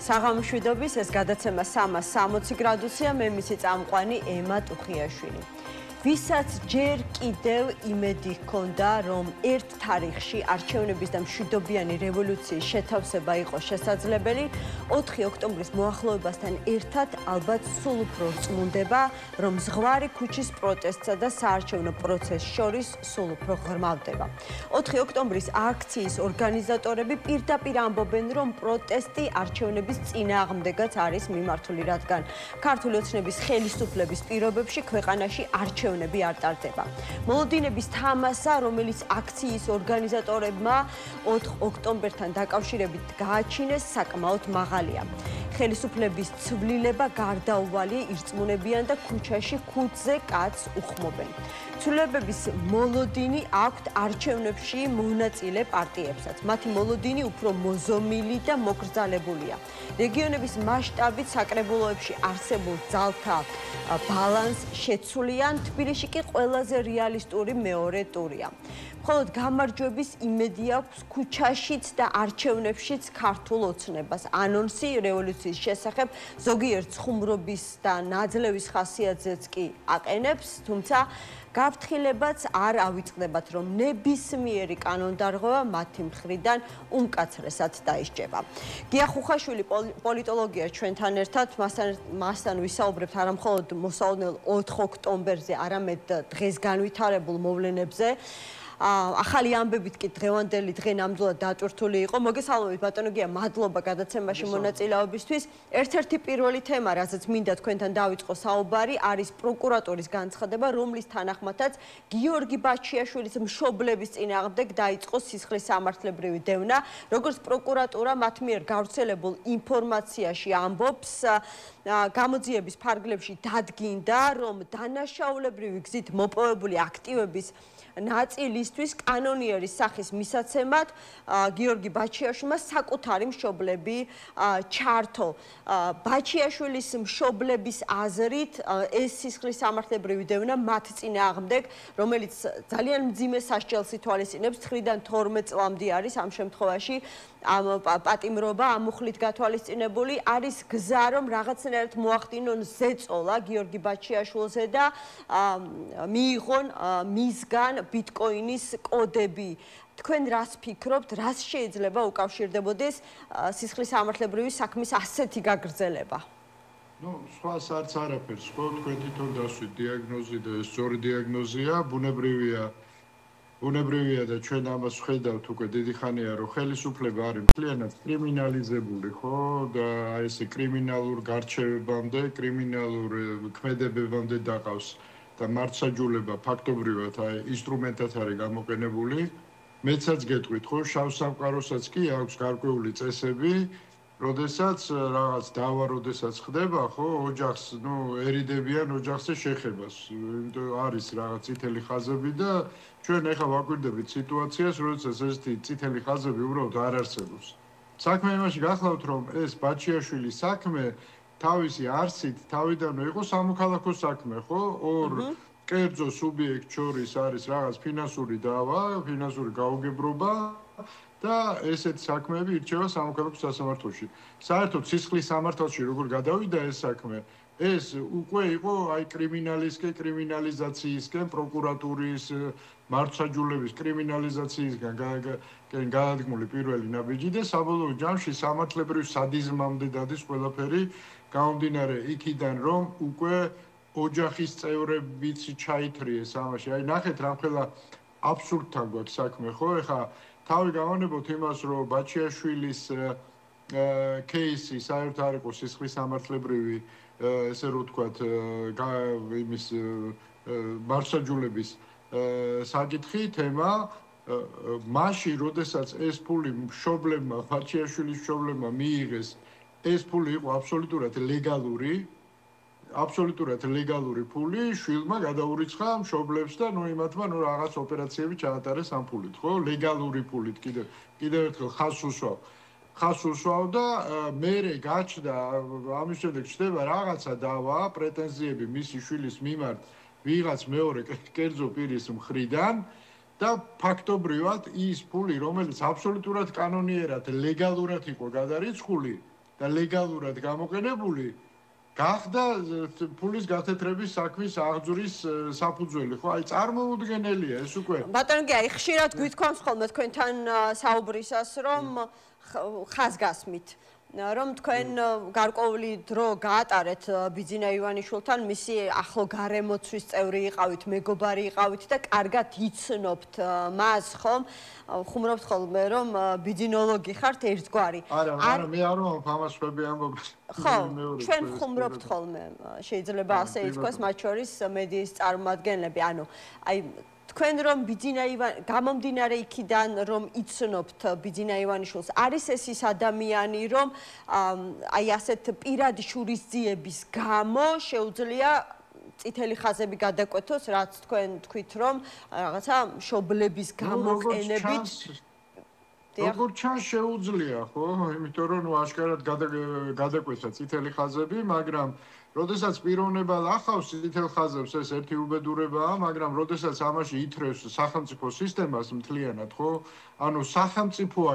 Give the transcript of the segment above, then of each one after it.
საღამოშვიდობის ეს გადაცემა 360 გრადუსია, მე მისი წამყვანი ემა ტუხიაშვილი. ვისაც ჯერ კიდევ იმედი ჰქონდა, რომ ერთ თარიღში არჩევნების და მშვიდობიანი რევოლუციის შეთავსება იყო შესაძლებელი, 4 ოქტომბრის მოახლოებასთან ერთად ალბათ სულ უფრო რწმუნდება, რომ ზღვარი ქუჩის პროტესტსა და საარჩევნო პროცესს შორის სულ უფრო ღრმავდება. 4 ოქტომბრის აქციის ორგანიზატორები პირდაპირ ამბობენ, რომ პროტესტი არჩევნების წინააღმდეგაც არის მიმართული, რადგან ქართული ოცნების ხელისუფლების პირობებში ქვეყანაში არჩევნები არ ტარდება. მოლოდინების თამასა, რომელიც აქციის ორგანიზატორებმა 4 ოქტომბერთან დაკავშირებით გააჩინეს, საკმაოდ მაღალია. ხელისუფლების ცვლილება გარდაუვალია, ირწმუნებიან და ქუჩაში ხუთზე კაცს უხმობენ. ცვლილებების მოლოდინი აქვთ არჩევნებში მონაწილე პარტიებსაც. მათი მოლოდინი უფრო მოზომილი და მოკრძალებულია. რეგიონების მასშტაბით საკრებულოებში არსებულ ძალთა ბალანს შეცვლიან, თბილისში კი ყველაზე რეალისტური მეორე ტურია. მხოლოდ გამარჯვების იმედი აქვს ქუჩაშიც და არჩევნებშიც ქართულ ოცნებას. ანონსი რევოლუციის შესახებ ზოგიერთ ხუმრობის და ნაძლევის ხასიათზეც კი აყენებს, თუმცა გაფრთხილებაც არ ავიწყდებათ, რომ ნებისმიერი კანონდარღვევა მათი მხრიდან უმკაცრესად დაისჯება. გია ხუხაშვილი პოლიტოლოგია ჩვენთან ერთად, მასთან ვისაუბრებთ არა მხოლოდ მოსავალ 4 ოქტომბერზე, არამედ დღეს განვითარებულ მოვლენებზე. ახალი ამბებით კი დღევანდელი დღე ნამდვილად დატვირთული იყო. მოგესალმებით ბატონო გია, მადლობა გადაცემაში მონაწილეობისთვის. ერთ-ერთი პირველი თემა, რაზეც მინდა თქვენთან დავიწყო საუბარი, არის პროკურატურის განცხადება, რომლის თანახმადაც გიორგი ბაჩიაშვილის მშობლების წინააღმდეგ დაიწყო სისხლის სამართლებრივი დევნა. როგორც პროკურატურა მათ მიერ გავრცელებულ ინფორმაციაში ამბობს, გამოძიების ფარგლებში დადგინდა, რომ დანაშაულებრივი გზით მოპოვებული აქტივების ნაწილისთვის კანონიერის სახის მისაცემად გიორგი ბაჩიაშვილმა საკუთარი მშობლები ჩართო. ბაჩიაშვილის მშობლების აზრით ეს სისხლის სამართლებრივი დევნა მათ წინააღმდეგ, რომელიც ძალიან მძიმე სასჯელს ითვალისწინებს, 9-დან 12 წლამდე არის ამ შემთხვევაში ამ პატიმრობა ამუხლით გათვალისწინებული, არის გზა, რომ რაღაცნაირად მოახდინონ ზეწოლა გიორგი ბაჩიაშვილზე და მიიღონ მისგან ბიტკოინის კოდები. თქვენ რას ფიქრობთ, რას შეიძლება უკავშირდებოდეს სისხლის სამართლებრივი საქმის ასეთი გაგრძელება? სხვას არც არაფერს, ხო, თქვენ თვითონ დასვით დიაგნოზი და ეს სწორი დიაგნოზია, ბუნებრივია და ჩვენ ამას ვხედავთ უკვე დიდი ხანია, რომ ხელისუფლება არის მთლიანად კრიმინალიზებული, ხო, და ესე კრიმინალურ გარჩევებამდე, კრიმინალურ ქმედებებამდე დაყავს და მართსაჯულება ფაქტობრივად ინსტრუმენტად არის გამოყენებული. მეცაც გეტყვით, ხო, შავ სამყაროსაც კი აქვს გარკვეული წესები, როდესაც რაღაც დავა როდესაც ხდება, ხო, ოჯახს, ერიდებიან ოჯახზე შეხებას. არის რაღაც წითელი ხაზები და ჩვენ ახლა ვაკვირდებით სიტუაციას, როდესაც ეს წითელი ხაზები უბრალოდ არ არსებობს. საქმე იმაში გახლავთ, რომ ეს ბაჩიაშვილის საქმე თავისი არსით თავიდანვე იყო სამოქალაქო საქმე, ხო? ორ კერძო სუბიექტ შორის არის რაღაც ფინანსური დავა, ფინანსური გაუგებრობა და ესეთი საქმეები ირჩევა სამოქალაქო სასამართლოში. საერთოდ სისხლის სამართალში როგორ გადავიდა ეს საქმე, ეს უკვე იყო კრიმინალიზაციისკენ, პროკურატურის, მართლმსაჯულების კრიმინალიზაციისგან გადადგმული პირველი ნაბიჯი და საბოლოო ჯამში სამართლებრივ სადიზმამდე დადის ყველაფერი, გამომდინარე იქიდან, რომ უკვე ოჯახის წევრებიც ჩაითრიეს ამაში. ნახეთ, რამხელა აბსურდთან გვაქვს საქმე, ხო? ეხლა თავი გავანებოთ იმას, რომ ბაჩიაშვილის кейსი საერთოდ არ იყო სისხლის სამართლებრივი, ესე რომ ვთქვათ, იმის მართლმსაჯულების საკითხი, თემა, მაშინ, როდესაც ეს ფული მშობლებმა, ბაჩიაშვილის მშობლებმა მიიღეს, ეს ფული იყო აბსოლუტურად ლეგალური ფული, შვილმა გადაურიცხა მშობლებს და იმათმა რაღაც ოპერაციები ჩაატარეს ამ ფულით, ხო? ლეგალური ფულით კიდევ ერთხელ ხაზს უსვავ და მერე გაჩნდა ამის შემდეგ ჩნდება რაღაცა დავა, პრეტენზიები მისი შვილის მიმართ ვიღაც მეორე კერძო პირის მხრიდან და ფაქტობრივად ის ფული, რომელიც აბსოლუტურად კანონიერად ლეგალურად იყო გადარიცხული, და ლეგალურად გამოყენებული გახდა ფულის გათეთრების საქმის აღძვრის საფუძველი, ხო? აი წარმოუდგენელია ეს უკვე. ბატონო, აი ხშირად გვითქვამს ხოლმე თქვენთან საუბრისას, რომ ხაზგასმით რომ თქვენ გარკვეული დრო გაატარეთ ბიძინა ივანიშვილთან, მისი ახლო გარემოცვის წევრი იყავით, მეგობარი იყავით და კარგად იცნობთ მას, ხომ? ხუმრობთ ხოლმე, რომ ბიძინოლოგი ხართ ერთგვარი. არა, მე არ ვამბობ ამას ხვები ამბობს. ხო, ჩვენ ხუმრობთ ხოლმე, შეიძლება ასე ითქვას, მათ შორის მედიის წარმომადგენლები, ანუ აი თქვენ რომ გამომდინარე იქიდან რომ იცნობთ ბიძინა ივანიშვილს, არის ეს ის ადამიანი, რომ აი ასეთ პირადი შურისძიების გამო შეუძლია წითელი ხაზები გადაკვეთოს, რაც თქვენ თქვით, რომ რაღაცა მშობლების გამოყენებით როგორ ჩანს შეუძლია, ხო? იმიტომ რომ აშკარად გადაკვეთა წითელი ხაზები, მაგრამ როდესაც პიროვნება ლახავს წითელ ხაზებს, ეს ერთი უბედურებაა, მაგრამ როდესაც ამაში ითრევს სახელმწიფო სისტემას მთლიანად, ხო? ანუ სახელმწიფოა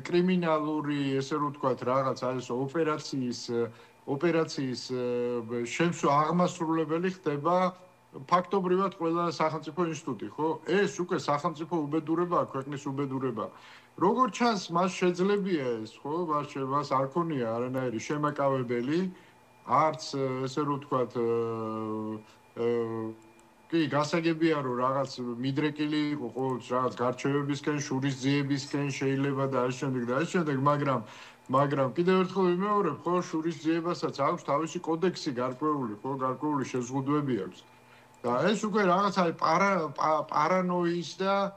კრიმინალური, ესე რომ ვთქვათ, რაღაც ეს ოპერაციის აღმასრულებელი ხდება ფაქტობრივად ყველა სახელმწიფო ინსტიტუტი, ხო? ეს უკვე სახელმწიფო უბედურებაა, ქვეყნის უბედურება. როგორ ჩანს, მას შეძლებია ეს, ხო? მას არ ქონია არანაირი შემაკავებელი, არც ესე რომ ვთქვათ, კი, გასაგებია, რომ რაღაც მიდრეკილი იყო ყოველთვის რაღაც გარჩევებისკენ, შურისძიებისკენ შეიძლება და ამ შემდეგ, მაგრამ კიდევ ერთხელ ვიმეორებ, ხო, შურისძიებასაც აქვს თავისი კოდექსი გარკვეული, ხო, გარკვეული შეზღუდვები აქვს. და ეს უკვე რაღაც აი პარანოის და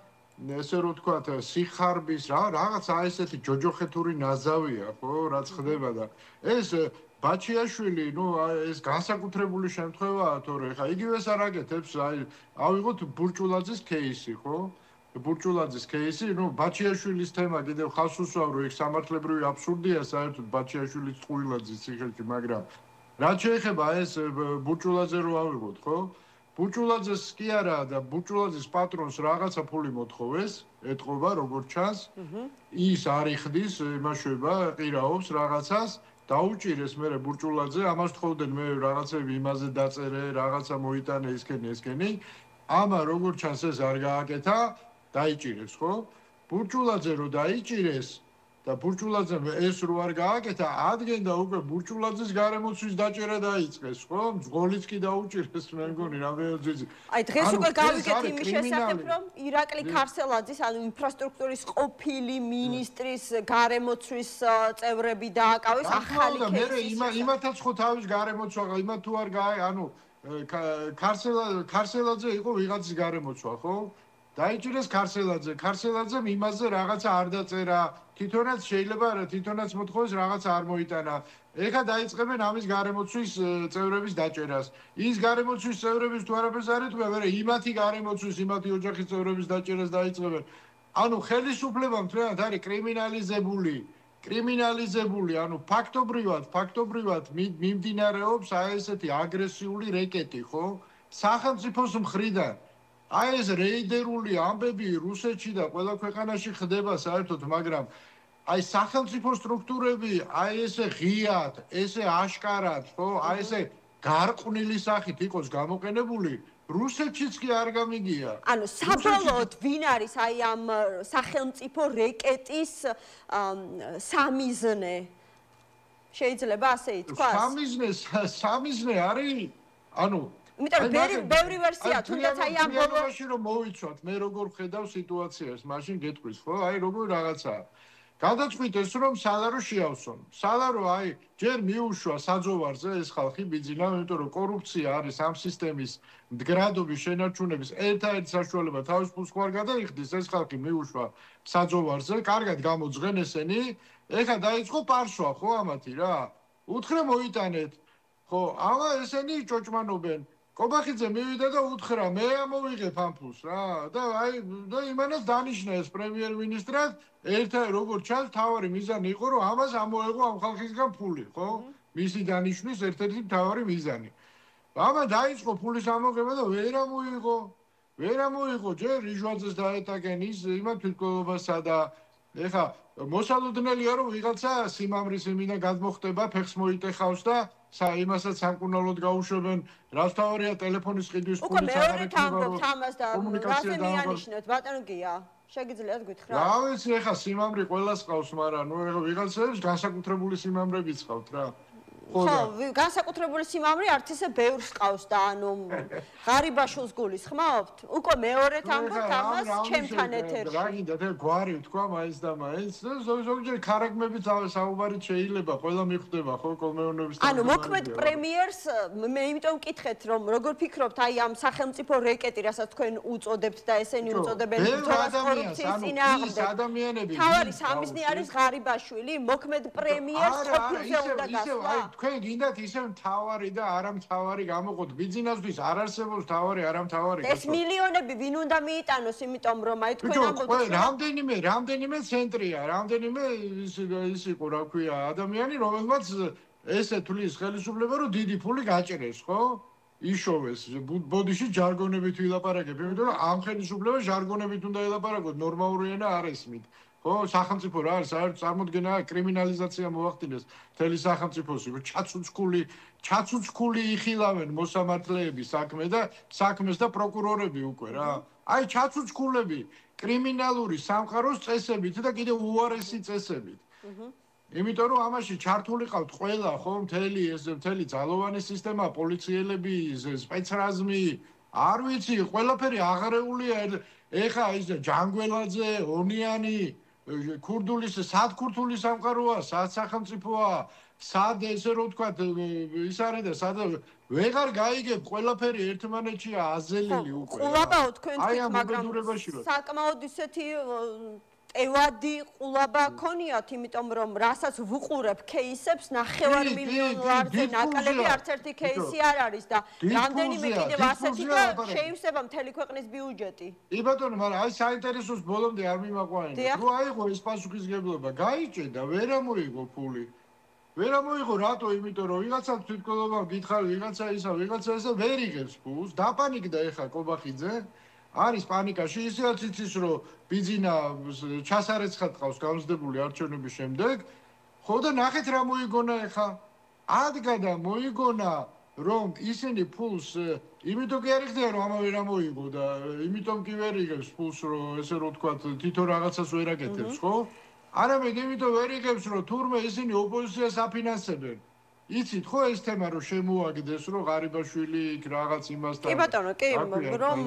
ესე რომ ვთქვათ, სიხარბის რაღაც აი ესეთი ჯოჯოხეთური ნაზავია, ხო, რაც ხდება და ეს ბაჩიაშვილი, ეს განსაკუთრებული შემთხვევაა, თორე ხა იგივეს არ აკეთებს, აი ავიღოთ ბურჭულაძის кейსი, ხო? ბურჭულაძის кейსი, ბაჩიაშვილის თემა კიდევ ხავს უსვავრო, იქ სამართლებრივი აბსურდია საერთოდ ბაჩიაშვილის წყვილაძის ციხეში, მაგრამ რაც შეეხება ეს ბურჭულაძე რო ავიღოთ, ხო? ბურჭულაძეს კი არა და ბურჭულაძის პატრონს რაღაცა ფული მოთხოვეს, ეთყობა როგორ ჩანს, ის არ იხდის, იმაშვება, ყირაობს რაღაცას, დაუჭირეს მერე ბურჭულაძე, ამას თხოვდნენ მე რაღაცები იმაზე დაწერე, რაღაცა მოიტანე ისკენი, ამა როგორ ჩანს ეს არ გააკეთა, დაიჭირეს, ხო? ბურჭულაძე რო დაიჭირეს და ბურჭულაძემ ეს რო არ გააკეთა, ადგენდა უკვე ბურჭულაძის გარემოცვის დაჭერა დაიწყეს, ხო? მძღოლიც კი დაუჭირეს, მე მგონი რამდენად ძიძი. აი დღეს უკვე გავიგეთ იმის შესახებ, რომ ირაკლი ქარსელაძის, ანუ ინფრასტრუქტურის ყოფილი მინისტრის გარემოცვის წევრები დააკავეს ახალი кейსის. მე იმათაც ხო თავის გარემოცვა, იმათ თუ არ ანუ ქარსელაძე იყო ვიღაცის გარემოცვა, ხო? დაიჭირეს ქარსელაძემ იმაზე რაღაცა არ დაწერა, თვითონაც შეიძლება თვითონაც მოთხოვეს რაღაცა არ მოიტანა. ეხლა დაიწყებენ ამის გარემოცვის წევრების დაჭერას. ის გარემოცვის წევრების თუ არაფერს არ ეთქვა, მერე იმათი გარემოცვის, იმათი ოჯახის წევრების დაჭერას დაიწყებენ. ანუ ხელისუფლება მთლიანად არის კრიმინალიზებული, ანუ ფაქტობრივად მიმდინარეობს აი ესეთი აგრესიული რეკეტი, ხო? სახელმწიფოს მხრიდან აი ეს რეიდერული ამბები რუსეთში და ყველა ქვეყანაში ხდება საერთოდ, მაგრამ აი სახელმწიფო სტრუქტურები, აი ესე ღიად, ესე აშკარად, ხო, აი ესე გარყვნილი სახით იყოს გამოყენებული, რუსეთშიც კი არ გამიგია. ანუ საბოლოოდ ვინ არის აი ამ სახელმწიფო რეკეტის სამიზნე? შეიძლება ასე ითქვას? სამიზნე არის, ანუ იმიტომ რომ ბევრი ვერსია, თუნდაც აი ამ ბოლოში რომ მოვიცვათ, მე როგორ ხედავ სიტუაციას, მაშინ გეტყვის, ხო? აი როგორ რაღაცაა. გადაწყვიტეს რომ სალარო შეავსონ. სალარო აი ჯერ მიუშვა საძოვარზე ეს ხალხი ბიძინა, იმიტომ რომ კორუფცია არის ამ სისტემის მდგრადობის შენარჩუნების ერთ-ერთი საშუალება, თავის ფულს ხوار გადაიხდის, ეს ხალხი მიუშვა საძოვარზე, კარგად გამოძღენ ესენი, ეხლა დაიწყო პარშვა, ხო ამათი რა? უთხრა მოიტანეთ. ხო, ამა ესენი ჭოჭმანობენ. კობახიძე მივიდა და უთხრა, მე ამოვიღებ ამ ფულს რა და იმანაც დანიშნა ეს პრემიერ-მინისტრად, როგორც ჩანს, თავარი მიზანი იყო, რომ ამას ამოეღო ამ ხალხისგან ფული, ხო? მისი დანიშვნის ერთ-ერთი თავარი მიზანი. ამა დაიწყო ფულის ამოღება და ვერ ამოიღო, ჯერ რიჟვაძეს დაეტაკენ ის იმათ თვითმკვლელობასა და ეხა მოსალოდნელია რომ ვიღაცა სიმამრის იმინა გადმოხტება, ფეხს მოიტეხავს და იმასაც სამკურნალოდ გაუშვებენ, რაც თავარია ტელეფონის ყიდვის ფულიც აღარ ეკნება თამას და რაზე მიანიშნოთ, ბატონო გია? შეგიძლიათ გითხრათ? რა ვიცი, ეხა სიმამრი ყველას ყავს, მაგრამ ნუ ეხა ვიღაცებს განსაკუთრებული სიმამრებიც ყავთ რა. ხო, განსაკუთრებული სიმამრი არც ისე ბევრს ყავს და ანუ ღარიბაშვილს გულისხმობთ? უკვე მეორედ ამბობთ ამას ჩემთან ეთერში. რა გინდა და გვარი ვთქვა მაინც და მაინც ზოგჯერ ქარაგმებით საუბარით შეიძლება ყველა მიხვდება ხო კოლმეურნეობის ანუ მოქმედ პრემიერს მე იმიტომ ვკითხეთ რომ როგორ ფიქრობთ აი ამ სახელმწიფო რეკეტი რასაც თქვენ უწოდებთ და ესენი უწოდებენ ბრძოლას კორუფციის წინააღმდეგ ადამიანები თავარი სამიზნე არის ღარიბაშვილი მოქმედ პრემიერს ყოფილზე უნდა გასვლა თქვენ გინდათ ისე მთავარი და არამთავარი გამოყოთ ბიზნესთვის არ არსებობს მთავარი არამთავარი ეს მილიონები ვინ უნდა მიიტანოს იმიტომ რომ აი თქვენ ამბობთ რამდენიმე ცენტრია რამდენიმე ის იყო რა ქვია ადამიანი რომელმაც ესე თulis ხელისუფლება რომ დიდი ფული გაჭრეს ხო იშოვეს ბოდიში ჟარგონებით ვილაპარაკებ იმიტომ რომ ამ ხელისუფლებას ჟარგონებით უნდა ელაპარაკოთ ნორმალური ენა არ ესმით ხო სახელმწიფო რა არის წარმოდგენა კრიმინალიზაცია მოახდინეს მთელი სახელმწიფოსი ჩაცუცქული იხილავენ მოსამართლეები საქმეს და პროკურორები უკვე რა აი ჩაცუცქულები კრიმინალური სამყაროს წესებით და კიდევ უარესი წესებით იმიტომ რომ ამაში ჩართული ყავთ ყველა ხო მთელი ძალოვანი სისტემა პოლიციელები სპეცრაზმი არ ვიცი ყველაფერი აღრეულია ეხა ის ჯანგველაძე ონიანი ქურდულის სადქურთული სამყაროა სახელმწიფოა სად ესე რომ ვთქვათ ის არის და სად ვეღარ გაიგებ ყველაფერი ერთმანეთშია აზელილი უკვე ყულაბაო თქვენთვის მაგრამ საკმაოდ ისეთი ევადი ყულაბა ქონიათ იმიტომ რომ რასაც ვუყურებ кейსებს 9 მილიონ ლარზე ნაკალები არც ერთი кейსი არ არის და რამდენიმე კიდევ ასეთი და შეივსება მთელი ქვეყნის ბიუჯეტი კი ბატონო მაგრამ აი საინტერესოს ბოლომდე არ მიმაყვანეთ რო აიღო ეს პასუხისგებლობა გაიჭედა ვერ ამოიღო ფული ვერ ამოიღო რატო იმიტომ რომ ვიღაცა თვითმკვლელობა გითხარი ვიღაცა ისა ვერ იღებს ფულს დაპანიკდა ეხა კობახიძე არის პანიკაში ისეაც იცის რომ ბიზინა ჩასარეცხად ყავს გამზდებული არჩევნების შემდეგ ხო და ნახეთ რა მოიგონა ეხა ადგა და მოიგონა რომ ისინი ფულს იმიტომ კი არ იხდიან რომ ამავე რა მოიგო და იმიტომ კი ვერ იღებს ფულს რომ ესე რომ ვთქვათ თვითონ რაღაცას ვერ აკეთებს ხო არამედ იმიტომ ვერ იღებს რომ თურმე ისინი ოპოზიციას აფინანსებენ იცით ხო ეს თემა რომ შემოაგდეს რომ ღარიბაშვილი იქ რაღაც იმასთან კი ბატონო კი რომ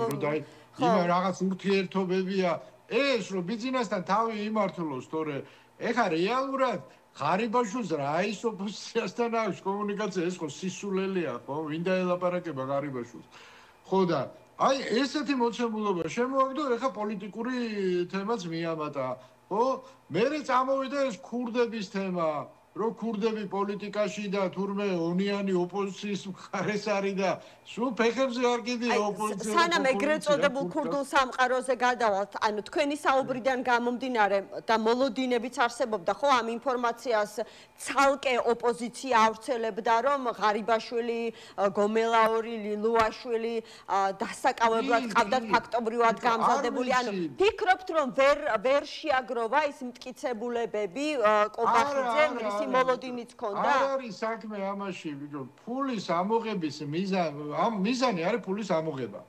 იმა რაღაც ურთიერთობებია ეს რომ ბიზნესთან თავი იმართლოს თორე ეხა რეალურად ღარიბაშვილს რა ის ოპოზიციასთან აქვს კომუნიკაცია ეს ხო სისულელეა ხო ვინდა ელაპარაკება ღარიბაშვილს ხო და აი ესეთი მოცემულობა შემოაგდო ეხა პოლიტიკური თემაც მიამატა ხო მერე წამოვიდა ეს ქურდების თემა რო ქურდები პოლიტიკაში და თურმე ონიანი ოპოზიციის მხარეს არის და სულ ფეხებზე არ კიდია ოპოზიცია სანამ ეგრეთ წოდებულ ქურდულ სამყაროზე გადავალთ ანუ თქვენი საუბრიდან გამომდინარე და მოლოდინებიც არსებობდა ხო ამ ინფორმაციას ცალკე ოპოზიცია ავრცელებდა რომ ღარიბაშვილი გომელაური ლილუაშვილი დასაკავებლად ყავდათ ფაქტობრივად გამზადებული ანუ ფიქრობთ რომ ვერ შეაგროვა ის მტკიცებულებები კობახიძე მისი მოლოდინიც ქონდა არ არის საქმე ამაში ფულის ამოღების მიზანი არის ფულის ამოღება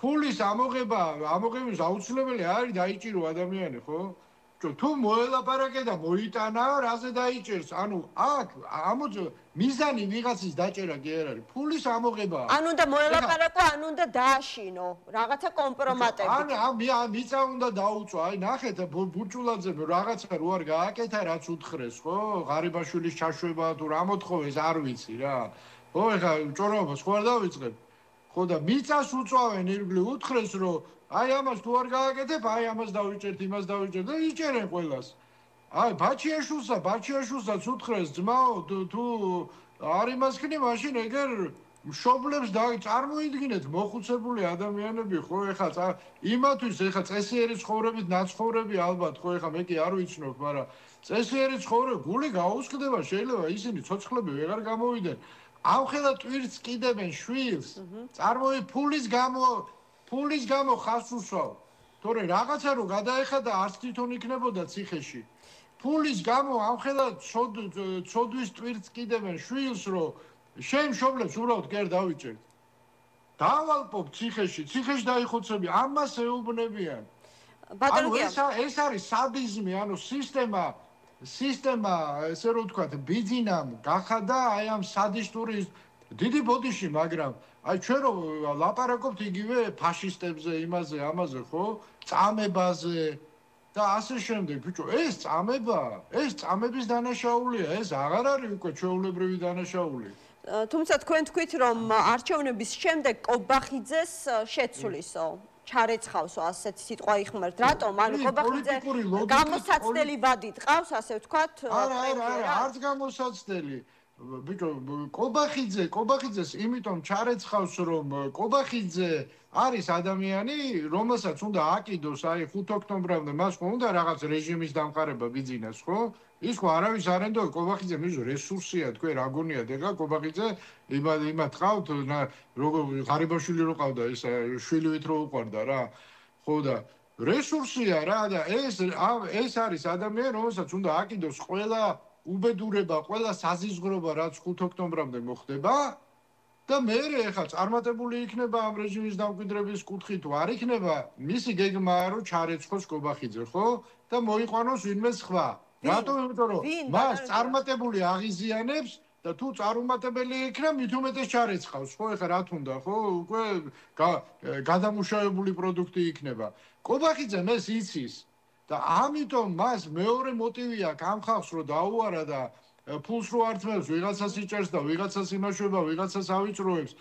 ფულის ამოღების აუცილებელი არის დაიჭირო ადამიანი ხო თუ მოელაპარაკე და მოიტანა რაზე დაიჭერს ანუ აქ მიზანი ვიღაცის დაჭერა კი არ არის ფულის ამოღება ანუ უნდა მოელაპარაკო ანუ უნდა დააშინო რაღაცა კომპრომატები ან მიწა უნდა დაუწვა აი ნახეთ ბურჭულაძე რაღაცა რო არ გააკეთა რაც უთხრეს ხო ღარიბაშვილის ჩაშვება თუ რა მოთხოვეს არ ვიცი რა ხო ეხა ჭორობას ხო არ დავიწყებ ხო და მიწას უწვავენ ირგვლივ უთხრეს რომ აი ამას თუ არ გააკეთებ აი ამას დავიჭერთ იმას დავიჭერთ და იჭერენ ყველას აი ბაჩიაშვილსაც უთხრეს ძმაო თუ არ იმასქნი მაშინ ეგერ მშობლებს წარმოიდგინეთ მოხუცებული ადამიანები ხო ეხა იმათვის ეხა წესიერი ცხოვრებით ნაცხოვრები ალბათ ხო ეხა მე კი არ ვიცნობ მაგრამ წესიერი ცხოვრება გული გაუსკდება შეიძლება ისინი ცოცხლები ვეღარ გამოვიდნენ ამხელა ტვირთს კიდებენ შვილს წარმოი ფულის გამო ხას უსვავ თორე რაღაცა რო გადაეხადა არც თვითონ იქნებოდა ციხეში. ფულის გამო ამხელა ცოდვის ტვირთს კიდევენ შვილს რო შენ მშობლებს უბრალოდ კერ დავიჭერთ. დავალპობ ციხეში დაიხოცები, ამას ეუბნებიან. ანუ ეს არის სადიზმი, ანუ სისტემა, ესე რომ ვთქვათ, ბიძინამ გახადა აი ამ სადისტური დიდი ბოდიში, მაგრამ აი ჩვენ რომ ლაპარაკობთ იგივე ფაშისტებზე, იმაზე, ამაზე, ხო? წამებაზე და ასე შემდეგ, ბიჭო, ეს წამების დანაშაულია, ეს აღარ არის უკვე ჩვეულებრივი დანაშაული. თუმცა თქვენ თქვით, რომ არჩევნების შემდეგ კობახიძეს შეცვლისო, ჩარეცხავსო, ასეთი სიტყვა იხმართ. რატომ? ანუ კობახიძე გამოსაცდელი ვადი ტყავს, ასე ვთქვათ? არა, არც გამოსაცდელი. ბიჭო, კობახიძეს იმიტომ ჩარეცხავს, რომ კობახიძე არის ადამიანი, რომელსაც უნდა აკიდოს აი 5 ოქტომბრამდე, მას ხო უნდა რაღაც რეჟიმის დამყარება ბიძინას, ხო? ის ხო არავის არ ენდო, კობახიძე მის რესურსია, თქვენ რა გონიათ, ეხლა კობახიძე იმათ ყავთ, როგორ ღარიბაშვილი რო ყავდა, ეს შვილივით რო უყარდა რა. ხო და რესურსია რა და ეს არის ადამიანი, რომელსაც უნდა აკიდოს ყველა უბედურება, ყველა საზიზღრობა, რაც 5 ოქტომბრამდე მოხდება და მე ეხლა წარმატებული იქნება ამ რეჟიმის დამკვიდრების კუთხით თუ არ იქნება, მისი გეგმაა რომ ჩარეცხოს კობახიძე, ხო? და მოიყვანოს ვინმე სხვა. რატომ? იმიტომ რომ მას წარმატებული აღიზიანებს და თუ წარუმატებელი იქნება, მით უმეტეს ჩარეცხავს, ხო? ეხლა რა თუნდა, ხო? უკვე გადამუშავებული პროდუქტი იქნება. კობახიძემ ეს იცის და ამიტომ მას მეორე მოტივი აქვს ამ ხალხს რომ დაუარა და ფულს რო ართმევს, ვიღაცას იჭერს და ვიღაცას იმაშვება, ვიღაცას ავიწროებს.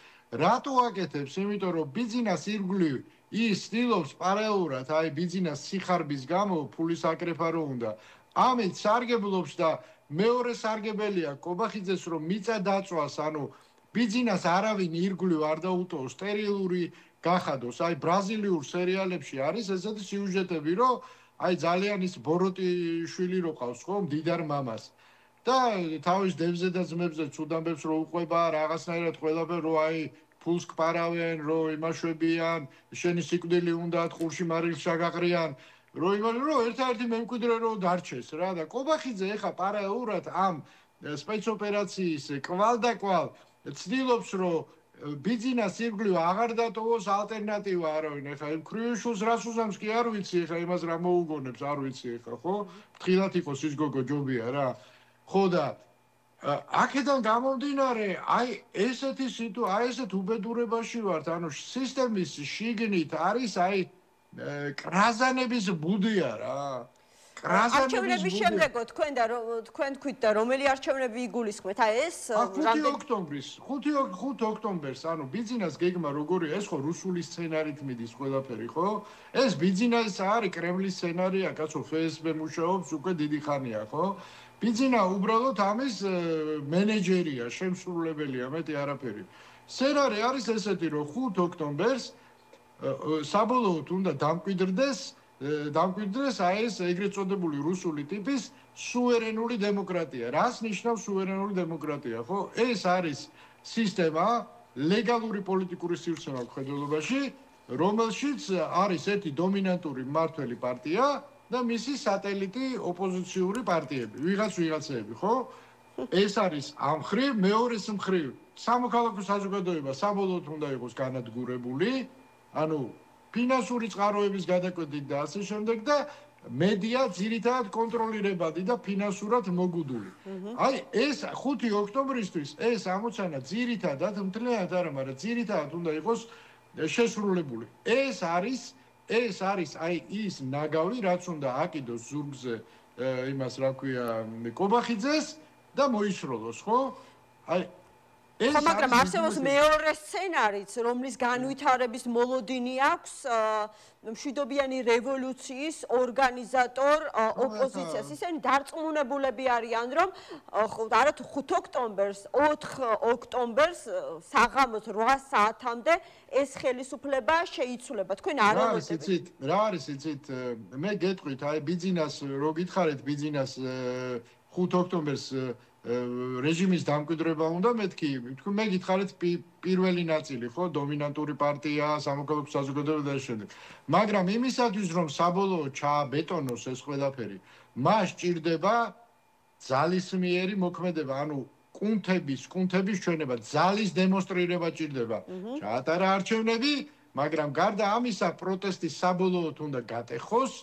რატო აკეთებს? იმიტომ რომ ბიძინას ირგვლივ ის ცდილობს პარალელურად, აი ბიძინას სიხარბის გამო ფულის აკრეფა რო უნდა. ამით სარგებლობს და მეორე სარგებელია კობახიძეს რომ მიწა დაწვას, ანუ ბიძინას არავინ ირგვლივ არ დაუტოვოს, სტერილური გახადოს. აი ბრაზილიურ სერიალებში არის ესეთი სიუჟეტები, რომ აი ძალიან ის ბოროტიშვილი რო ყავს, ხო, მდიდარ მამას. და თავის დევზე და ძმებზე ცუდამბებს რო უყვება, რაღაცნაირად ყველაფერი რო აი ფულს კპარავენ, რო იმაშვებიან, შენი სიკვდილი უნდათ, ხურში მარილს შაგაყრიან, რო ერთ-ერთი მემკვიდრე რო დარჩეს რა და კობახიძე ეხა პარალელურად ამ სპეცოპერაციის კვალ ცდილობს რომ ბიძინას ირგვლივ აღარ დატოვოს ალტერნატივა არავინ. ეხა იმ ქრიუშულს რას უზამს კი არ ვიცი, ეხა იმას რა მოუგონებს, არ ვიცი ეხა, ხო? ფრთხილად იყოს ის გოგო ჯობია რა. ხო და აქედან გამომდინარე, აი ესეთი ესეთ უბედურებაში ვართ, ანუ სისტემის შიგნით არის აი კრაზანების ბუდია რა. არჩევნების შემდეგო თქვენ თქვით და რომელი არჩევნები იგულისხმეთ? აი ეს 5 ოქტომბერს, ანუ ბიძინას გეგმა როგორია, ეს ხო რუსული სცენარით მიდის ყველაფერი, ხო? ეს ბიძინას არის კრემლის სცენარია, კაცო, FSB მუშაობს უკვე დიდი ხანია, ხო? ბიძინა უბრალოდ ამის მენეჯერია, შემსრულებელია, მეტი არაფერი. სცენარი არის ესეთი, რომ 5 ოქტომბერს საბოლოოდ უნდა დამკვიდრდეს აი ეს ეგრეთ წოდებული რუსული ტიპის სუვერენული დემოკრატია. რას ნიშნავს სუვერენული დემოკრატია, ხო? ეს არის სისტემა, ლეგალური პოლიტიკური სივრცეა მხედველობაში, რომელშიც არის ერთი დომინანტური მმართველი პარტია და მისი სატელიტი ოპოზიციური პარტიები, ვიღაცები, ხო? ეს არის ამ მხრივ, მეორეს მხრივ, სამოქალაქო საზოგადოება საბოლოოდ უნდა იყოს განადგურებული, ანუ ფინანსური წყაროების გადაკვეთით და ასე შემდეგ და მედია ძირითადად კონტროლირებადი და ფინანსურად მოგუდული. აი ეს 5 ოქტომბრისთვის ეს ამოცანა ძირითადად მთლიანად არა, მაგრამ ძირითადად უნდა იყოს შესრულებული. ეს არის აი ის ნაგავი, რაც უნდა აკიდოს ზურგზე იმას რა ქვია კობახიძეს და მოისროლოს, ხო? აი მაგრამ არსებობს მეორე სცენარიც, რომლის განვითარების მოლოდინი აქვს მშვიდობიანი რევოლუციის ორგანიზატორ ოპოზიციას. ისინი დარწმუნებულები არიან, რომ არა თუ 5 ოქტომბერს, 4 ოქტომბერს საღამოს 8 საათამდე ეს ხელისუფლება შეიცვლება. თქვენ არ ამბობთ? რა არის იცით? მე გეტყვით, აი ბიძინას რო გითხარით ბიძინას 5 ოქტომბერს რეჟიმის დამკვიდრება უნდა მეთქი, თქვენ მე გითხარით პირველი ნაწილი, ხო, დომინანტური პარტია, სამოქალაქო საზოგადოება და შემდეგ. მაგრამ იმისათვის, რომ საბოლოოდ ჩააბეტონოს ეს ყველაფერი, მას ჭირდება ძალისმიერი მოქმედება, ანუ კუნთების ჩვენება, ძალის დემონსტრირება ჭირდება. ჩაატარა არჩევნები, მაგრამ გარდა ამისა, პროტესტის საბოლოოდ უნდა გატეხოს,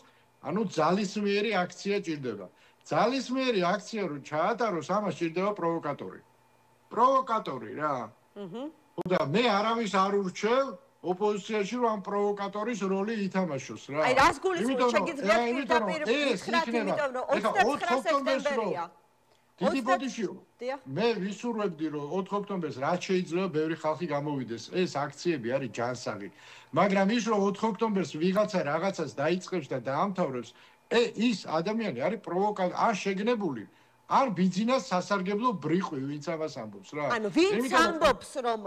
ანუ ძალისმიერი აქცია ჭირდება. ძალისმიერი აქცია რო ჩაატაროს, ამას ჭირდება პროვოკატორი. პროვოკატორი რა. და მე არავის არ ურჩევ ოპოზიციაში რომ ამ პროვოკატორის როლი ითამაშოს რა. აი რას გულისხმობთ, შეგიძლიათ პირდაპირ გითხრათ, იმიტომ რომ 29 სექტემბერია. დიდი ბოდიშიო. მე ვისურვებდი რომ 4 ოქტომბერს რაც შეიძლება ბევრი ხალხი გამოვიდეს. ეს აქციები არის ჯანსაღი. მაგრამ ის რომ 4 ოქტომბერს ვიღაცა რაღაცას დაიწყებს და დაამთავრებს, ის ადამიანი არის პროვოკატორი, არ შეგნებული, არ ბიძინას სასარგებლო ბრიყვი, ვინც ამას ამბობს რა. ანუ ვინც ამბობს, რომ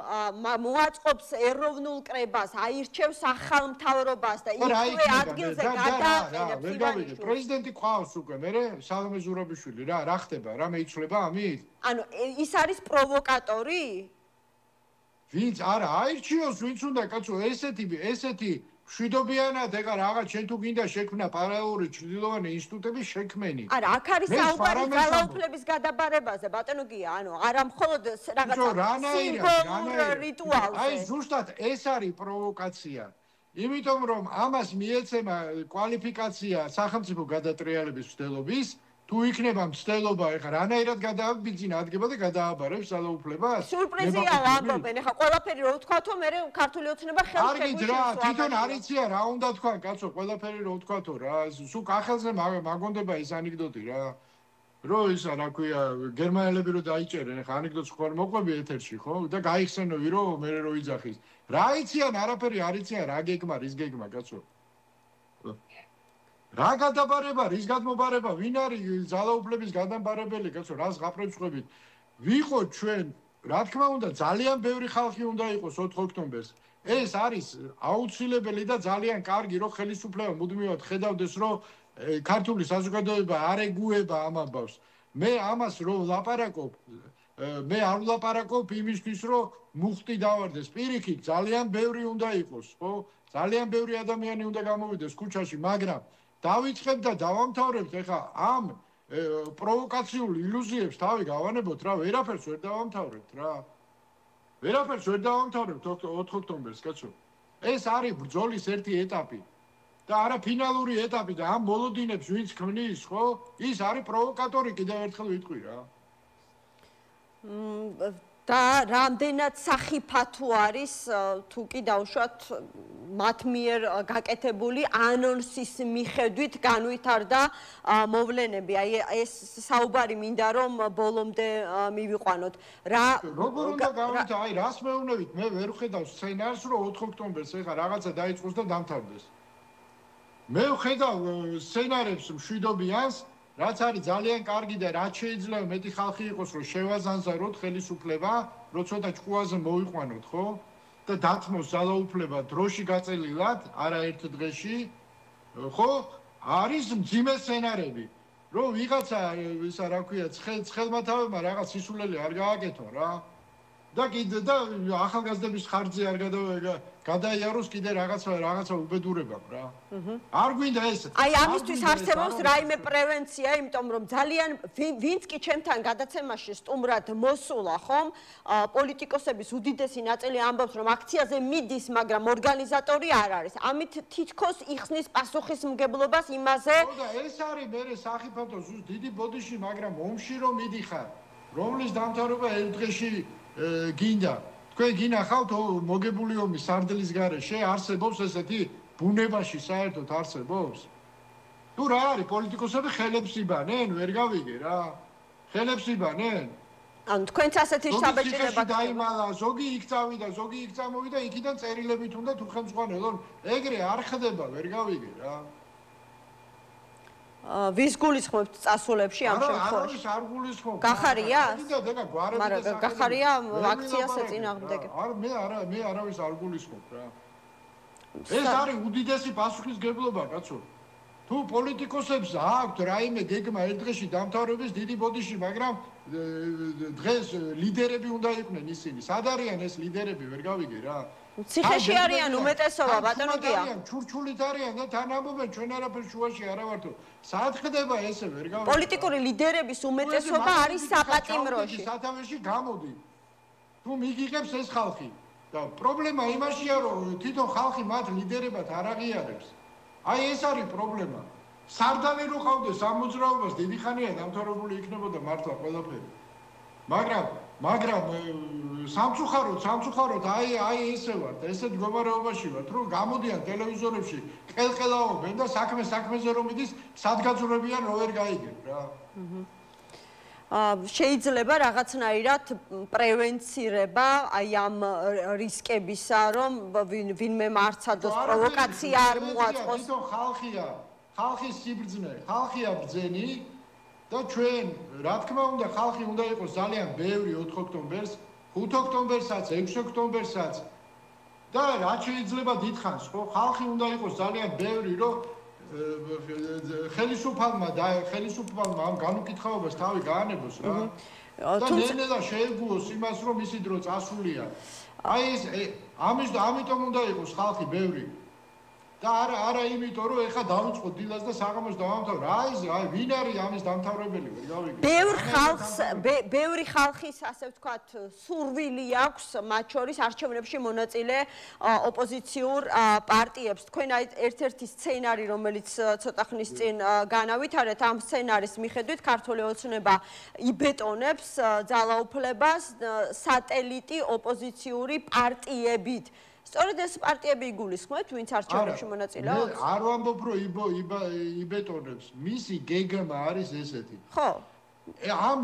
მოაწყობს ეროვნულ კრებას, აირჩევს ახალ მთავრობას და იქვე ადგილზე გადააყენებს ივანიშვილს. პრეზიდენტი ყავს უკვე, მე სალომე ზურაბიშვილი რა, რა ხდება, რა მეიცვლება ამით? ანუ ის არის პროვოკატორი? ვინც არა აირჩიოს, ვინც უნდა კაცო, ესეთი შვიდობიანად ეხა რაღაც შენ თუ გინდა შექმნა პარალელური ჩრდილოვანი ინსტიტუტები შექმენი. არა, აქ არის საუბარი ძალაუფლების გადაბარებაზე, ბატონო გია, ანუ არა მხოლოდ რაღაცა სიმბოლურ რიტუალზე. აი ზუსტად ეს არის პროვოკაცია. იმიტომ რომ ამას მიეცემა კვალიფიკაცია სახელმწიფო გადატრიალების მცდელობის, თუ იქნება მცდელობა, ეხა რანაირად გადააბიძინა ადგება და გადააბარებს ძალაუფლებას? სიურპრიზია ამბობენ, ეხა ყველაფერი რო ვთქვათო, მე ქართული ოცნება ხელს შეგვიჭერს. რა, თვითონ არიცია რა უნდა თქვა, კაცო, ყველაფერი რო ვთქვათო რა, სულ კახელზე მაგონდება ეს ანეკდოტი რა. რო ისა, რა ქვია, გერმანელები რო დაიჭერენ, ეხა ანეკდოტს ხوار მოყვები ეთერში, ხო? და გაიხსენოვი რო მე რო იძახის. რა იციან, არაფერი არ იციან, რა გეგმა, რის გეგმა, კაცო. რა გადაბარება, რის გადმობარება, ვინ არის ძალაუფლების გადამბარებელი, კაცო, რას გაფრთხილებით ხვებით? ვიყოთ ჩვენ, რა თქმა უნდა, ძალიან ბევრი ხალხი უნდა იყოს 4 ოქტომბერს. ეს არის აუცილებელი და ძალიან კარგი, რომ ხელისუფლება მუდმივად ხედავდეს, რომ ქართული საზოგადოება არ ეგუება ამ ამბავს. მე ამას რო ვლაპარაკობ, მე არ ვლაპარაკობ იმისთვის, რომ მუხტი დავარდეს. პირიქით, ძალიან ბევრი უნდა იყოს, ხო? ძალიან ბევრი ადამიანი უნდა გამოვიდეს ქუჩაში, მაგრამ დავიწყებ და დავამთავრებთ ეხა ამ პროვოკაციულ ილუზიებს თავი გავანებოთ რა, ვერაფერს ვერ დავამთავრებთ რა. ვერაფერს ვერ დავამთავრებთ 4 ოქტომბერს, კაცო. ეს არის ბრძოლის ერთი ეტაპი და არა ფინალური ეტაპი და ამ მოლოდინებს ვინც ქმნის, ხო? ის არის პროვოკატორი, კიდევ ერთხელ ვიტყვი რა. და რამდენად სახიფათო არის თუ კი დავუშვათ მათ მიერ გაკეთებული ანონსის მიხედვით განვითარდა მოვლენები. აი ეს საუბარი მინდა რომ ბოლომდე მივიყვანოთ. როგორ უნდა გავითა, აი რას მეუბნებით, მე ვერ ვხედავ სცენარს რომ 4 ოქტომბერს ეხა რაღაცა დაიწყოს და დამთავრდეს. მე ვხედავ სცენარებს მშვიდობიანს, რაც არის ძალიან კარგი და რაც შეიძლება მეტი ხალხი იყოს, რომ შევაზანზაროთ ხელისუფლება, რომ ცოტა ჭკუაზე მოიყვანოთ, ხო? და დათმოს ძალაუფლება დროში გაწელილად, არა ერთ დღეში, ხო? არის მძიმე სცენარები, რომ ვიღაცა ისა რა ქვია, ცხელმათავებმა რაღაც სისულელი არ გააკეთო რა. და კიდე და ახალგაზრდების ხარჯზე არ გადაიაროს კიდე რაღაცა უბედურება რა. არ გვინდა ეს. აი ამისთვის არსებობს რაიმე პრევენცია, იმიტომ რომ ძალიან ვინც კი ჩემთან გადაცემაში სტუმრად მოსულა, ხომ? პოლიტიკოსების უდიდესი ნაწილი ამბობს, რომ აქციაზე მიდის, მაგრამ ორგანიზატორი არ არის. ამით თითქოს იხსნის პასუხისმგებლობას იმაზე. ხო და ეს არის მე სახიფათო ზუსტ დიდი ბოდიში, მაგრამ ომში რომ მიდიხარ, რომლის დამთავრება ერთ დღეში გინდა. თქვენ გინახავთ მოგებული ომის სარდლის გარეშე არსებობს ესეთი ბუნებაში საერთოდ არსებობს? თუ რა არის პოლიტიკოსები ხელებს იბანენ, ვერ გავიგე რა. ხელებს იბანენ? ანუ თქვენც ასეთი საბეჭდილება დაიმალა, ზოგი იქ წავიდა, ზოგი იქ წამოვიდა, იქიდან წერილებით უნდა თუ ხელმძღვანელო, ეგრე არ ხდება, ვერ გავიგე რა. ვის გულისხმობთ წასულებში ამ შემთხვევაში? არავის არ გულისხმობ. გახარია? მაგრამ გახარია აქციას ეწინააღმდეგე. მე არავის არ გულისხმობ რა. ეს არის უდიდესი პასუხისმგებლობა, კაცო. თუ პოლიტიკოსებს აქვთ რაიმე გეგმა ერთ დღეში დამთავრების დიდი ბოდიში, მაგრამ დღეს ლიდერები უნდა იყვნენ ისინი. სად არიან ეს ლიდერები, ვერ გავიგე რა. ციხეში არიან უმეტესობა, ბატონო გია. ჩურჩულით არიან და თან ამბობენ ჩვენ არაფერ შუაში არა ვართო. სად ხდება ესე, ვერ გავიგე. პოლიტიკური ლიდერების უმეტესობა არის საპატიმროში. სათავეში გამოდი. თუ მიგიღებს ეს ხალხი და პრობლემა იმაშია, რომ თვითონ ხალხი მათ ლიდერებად არ აღიარებს. აი ეს არის პრობლემა. სარდალი რო ყავდეს ამ მოძრაობას დიდი ხანია დამთავრებული იქნებოდა მართლა ყველაფერი. მაგრამ სამწუხაროდ აი ესე ვართ, ესე მდგომარეობაში ვართ, რომ გამოდიან ტელევიზორებში, ყელყელაობენ და საქმეზე რომ მიდის, სადგაძურებიან რო ვერ გაიგებ რა. შეიძლება რაღაცნაირად პრევენცირება აი ამ რისკებისა, რომ ვინმე მარცადოს პროვოკაცია არ მოაწყოს. თვითონ ხალხის სიბრძნე, ხალხია ბრძენი და ჩვენ, რა თქმა უნდა, ხალხი უნდა იყოს ძალიან ბევრი 4 ოქტომბერს, 5 ოქტომბერსაც, 6 ოქტომბერსაც და რაც შეიძლება დიდხანს, ხო, ხალხი უნდა იყოს ძალიან ბევრი, რომ ხელისუფალმა ამ განუკითხაობას თავი გაანებოს რა. და ნელა შეეგუოს იმას, რომ ისი დრო წასულია. აი ეს ამიტომ უნდა იყოს ხალხი ბევრი. და არა იმიტომ, რომ ეხა დავიწყოთ დილას და საღამოს დავამთავრე. აი ვინ არის ამის დამთავრებელი, ვერ გავიგე. ბევრი ხალხის, ასე ვთქვათ, სურვილი აქვს მათ შორის არჩევნებში მონაწილე ოპოზიციურ პარტიებს. თქვენ აი ერთ-ერთი სცენარი, რომელიც ცოტა ხნის წინ განავითარეთ, ამ სცენარის მიხედვით ქართული ოცნება იბეტონებს ძალაუფლებას სატელიტი ოპოზიციური პარტიებით. სწორედ ეს პარტიები იგულისხმეთ, ვინც არჩევნებში მონაწილეობს? არ ვამბობ, რომ იბეტონებს. მისი გეგმა არის ესეთი. ხო. ამ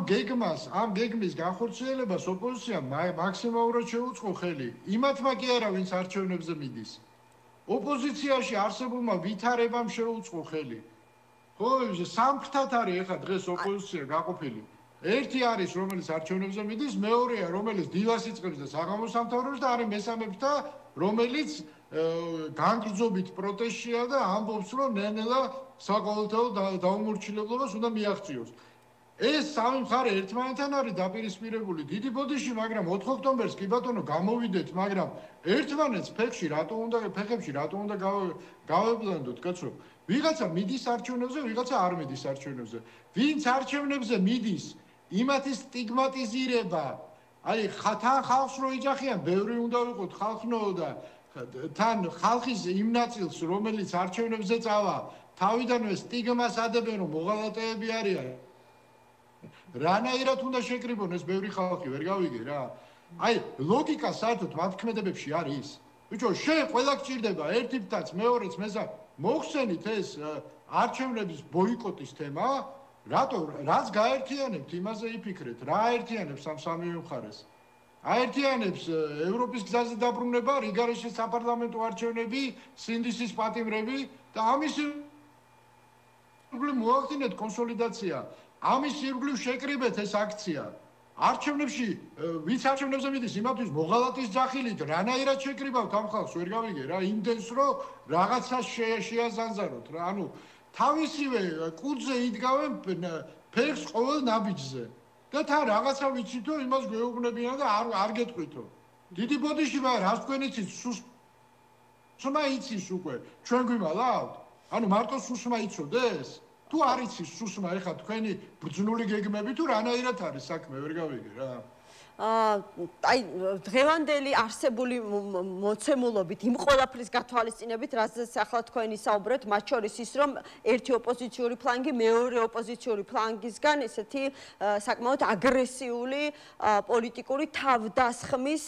გეგმის განხორციელებას ოპოზიცია მაქსიმალურად შეუწყო ხელი. იმათმა კი არა, ვინც არჩევნებზე მიდის. ოპოზიციაში არსებულმა ვითარებამ შეუწყო ხელი. ხო, სამხთად არის ეხა დღეს ოპოზიცია გაყოფილი. ერთი არის, რომელიც არჩევნებზე მიდის, მეორეა, რომელიც დილას იწყებს და საღამოს ამთავრებს და არის მესამეც და რომელიც განგრძობით პროტესტშია და ამბობს, რომ ნელა საყოველთაო დაუმორჩილებლობას უნდა მიაღწიოს. ეს სამი მხარე ერთმანეთთან არის დაპირისპირებული დიდი ბოდიში, მაგრამ 4 ოქტომბერს კი ბატონო გამოვიდეთ, მაგრამ ერთმანეთს ფეხებში რატო უნდა გავებლანდოთ, კაცო? ვიღაცა მიდის არჩევნებზე, ვიღაცა არ მიდის არჩევნებზე. ვინც არჩევნებზე მიდის, იმათი სტიგმატიზირება, აი თან ხალხს რო იჯახიან, ბევრი უნდა ვიყოთ ხალხნო და თან ხალხის იმ ნაწილს, რომელიც არჩევნებზე წავა, თავიდანვე სტიგმას ადებენ, რომ მოღალატეები არიან. რანაირად უნდა შეკრიბონ ეს ბევრი ხალხი, ვერ გავიგე რა. აი ლოგიკა საერთოდ მათქმედებებში არის. ბიჭო, ყველა გჭირდება ერთი ფთაც, მეორეც, მესამე. მოხსენით ეს არჩევნების ბოიკოტის თემა, რაც გაერთიანებთ, იმაზე იფიქრეთ, რა აერთიანებს ამ სამივე მხარეს. აერთიანებს ევროპის გზაზე დაბრუნება, რიგარეშე საპარლამენტო არჩევნები, სინდისის პატიმრები და ამის ირგვლივ მოახდინეთ კონსოლიდაცია. ამის ირგვლივ შეკრიბეთ ეს აქცია. არჩევნებში, ვინც არჩევნებზე მიდის, იმათთვის მოღალატის ძახილით, რანაირად შეკრიბავთ ამ ხალხს, ვერ გავიგე რა, იმდენს რომ რაღაცას შეაზანზაროთ რა, ანუ თავისივე კუძზე იდგავენ ფეხს ყოველ ნაბიჯზე და თან რაღაცა ვიცითო, იმას გვეუბნებიან და არ გეტყვითო. დიდი ბოდიში მაგრამ რას თქვენ იცით, სუსმა იცის უკვე, ჩვენ გვიმალავთ? ანუ მარტო სუსმა იცოდეს? თუ არ იცის სუსმა, ეხლა თქვენი ბრძნული გეგმები თუ რანაირად არის საქმე, ვერ გავიგე რა. აი დღევანდელი არსებული მოცემულობით იმ ყველაფრის გათვალისწინებით, რასაც ახლა თქვენი საუბრეთ, მათ შორის ის, რომ ერთი ოპოზიციური ფლანგი მეორე ოპოზიციური ფლანგისგან ესეთი საკმაოდ აგრესიული პოლიტიკური თავდასხმის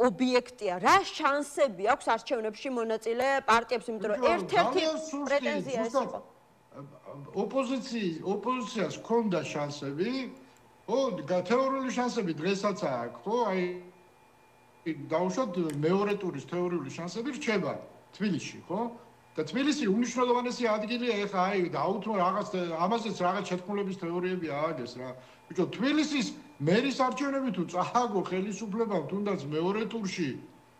ობიექტია. რა შანსები აქვს არჩევნებში მონაწილე პარტიებს, იმიტომ რომ ერთ-ერთი პრეტენზია ეს იყო. ოპოზიციას ჰქონდა შანსები, ხო, თეორიული შანსები დღესაც აქვს, ხო, აი დავუშვათ მეორე ტურის თეორიული შანსები რჩება თბილისში, ხო? და თბილისი უნიშნელოვანესი ადგილია, ეხლა აი დაუთმო რაღაც ამაზეც რაღაც შეთქმულების თეორიები ააგეს რა. ბიჭო, თბილისის მერის არჩევნები თუ წააგო ხელისუფლებამ თუნდაც მეორე ტურში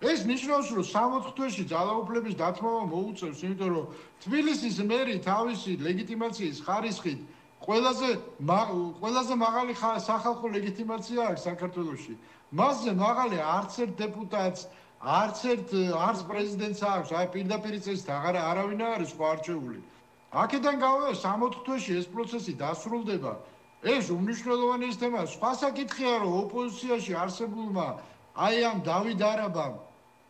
ეს ნიშნავს, რომ 60 თვეში ძალაუფლების დათმობა მოუწევს, იმიტომ რომ თბილისის მერი თავისი ლეგიტიმაციის ხარისხით ყველაზე მაღალი სახალხო ლეგიტიმაცია აქვს საქართველოში. მასზე მაღალი არც ერთ დეპუტატს, არც პრეზიდენტს აქვს, აი პირდაპირ წესით არავინ არის ხო არჩეული. აქედან გავავალ 60 თვეში ეს პროცესი დასრულდება. ეს უმნიშვნელოვანესი თემაა. სხვა საკითხია, რომ ოპოზიციაში არსებულმა აი ამ დავით არაბამ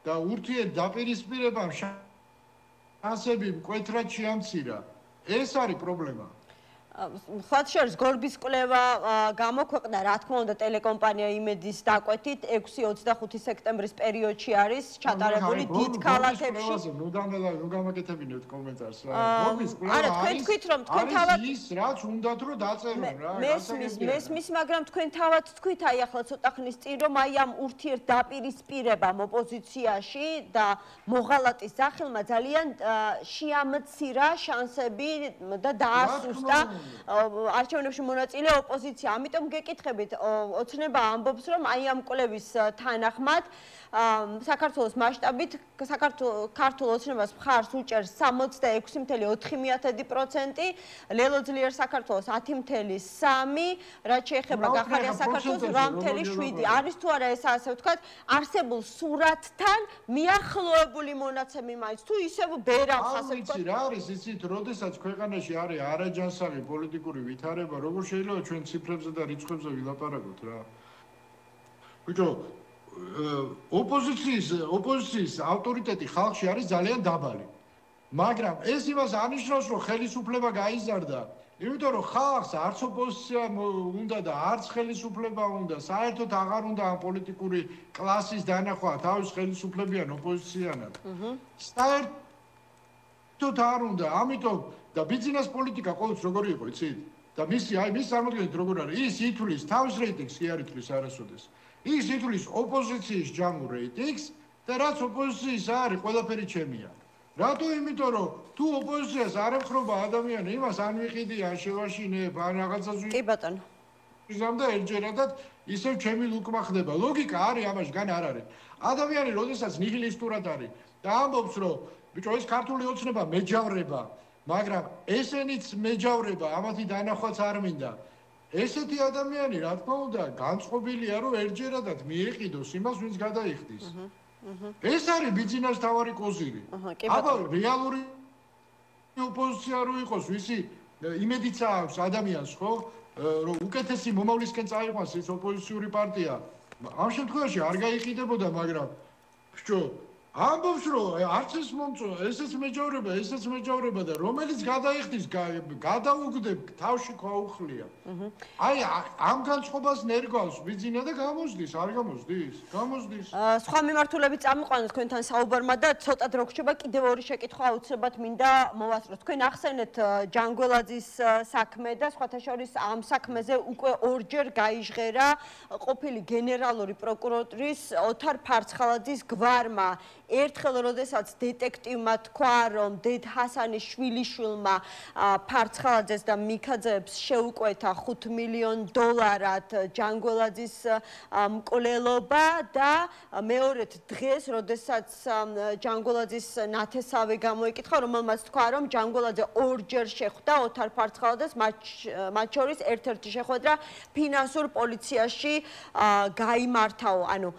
და ურთიერთ დაპირისპირებამ შანსები მკვეთრად შეამცირა. ეს არის პრობლემა. ხათ შორის გორბის კვლევა გამოქვეყნდა, რა თქმა უნდა, ტელეკომპანია იმედის დაკვეთით 6-25 სექტემბრის პერიოდში არის ჩატარებული დიდ ქალაქებში. ნუ გამაკეთებინებთ კომენტარს რა. გორბის კვლევა არა, თქვენ თქვით, რომ თქვენ თავად ის რაც უნდათ რომ დაწერონ რა. მესმის, მაგრამ თქვენ თავად თქვით აი ახლა ცოტა ხნის წინ, რომ აი ამ ურთიერთ დაპირისპირებამ ოპოზიციაში და მოღალატის სახელმა ძალიან შეამცირა შანსები და დაასუსტა არჩევნებში მონაწილე ოპოზიცია. ამიტომ გეკითხებით, ოცნება ამბობს, რომ აი ამ კვლევის თანახმად საქართველოს მასშტაბით ქართულ ოცნებას მხარს უჭერს 66.4%, ლელო ძლიერ საქართველოს 10.3%, რაც შეეხება გახარია საქართველოს 8.7%. არის თუ არა ეს ასე ვთქვათ, არსებულ სურათთან მიახლოებული მონაცემი მაინც თუ ისევ ბერავს ასე ვთქვათ. რა არის იცით, როდესაც ქვეყანაში არის არაჯანსაღი პოლიტიკური ვითარება, როგორ შეიძლება ჩვენ ციფრებზე და რიცხვებზე ვილაპარაკოთ რა. ბიჭო, ოპოზიციის ავტორიტეტი ხალხში არის ძალიან დაბალი. მაგრამ ეს იმას ანიშნავს, რომ ხელისუფლება გაიზარდა. იმიტომ რომ ხალხს არც ოპოზიცია უნდა და არც ხელისუფლება უნდა, საერთოდ აღარ უნდა ამ პოლიტიკური კლასის დანახვა თავის ხელისუფლებიან ოპოზიციანად. საერთოდ არ უნდა, ამიტომ და ბიზნეს პოლიტიკა ყოველთვის როგორი იყო, იცით? და მის წარმოდგენით როგორ არის? ის ითვლის თავის რეიტინგს, კი არ ითვლის არასოდეს. ის ითვლის ოპოზიციის ჯამურ რეიტინგს და რაც ოპოზიციის არის, ყველაფერი ჩემია. რატო? იმიტომ რომ თუ ოპოზიციას არ ემხრობა ადამიანი, იმას ან ვიყიდი, ან შევაშინებ, ან რაღაცას კი ბატონო. და ერთჯერადად ისევ ჩემი ლუკმა ხდება. ლოგიკა არის ამაში, გან არ არის. ადამიანი როდესაც ნიჰილისტურად არის და ამბობს, რომ ბიჭო, ეს ქართული ოცნება მეჯავრება, მაგრამ ესენიც მეჯავრება, ამათი დანახვაც არ მინდა. ესეთი ადამიანი, რა თქმა უნდა, განწყობილია, რომ ერთჯერადად მიეყიდოს იმას, ვინც გადაიხდის. ეს არის ბიზნეს თავარი კოზირი. აბა რეალური ოპოზიცია რო იყოს, ვისი იმედიც აქვს ადამიანს, ხო? რომ უკეთესი მომავლისკენ წაიყვანს ეს ოპოზიციური პარტია. ამ შემთხვევაში არ გაიყიდებოდა, მაგრამ ბიჭო, ამბობს რომ არც ეს მომწონს, ესეც მეჯავრება და რომელიც გადაიხდის, გადაუგდებ, თავში ყაუხლია. აი ამ განწყობას ნერგავს ბიზნესა და გამოსდის, არ გამოსდის? გამოსდის. სხვა მიმართულებით წამიყვანოთ თქვენთან საუბარმა და ცოტა დრო გრჩება, კიდევ ორი შეკითხვა აუცილებლად მინდა მოვასწროთ. თქვენ ახსენეთ ჯანგველაძის საქმე და სხვათა შორის ამ საქმეზე უკვე ორჯერ გაიჟღერა ყოფილი გენერალური პროკურორის ოთარ ფარცხალაძის გვარმა. ერთხელ როდესაც დეტექტივმა თქვა, რომ დედ ჰასანის შვილიშვილმა ფარცხალაძეს და მიქაძეებს შეუკვეთა $5 მილიონ ჯანგველაძის მკვლელობა და მეორედ დღეს, როდესაც ჯანგველაძის ნათესავი გამოიკითხა, რომელმაც თქვა, რომ ჯანგველაძე ორჯერ შეხვდა ოთარ ფარცხალაძეს, მათ შორის ერთ-ერთი შეხვედრა ფინანსურ პოლიციაში გაიმართაო. ანუ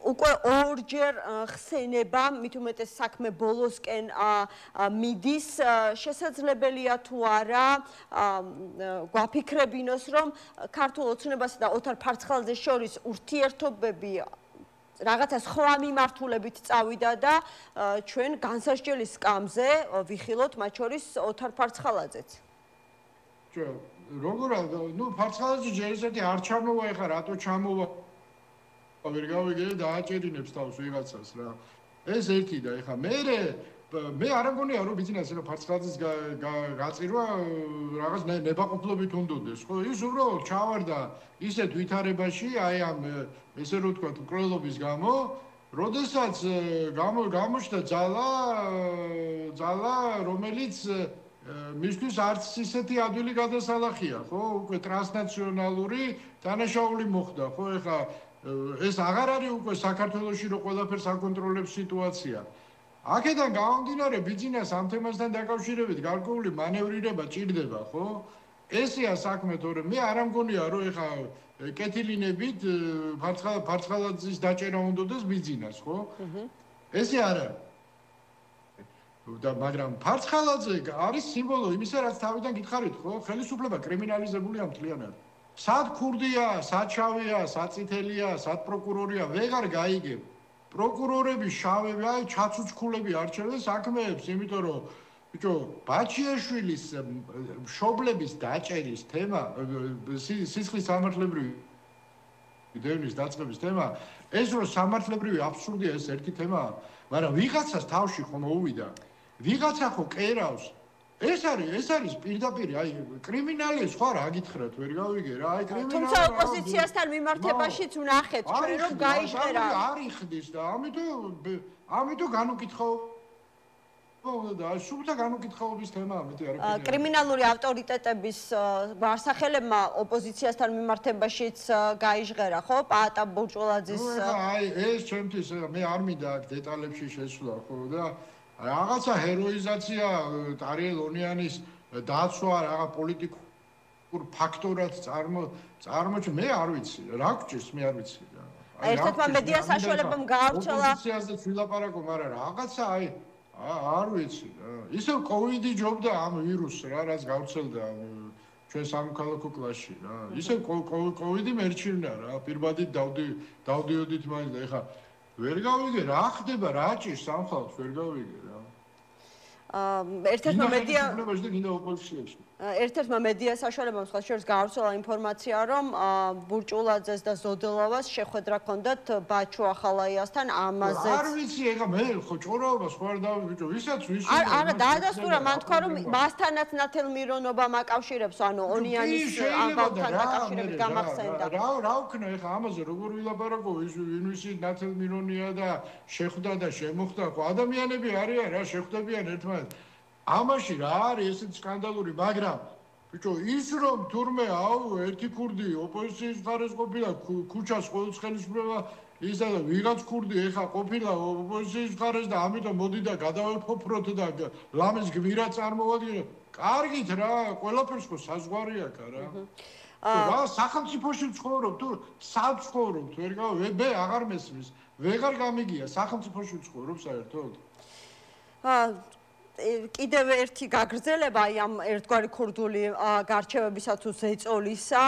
უკვე ორჯერ ხსენება, მით უმეტეს საქმე ბოლოსკენ მიდის, შესაძლებელია თუ არა გვაფიქრებინოს, რომ ქართულ ოცნებასა და ოთარ ფარცხალაძეს შორის ურთიერთობები რაღაცა სხვა მიმართულებით წავიდა და ჩვენ განსასჯელის სკამზე ვიხილოთ მათ შორის ოთარ ფარცხალაძეც. როგორ ნუ ფარცხალაძე ჯერ ისეთი არ ჩამოვა, ეხლა რატო ჩამოვა? ვერ გავიგე და აჭერინებს თავს ვიღაცას რა. ეს ერთი და ეხლა მე არ მგონია რომ ბიზნესი რომ ფარცხალაძის გაწირვა რაღაც ნებაყოფლობით უნდოდეს, ხო? ის უბრალოდ ჩავარდა ისეთ ვითარებაში, აი ამ ესე რომ ვთქვათ, მკვლელობის გამო, როდესაც გამოჩნდა ძალა, რომელიც მისთვის არც ისეთი ადვილი გადასალახია, ხო? უკვე ტრანსნაციონალური დანაშაული მოხდა, ხო? ეხლა ეს აღარ არის უკვე საქართველოში რო ყველაფერს აკონტროლებს სიტუაცია. აქედან გამომდინარე ბიზნეს ამ თემასთან დაკავშირებით გარკვეული მანევრირება ჭირდება, ხო? ესეა საქმე, თორემ მე არ ამგონია რომ ეხლა კეთილინებით ფარცხალაძის დაჭერა უნდადეს ბიზნეს, ხო? ესე არა. და მაგრამ ფარცხალაძე არის სიმბოლო იმისა, რაც თავიდან გითხარით, ხო? ხელისუფლება კრიმინალიზებულია მთლიანად. სად ქურდია, სად შავია, სად წითელია, სად პროკურორია, ვეღარ გაიგებ. პროკურორები შავები, აი ჩაცუცქულები არჩევენ საქმეებს, იმიტომ რომ ბიჭო, ბაჩიაშვილის მშობლების დაჭერის თემა, სისხლის სამართლებრივი დევნის დაწყების თემა, ეს რომ სამართლებრივი აბსურდია, ეს ერთი თემაა, მაგრამ ვიღაცას თავში ხომ მოუვიდა. ვიღაცა ხო კერავს. ეს არის პირდაპირ, აი კრიმინალი სხვა რა გითხრათ, ვერ გავიგე რა, აი კრიმინალი. თუმცა ოპოზიციასთან მიმართებაშიც ვნახეთ, ჩვენ რომ გაიჟღერა. არ იხდის და ამიტომ განუკითხავ და სულთა განუკითხაობის თემაა, მეტი არ არის. კრიმინალური ავტორიტეტების ვარსახელებმა ოპოზიციასთან მიმართებაშიც გაიჟღერა, ხო? პაატა ბურჭულაძის აი ეს ჩემთვის მე არ მინდა აქ დეტალებში შესვლა, ხო და რაღაცა ჰეროიზაცია ტარიელ ონიანის დაცვა რაღა პოლიტიკურ ფაქტორად წარმოჩენ მე არ ვიცი რა გჭირს მე არ ვიცი რა ერთადმა მედია საშუალებამ გაავრცელა ოპოზიციაზე ვილაპარაკო მაგრამ რაღაცა აი არ ვიცი რა ისევ კოვიდი ჯობდა ამ ვირუსს რა რაც გავრცელდა ჩვენ სამოქალაქო კლასში რა ისევ კოვიდი მერჩივნა რა პირბადით დავდიოდით მაინც და ეხა ვერ გავიგე რა ხდება რა ჭირს სამხალხს ვერ გავიგე რა ერთ-ერთმა მედია საშუალებამ სხვა შორის გაავრცელა ინფორმაცია, რომ ბურჭულაძეს და ზოდელავას შეხვედრა ჰქონდათ ბაჩუ ახალაიასთან ამაზე. არ ვიცი, ეხლა მე ხო ჭორაობას ხო არ დავიბიჭო, ვისაც არა, დაადასტურა, მან თქვა, რომ მასთანაც ნათელმირონობამ აკავშირებს, ანუ ონიანის ამბავთან დაკავშირებით გამახსენდა. რა ვქნა ეხლა ამაზე როგორ ვილაპარაკო, ვინვისი ნათელმირონია და შეხვდა და შემოხვდა, ხო ადამიანები არიან რა, შეხვდებიან ერთმანეთს. ამაში რა არის ესეც სკანდალური, მაგრამ ბიჭო, ის რომ თურმე ერთი ქურდი ოპოზიციის მხარეს ყოფილა, ქუჩას ყოველს ხელისუფლება ისა და ვიღაც ქურდი ეხა ყოფილა ოპოზიციის მხარეს და ამიტომ მოდი და გადავეფოფროთ და ლამის გმირა წარმოვადგინოთ. კარგით რა, ყველაფერს ხო საზღვარი აქვს რა. რა სახელმწიფოში ცხოვრობ თუ სად ცხოვრობთ, ვერ მე აღარ მესმის, ვეღარ გამიგია სახელმწიფოში ცხოვრობ საერთოდ. კიდევ ერთი გაგრძელება აი ამ ერთგვარი ქურდული გარჩევებისა თუ ზეწოლისა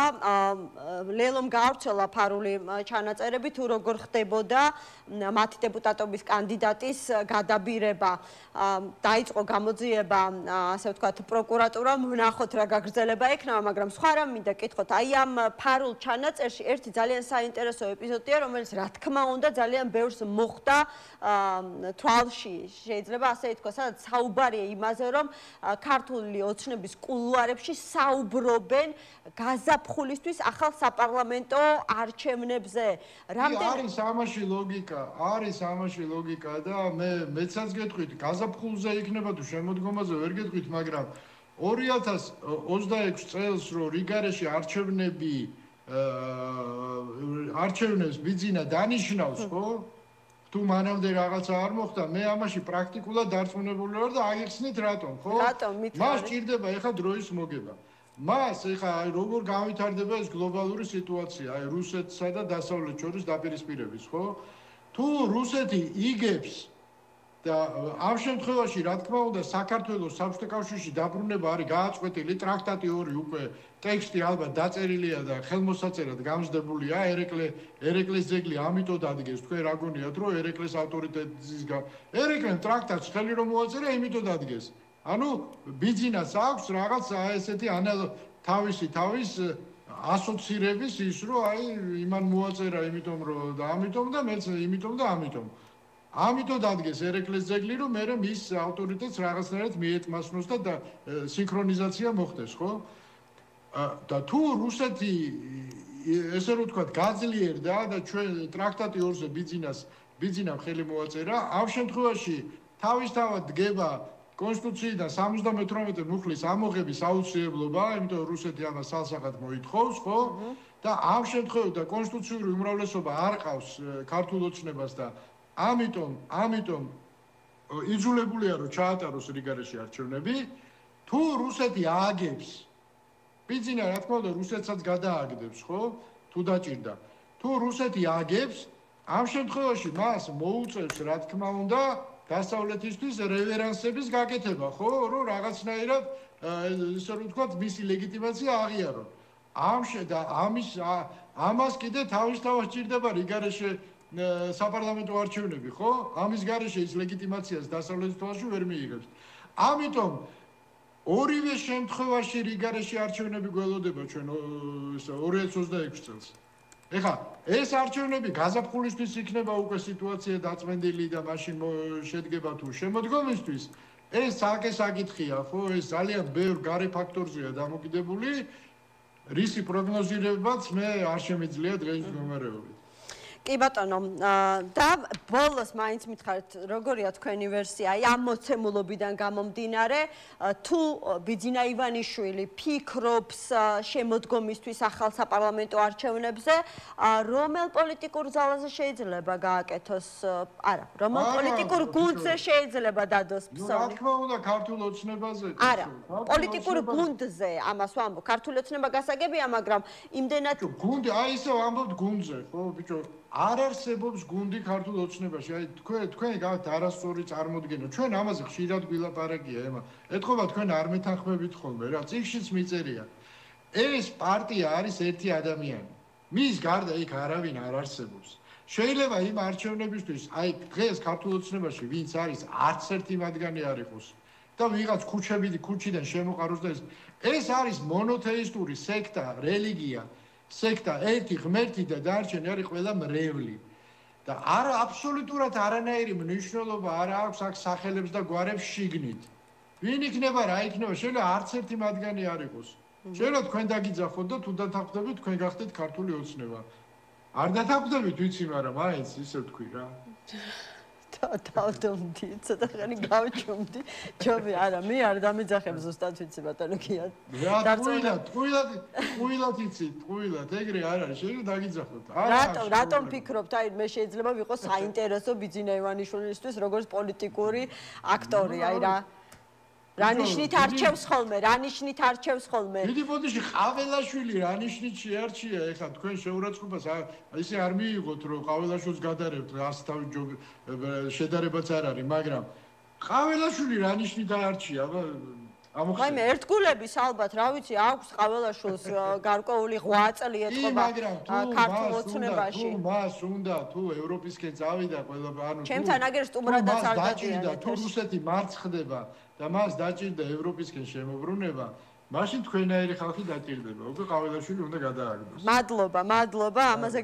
ლელომ გაავრცელა ფარული ჩანაწერები თუ როგორ ხდებოდა მათი დეპუტატობის კანდიდატის გადაბირება დაიწყო გამოძიება ასე ვთქვათ პროკურატურამ ვნახოთ რა გაგრძელება ექნება მაგრამ სხვა რამ მინდა კითხოთ აი ამ ფარულ ჩანაწერში ერთი ძალიან საინტერესო ეპიზოდია რომელიც რა თქმა უნდა ძალიან ბევრს მოხვდა თვალში შეიძლება ასე ითქვას სადაც საუბარია იმაზე რომ ქართული ოცნების კულუარებში საუბრობენ გაზაფხულისთვის ახალ საპარლამენტო არჩევნებზე არის ამაში ლოგიკა და მეცაც გეტყვით გაზაფხულზე იქნება თუ შემოდგომაზე ვერ გეტყვით მაგრამ 2026 წელს რო რიგარეში არჩევნებს ბიძინა დანიშნავს ხო თუ მანამდე რაღაცა არ მოხდა, მე ამაში პრაქტიკულად დარწმუნებული ვარ და აიხსნით რატომ, ხო? მას ჭირდება ეხა დროის მოგება. მას ეხა როგორ გავითარდება ეს გლობალური სიტუაცია, აი რუსეთსა და დასავლეთ შორის დაპირისპირების, ხო? თუ რუსეთი იგებს და ამ შემთხვევაში რა თქმა უნდა საქართველოს საბჭოთა კავშირში დაბრუნება არის გააწყვეტილი ტრაქტატი 2 უკვე ტექსტი ალბათ დაწერილია და ხელმოსაწერად გამზდებულია ერეკლეს ძეგლი ამიტომ დადგეს თქვენ რა გონიათ რომ ერეკლეს ავტორიტეტის ერეკლემ ტრაქტატს ხელი რომ მოაწერა იმიტომ დადგეს ანუ ბიძინას აქვს რაღაც ესეთი თავის ასოცირების ის რომ აი იმან მოაწერა იმიტომ რომ და ამიტომ და მეც იმიტომ და ამიტომ ამიტომ დადგეს ერეკლეს ძეგლი რომ მე მის ავტორიტეტს რაღაცნაირად მიეთმასნოს და სინქრონიზაცია მოხდეს ხო და თუ რუსეთი ესე რომ ვთქვათ გაძლიერდა და ჩვენ ტრაქტატი 2-ზე ბიძინამ ხელი მოაწერა ამ შემთხვევაში თავისთავად დგება კონსტიტუციიდან 78 მუხლის ამოღების აუცილებლობა, იმიტომ რუსეთი ამას სალსაღად მოითხოვს, ხო? და ამ შემთხვევაში და კონსტიტუციური უმრავლესობა არ ყავს ქართულ ოცნებას და ამიტომ იძულებულია რომ ჩაატაროს რიგარეში არჩევნები, თუ რუსეთი ააგებს ბიძინა რა თქმა უნდა რუსეთსაც გადააგდებს, ხო? თუ დაჭირდა. თუ რუსეთი ააგებს, ამ შემთხვევაში მას მოუწევს რა თქმა უნდა დასავლეთისთვის რევერანსების გაკეთება, ხო? რომ რაღაცნაირად ისე რომ ვთქვათ, მისი ლეგიტიმაცია აღიარონ. ამას კიდე თავისთავად ჭირდება რიგარეში საპარლამენტო არჩევნები, ხო? ამის გარეშე ის ლეგიტიმაციას დასავლეთის თვალში ვერ მიიღებს. ამიტომ ორივე შემთხვევაში რიგარეში არჩევნები გველოდება ჩვენ 2026 წელს. ეხლა ეს არჩევნები გაზაფხულისთვის იქნება უკვე სიტუაცია დაწმენდილი და მაშინ შედგება თუ შემოდგომისთვის. ეს საკე საკითხია, ხო? ეს ძალიან ბევრ გარე ფაქტორზეა დამოკიდებული. რისი პროგნოზირებაც მე არ შემიძლია დღეს მდგომარეობით. კი ბატონო, და ბოლოს მაინც მითხარით, როგორია თქვენი ვერსია, აი ამ მოცემულობიდან გამომდინარე, თუ ბიძინა ივანიშვილი ფიქრობს შემოდგომისთვის ახალ საპარლამენტო არჩევნებზე, რომელ პოლიტიკურ ძალაზე შეიძლება გააკეთოს, არა, რომელ პოლიტიკურ გუნდზე შეიძლება დადოს ფსონი? რა თქმა უნდა, ქართულ ოცნებაზე. არა, პოლიტიკურ გუნდზე, ამას ვამბობ, ქართული ოცნება გასაგებია, მაგრამ იმდენად გუნდი, აი ისევ ამბობთ გუნდზე, ხო, ბიჭო? არ არსებობს გუნდი ქართულ ოცნებაში. აი თქვენ გავთ არასწორი წარმოდგენა. ჩვენ ამაზე ხშირად გვილაპარაკია ემა. ეთქობა თქვენ არ მეთანხმებით ხოლმე რა. წიგნშიც მიწერია. ეს პარტია არის ერთი ადამიანი. მის გარდა იქ არავინ არ არსებობს. შეიძლება იმ არჩევნებისთვის, აი დღეს ქართულ ოცნებაში ვინც არის, არც ერთი მათგანი არ იყოს. და ვიღაც ქუჩიდან შემოყაროს და ეს არის მონოთეისტური სექტა, რელიგია. სექტა ერთი ღმერთი და დარჩენი არის ყველა მრევლი და აბსოლუტურად არანაირი მნიშვნელობა არ აქვს აქ სახელებს და გვარებს შიგნით. ვინ იქნება რა იქნება, შეიძლება არც ერთი მათგანი არ იყოს. შეიძლება თქვენ დაგიძახოთ და თუ დათანხმდებით, თქვენ გახდეთ ქართული ოცნება. არ დათანხმდებით, ვიცი, მაგრამ მაინც ისე ვთქვი რა. დავდომდი, ცოტა ხანი გავჩუმდი. ჯობი, არა, მე არ დამეძახებ ზუსტად ვიცი ბატონო გია. ტყუილად იცით, ტყუილად, ეგრე არ არის, შეიძლება დაგიძახოთ. რატომ ფიქრობთ, აი მე შეიძლება ვიყო საინტერესო ბიძინა ივანიშვილისთვის როგორც პოლიტიკური აქტორი, აი რა. რანიშნით არჩევს ხოლმე. დიდი ბოდიში ყაველაშვილი რანიშნით შეარჩია, ეხლა თქვენ შეურაცხყოფას ისე არ მიიღოთ, რომ ყაველაშვილს გადარებთ, ასთავი შედარებაც არ არის, მაგრამ ყაველაშვილი რანიშნით დაარჩია, ამოხსნა. აი მე ერთგულების ალბათ, რა ვიცი, აქვს ყაველაშვილს გარკვეული ღვაწლი ეთყობა ქართულ ოცნებაში. თუ მას უნდა, თუ ევროპისკენ წავიდა ყველა, ანუ ჩემთან აგერ სტუმრადაც არ დადიან. თუ რუსეთი მარცხდება და მას დაჭირდა ევროპისკენ შემოbrunება, მაშინ თქვენაირი ხალხი დაჭირდება. უკვე ყაველაშვილი უნდა გადააგდოს. მადლობა, ამაზე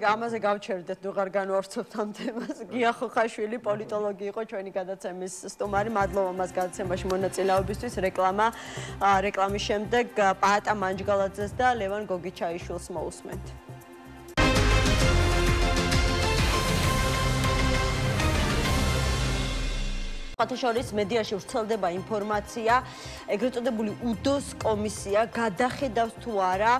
გავჩერდეთ, ნუღარ განვავრცობთ ამ თემას. გია ხოხაშვილი, პოლიტოლოგი იყო ჩვენი გადაცემის სტუმარი. მადლობა მას გადაცემაში მონაწილეობისთვის. რეკლამის შემდეგ პაატა მანჯგალაძეს და ლევან გოგიჩაიშვილს მოусმენთ. ფათაშორის მედიაში ვრცელდება ინფორმაცია, ეგრეთ წოდებული უდოს კომისია გადახედავს თუ არა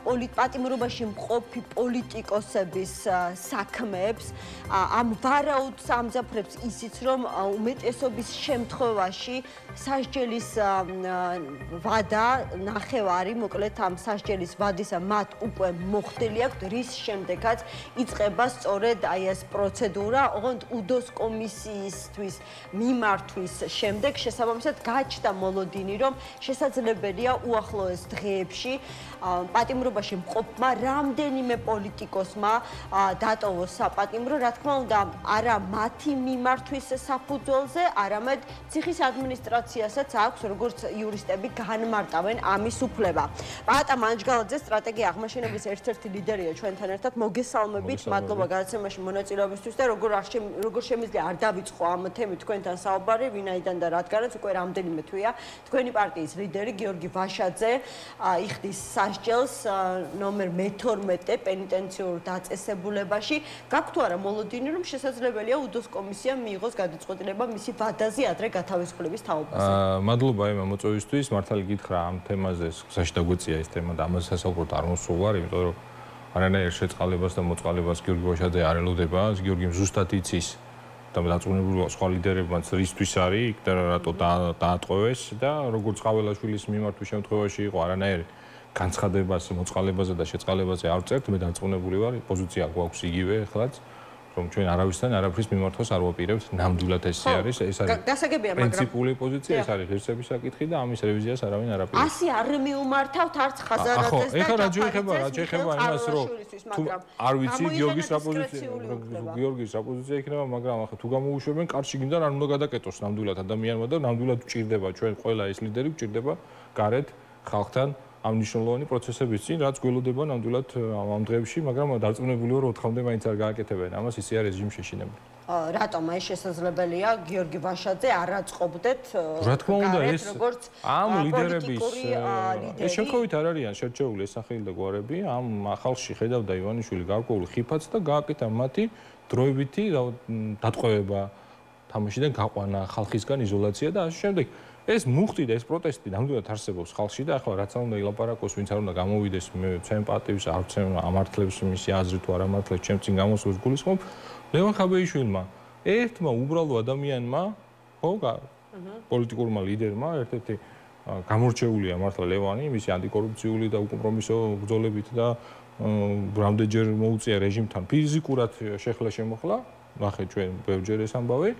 პოლიტპატიმრობაში მყოფი პოლიტიკოსების საქმეებს. ამ ვარაუდს ამძაფრებს ისიც, რომ უმეტესობის შემთხვევაში სასჯელის ვადა ნახევარი, მოკლედ ამ სასჯელის ვადისა მათ უკვე მოხდილი აქვთ, რის შემდეგაც იწყება სწორედ აი ეს პროცედურა, ოღონდ უდოს კომისიისთვის მიმართვის შემდეგ შესაბამისად გაჩნდა მოლოდინი, რომ შესაძლებელია უახლოეს დღეებში პატიმრობაში მყოფმა რამდენიმე პოლიტიკოსმა დატოვოს საპატიმრო, რა თქმა უნდა, არა მათი მიმართვის საფუძველზე, არამედ ციხის ადმინისტრაციასაც აქვს, როგორც იურისტები განმარტავენ ამის უფლება. პაატა მანჯგალაძე სტრატეგია აღმაშენების ერთ-ერთი ლიდერია ჩვენთან ერთად. მოგესალმებით, მადლობა გადაცემაში მონაწილეობისთვის და როგორ შემიძლია არ დავიწყო ამ თემით თქვენ თქვენთან საუბარი, ვინაიდან და რადგანაც უკვე რამდენიმე თვეა თქვენი პარტიის ლიდერი გიორგი ვაშაძე იხდის სასჯელს ნომერ მე-12 პენიტენციურ დაწესებულებაში. გაქვთ თუ არა მოლოდინი, რომ შესაძლებელია უდოს კომისიამ მიიღოს გადაწყვეტილება მისი ვადაზე ადრე გათავისუფლების თაობაზე? მადლობა ემა მოწვევისთვის. მართალი გითხრა ამ თემაზე, გზაში დაგვეწია ეს თემა და ამაზე სასაუბროდ არ მოსულვარ, იმიტომ რომ არანაირ შეწყალებას და მოწყალებას გიორგი ვაშაძე არ ელოდება. გიორგი ზუსტად იცის და დაწუნებული სხვა ლიდერებმაც რისთვის არის და რატო დაატყვევეს და როგორც ყაველაშვილის მიმართვის შემთხვევაში იყო არანაირ განცხადებას მოწყალებაზე და შეწყალებაზე არ წერთ, მე დაწუნებული ვარ, პოზიცია გვაქვს იგივე ახლაც. რომ ჩვენ არავისთან არაფრის მიმართვას არ ვაპირებთ, ნამდვილად ეს არის, ეს არის პრინციპული პოზიცია, ეს არის ღირსების საკითხი და ამის რევიზიას არავინ არ აპირებს. ასე არ მიუმართავთ არც ხაზარაძეს და ეხლა რა შეეხება იმას, რომ თუ არ ვიცი გიორგის რა პოზიცია იქნება, მაგრამ ახლა თუ გამოუშვებენ, კარში გინდა არ უნდა გადაკეტოს ნამდვილად ადამიანმა და ნამდვილად გვჭირდება ჩვენ ყველა ეს ლიდერი გვჭირდება გარეთ ხალხთან ამ მნიშვნელოვანი პროცესების წინ, რაც გველოდება ნამდვილად ამ დღეებში, მაგრამ დარწმუნებული ვარ, 4-მდე მაინც არ გააკეთებენ ამას, ისე არის რეჟიმში შეშინებული. რატომ აი შესაძლებელია გიორგი ვაშაძე არ აწყობდეთ როგორც ამ ლიდერების ეს შემთხვევით არ არიან შერჩეული ეს სახელი და გვარები, ამ ხალხში ხედავდა ივანიშვილი გარკვეულ ხიფათს და გააკეთა მათი დროებითი დატყვევება, თამაშიდან გაყვანა, ხალხისგან იზოლაცია და ასე შემდეგ. ეს მუხტი და ეს პროტესტი ნამდვილად არსებობს ხალხში და ახლა რაც უნდა ილაპარაკოს, ვინც არ უნდა გამოვიდეს ჩემ პატივს, არც ამართლებს მისი აზრი თუ არ ამართლებს, ჩემ წინ გამოსვლას გულისხმობ, ლევან ხაბეიშვილმა, ერთმა უბრალო ადამიანმა, ხო, პოლიტიკურმა ლიდერმა, ერთ-ერთი გამორჩეულია მართლა ლევანი, მისი ანტიკორუფციული და უკომპრომისო ბრძოლებით და რამდენჯერ მოუწია რეჟიმთან ფიზიკურად შეხლა შემოხლა, ნახეთ ჩვენ ბევრჯერ ეს ამბავი.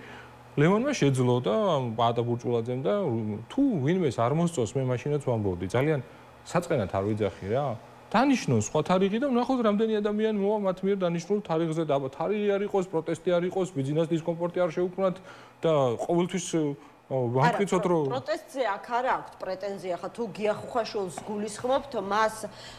ლევანმა შეძლო და პაატა ბურჭულაძემ და თუ ვინმეს არ მოსწონს მე მაშინაც ვამბობდი ძალიან საწყენად არ ვიძახი რა დანიშნონ სხვა თარიღი და ვნახოთ რამდენი ადამიანი მოვა მათ მიერ დანიშნულ თარიღზე და თარიღი არ იყოს პროტესტი არ იყოს ბიზნეს დისკომფორტი არ შეუქმნათ და ყოველთვის ვამტკიცოთ რომ პროტესტზე აქ არა აქვთ პრეტენზია ხა თუ გია ხუხაშვილს გულისხმობთ მას